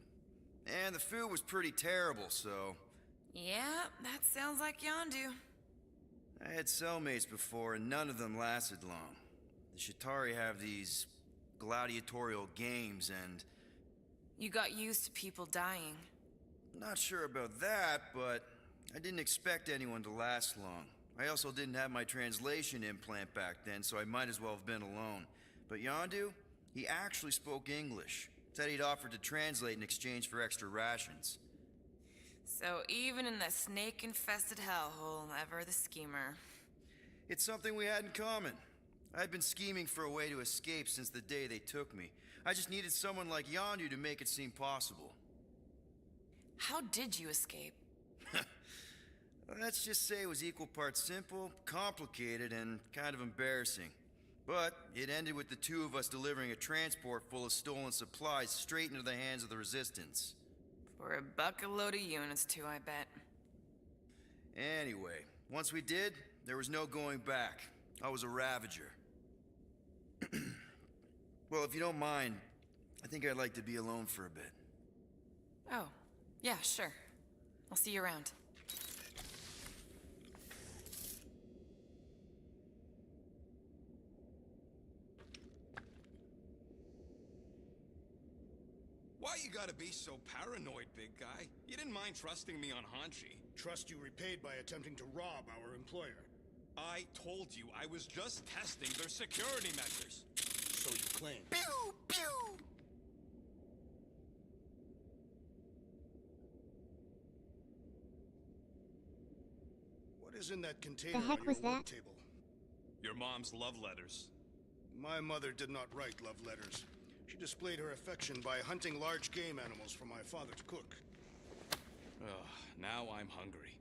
And the food was pretty terrible, so... Yeah, that sounds like Yondu. I had cellmates before, and none of them lasted long. The Shatari have these gladiatorial games, and... You got used to people dying. Not sure about that, but I didn't expect anyone to last long. I also didn't have my translation implant back then, so I might as well have been alone. But Yondu, he actually spoke English. Said he'd offered to translate in exchange for extra rations. So even in the snake-infested hellhole, ever the schemer. It's something we had in common. I'd been scheming for a way to escape since the day they took me. I just needed someone like Yondu to make it seem possible. How did you escape? Let's just say it was equal parts simple, complicated, and kind of embarrassing. But it ended with the two of us delivering a transport full of stolen supplies straight into the hands of the Resistance. For a bucket-load of units, too, I bet. Anyway, once we did, there was no going back. I was a Ravager. Well, if you don't mind, I think I'd like to be alone for a bit. Oh, yeah, sure. I'll see you around. Why you gotta be so paranoid, big guy? You didn't mind trusting me on Hanshi. Trust you repaid by attempting to rob our employer. I told you I was just testing their security measures. So you claim. Pew! Pew! What is in that container The heck on your was work that? table? Your mom's love letters. My mother did not write love letters. She displayed her affection by hunting large game animals for my father to cook. Ugh, now I'm hungry.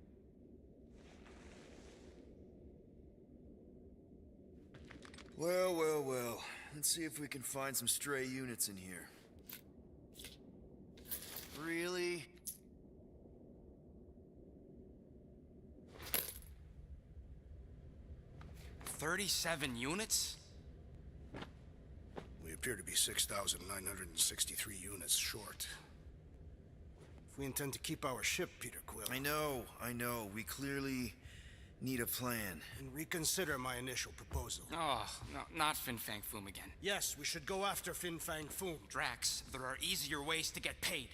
Well, well, well. Let's see if we can find some stray units in here. Really? $37 units? We appear to be 6,963 units short. If we intend to keep our ship, Peter Quill... I know. We clearly need a plan. And reconsider my initial proposal. Oh, no, not Fin Fang Foom again. Yes, we should go after Fin Fang Foom. Drax, there are easier ways to get paid.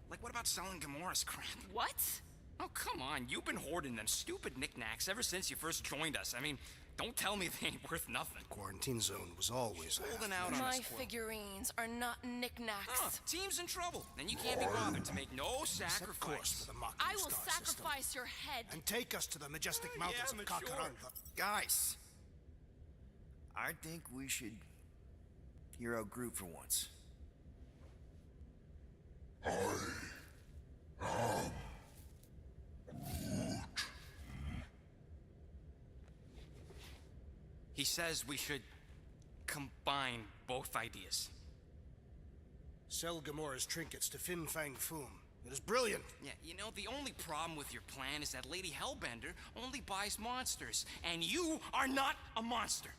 Like, what about selling Gamora's crap? What? Oh, come on. You've been hoarding them stupid knickknacks ever since you first joined us. I mean, don't tell me they ain't worth nothing. Quarantine zone was always holding out on My us, Quill. figurines are not knickknacks. Team's in trouble, and you can't be bothered to make no Set course sacrifice. for the Mocking I will Star sacrifice system, your head. and take us to the majestic mountains of mature. Kakaranda. Guys, I think we should hear out Groot for once. He says we should combine both ideas. Sell Gamora's trinkets to Fin Fang Foom. It is brilliant. Yeah, you know, the only problem with your plan is that Lady Hellbender only buys monsters, and you are not a monster.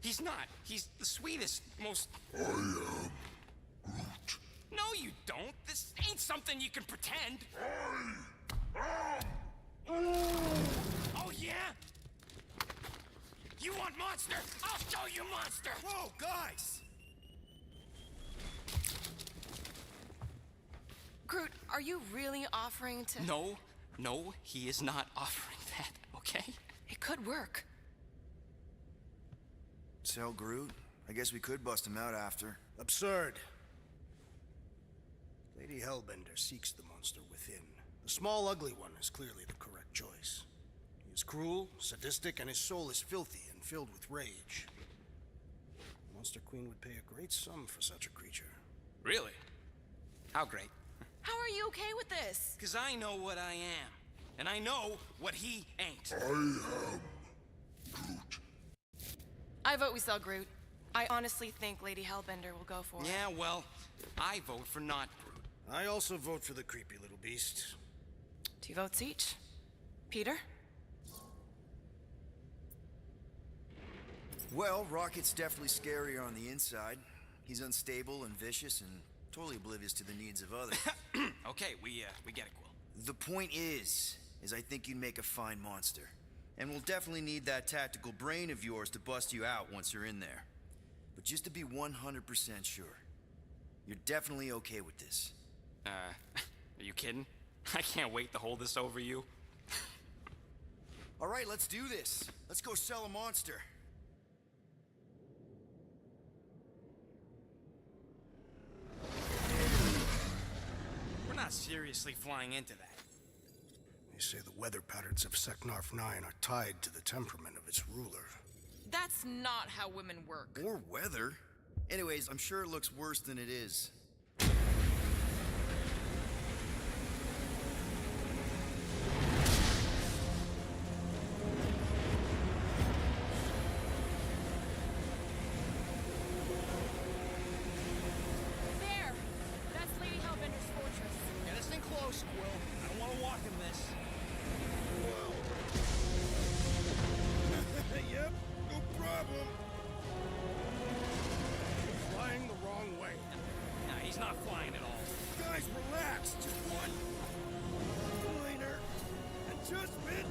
He's not. He's the sweetest, most... I am Groot. No, you don't. This ain't something you can pretend. Oh, yeah? You want monster? I'll show you monster! Whoa, guys! Groot, are you really offering to... No, he is not offering that, okay? It could work. Sell Groot? I guess we could bust him out after. Absurd. Lady Hellbender seeks the monster within. The small, ugly one is clearly the correct choice. He is cruel, sadistic, and his soul is filthy and filled with rage. The Monster Queen would pay a great sum for such a creature. Really? How great? How are you okay with this? Because I know what I am. And I know what he ain't. I am Groot. I vote we sell Groot. I honestly think Lady Hellbender will go for it. Yeah, well, I vote for not Groot. I also vote for the creepy little beast. 2 votes each. Peter? Well, Rocket's definitely scarier on the inside. He's unstable and vicious and totally oblivious to the needs of others. Okay, we get it, Quill. The point is I think you'd make a fine monster. And we'll definitely need that tactical brain of yours to bust you out once you're in there. But just to be 100% sure, you're definitely okay with this. Are you kidding? I can't wait to hold this over you. All right, let's do this. Let's go sell a monster. We're not seriously flying into that. They say the weather patterns of Seknarf 9 are tied to the temperament of its ruler. That's not how women work. Or weather. Anyways, I'm sure it looks worse than it is. There! That's Lady Hellbender's fortress. Get this thing close, Quill. I don't want to walk in this. Yep, no problem. Flying the wrong way. Nah, he's not flying at all. Guys, relax. Just one minor adjustment.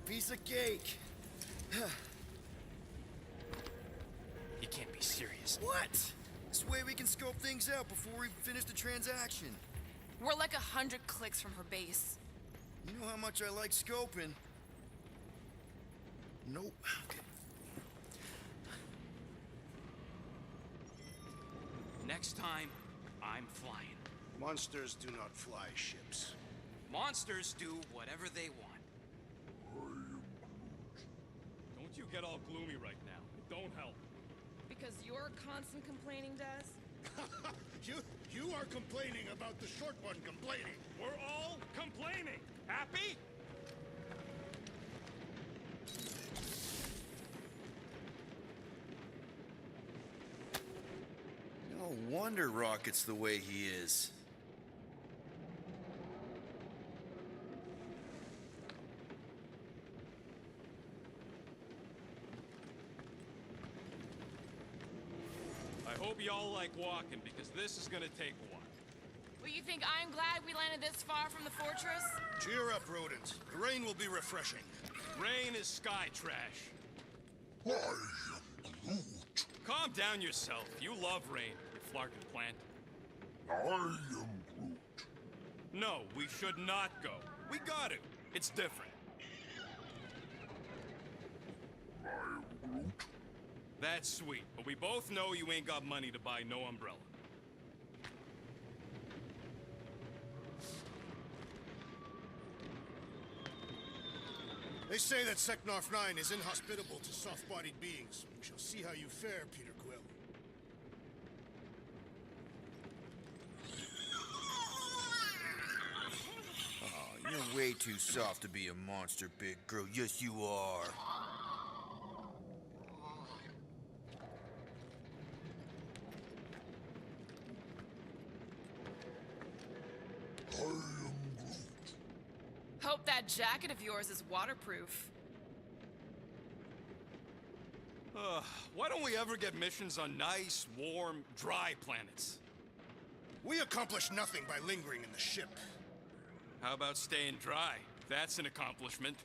Piece of cake. You can't be serious. What? This way we can scope things out before we finish the transaction. We're like 100 clicks from her base. You know how much I like scoping. Nope. Okay. Next time, I'm flying. Monsters do not fly ships. Monsters do whatever they want. Don't you get all gloomy right now. It don't help. Because your constant complaining does? You are complaining about the short one complaining. We're all complaining. Happy? No wonder Rocket's the way he is. I hope y'all like walking, because this is gonna take a while. Well, you think I'm glad we landed this far from the fortress? Cheer up, rodents. The rain will be refreshing. Rain is sky trash. I am Groot. Calm down yourself. You love rain, you flarkin' plant. I am Groot. No, we should not go. We got to. It's different. I am Groot. That's sweet, but we both know you ain't got money to buy no umbrella. They say that Seknarf 9 is inhospitable to soft-bodied beings. We shall see how you fare, Peter Quill. Oh, you're way too soft to be a monster, big girl. Yes, you are. Hope that jacket of yours is waterproof. Why don't we ever get missions on nice, warm, dry planets? We accomplish nothing by lingering in the ship. How about staying dry? That's an accomplishment.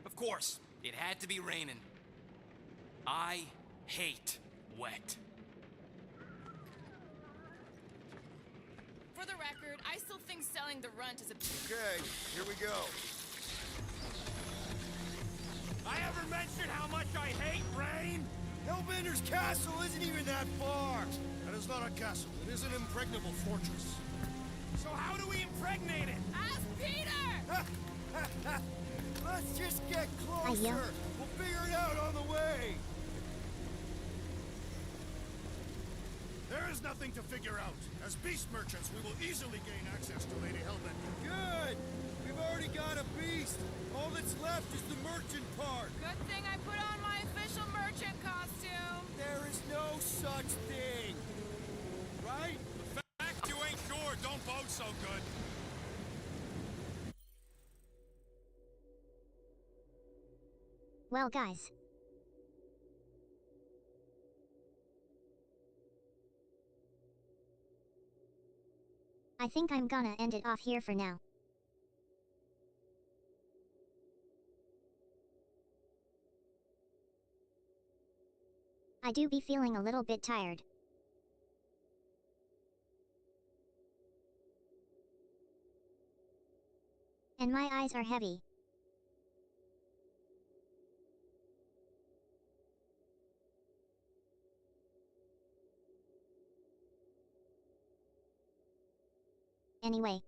Of course, it had to be raining. I hate wet. For the record, I still think selling the runt is a... Okay, here we go. I ever mentioned how much I hate rain? Hellbender's castle isn't even that far! That is not a castle. It is an impregnable fortress. So how do we impregnate it? Ask Peter! Let's just get Hi, yo. closer! We'll figure it out on the way! There is nothing to figure out. As beast merchants, we will easily gain access to Lady Hellbender. Good! We've already got a beast! All that's left is the merchant part! Good thing I put on my official merchant costume. There is no such thing! Right? The fact you ain't sure don't bode so good. Well, guys. I think I'm gonna end it off here for now. I do be feeling a little bit tired. And my eyes are heavy. Anyway.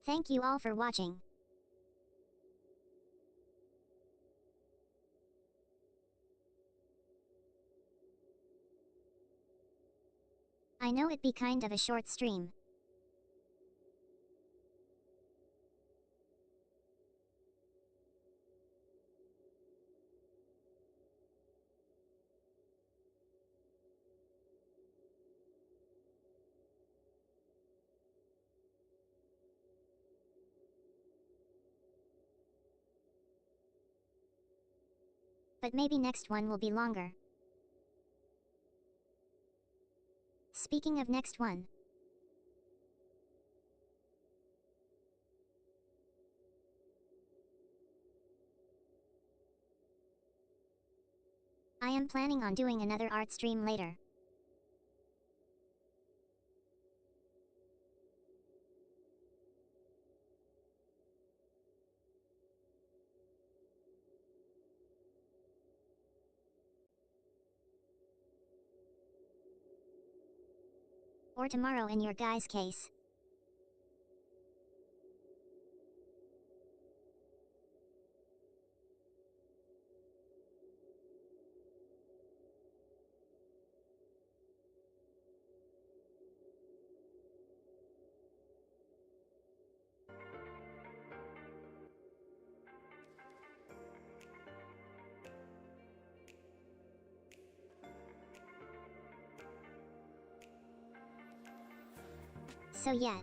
Thank you all for watching. I know it be kind of a short stream. But maybe next one will be longer. Speaking of next one. I am planning on doing another art stream later. Or tomorrow in your guys' case. So yeah.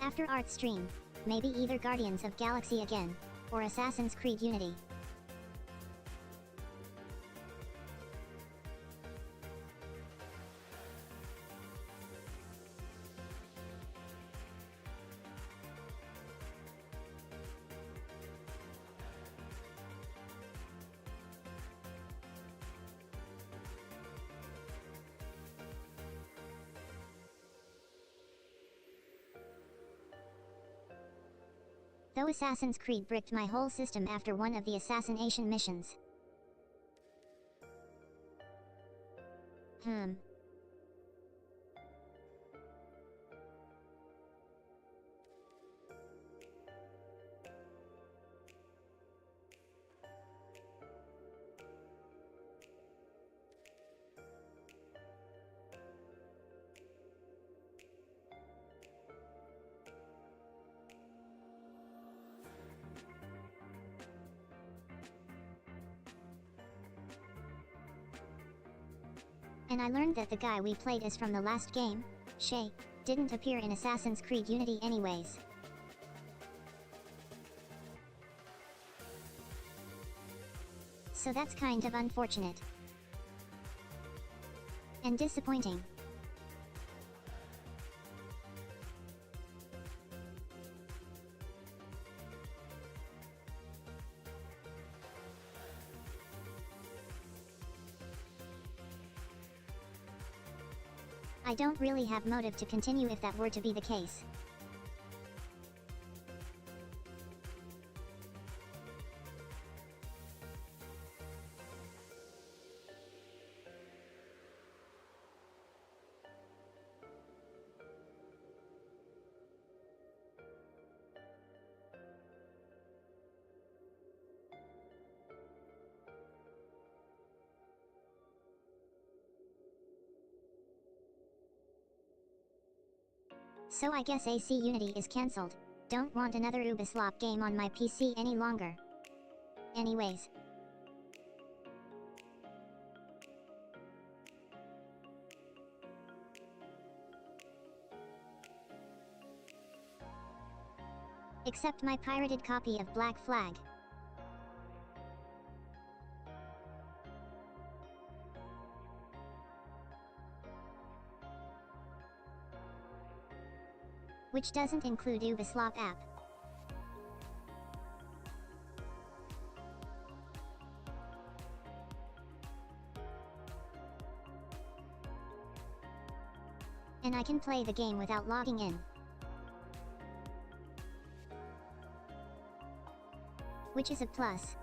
After art stream, maybe either Guardians of Galaxy again, or Assassin's Creed Unity. Though Assassin's Creed bricked my whole system after one of the assassination missions. And I learned that the guy we played as from the last game, Shay, didn't appear in Assassin's Creed Unity anyways. So that's kind of unfortunate. And disappointing. I don't really have motive to continue if that were to be the case. So I guess AC Unity is cancelled. Don't want another Ubisoft game on my PC any longer. Anyways. Except my pirated copy of Black Flag. Which doesn't include Ubisoft app. And I can play the game without logging in. Which is a plus.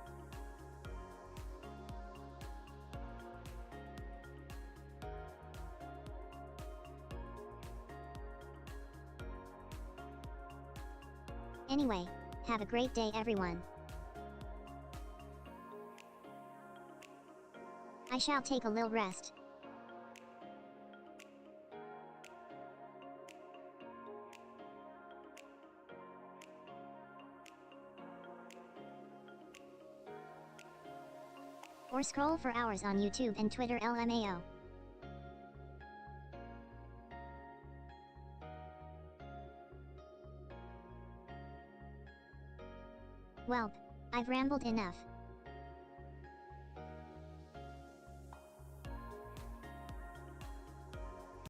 Anyway, have a great day everyone. I shall take a little rest. Or scroll for hours on YouTube and Twitter LMAO. Welp, I've rambled enough.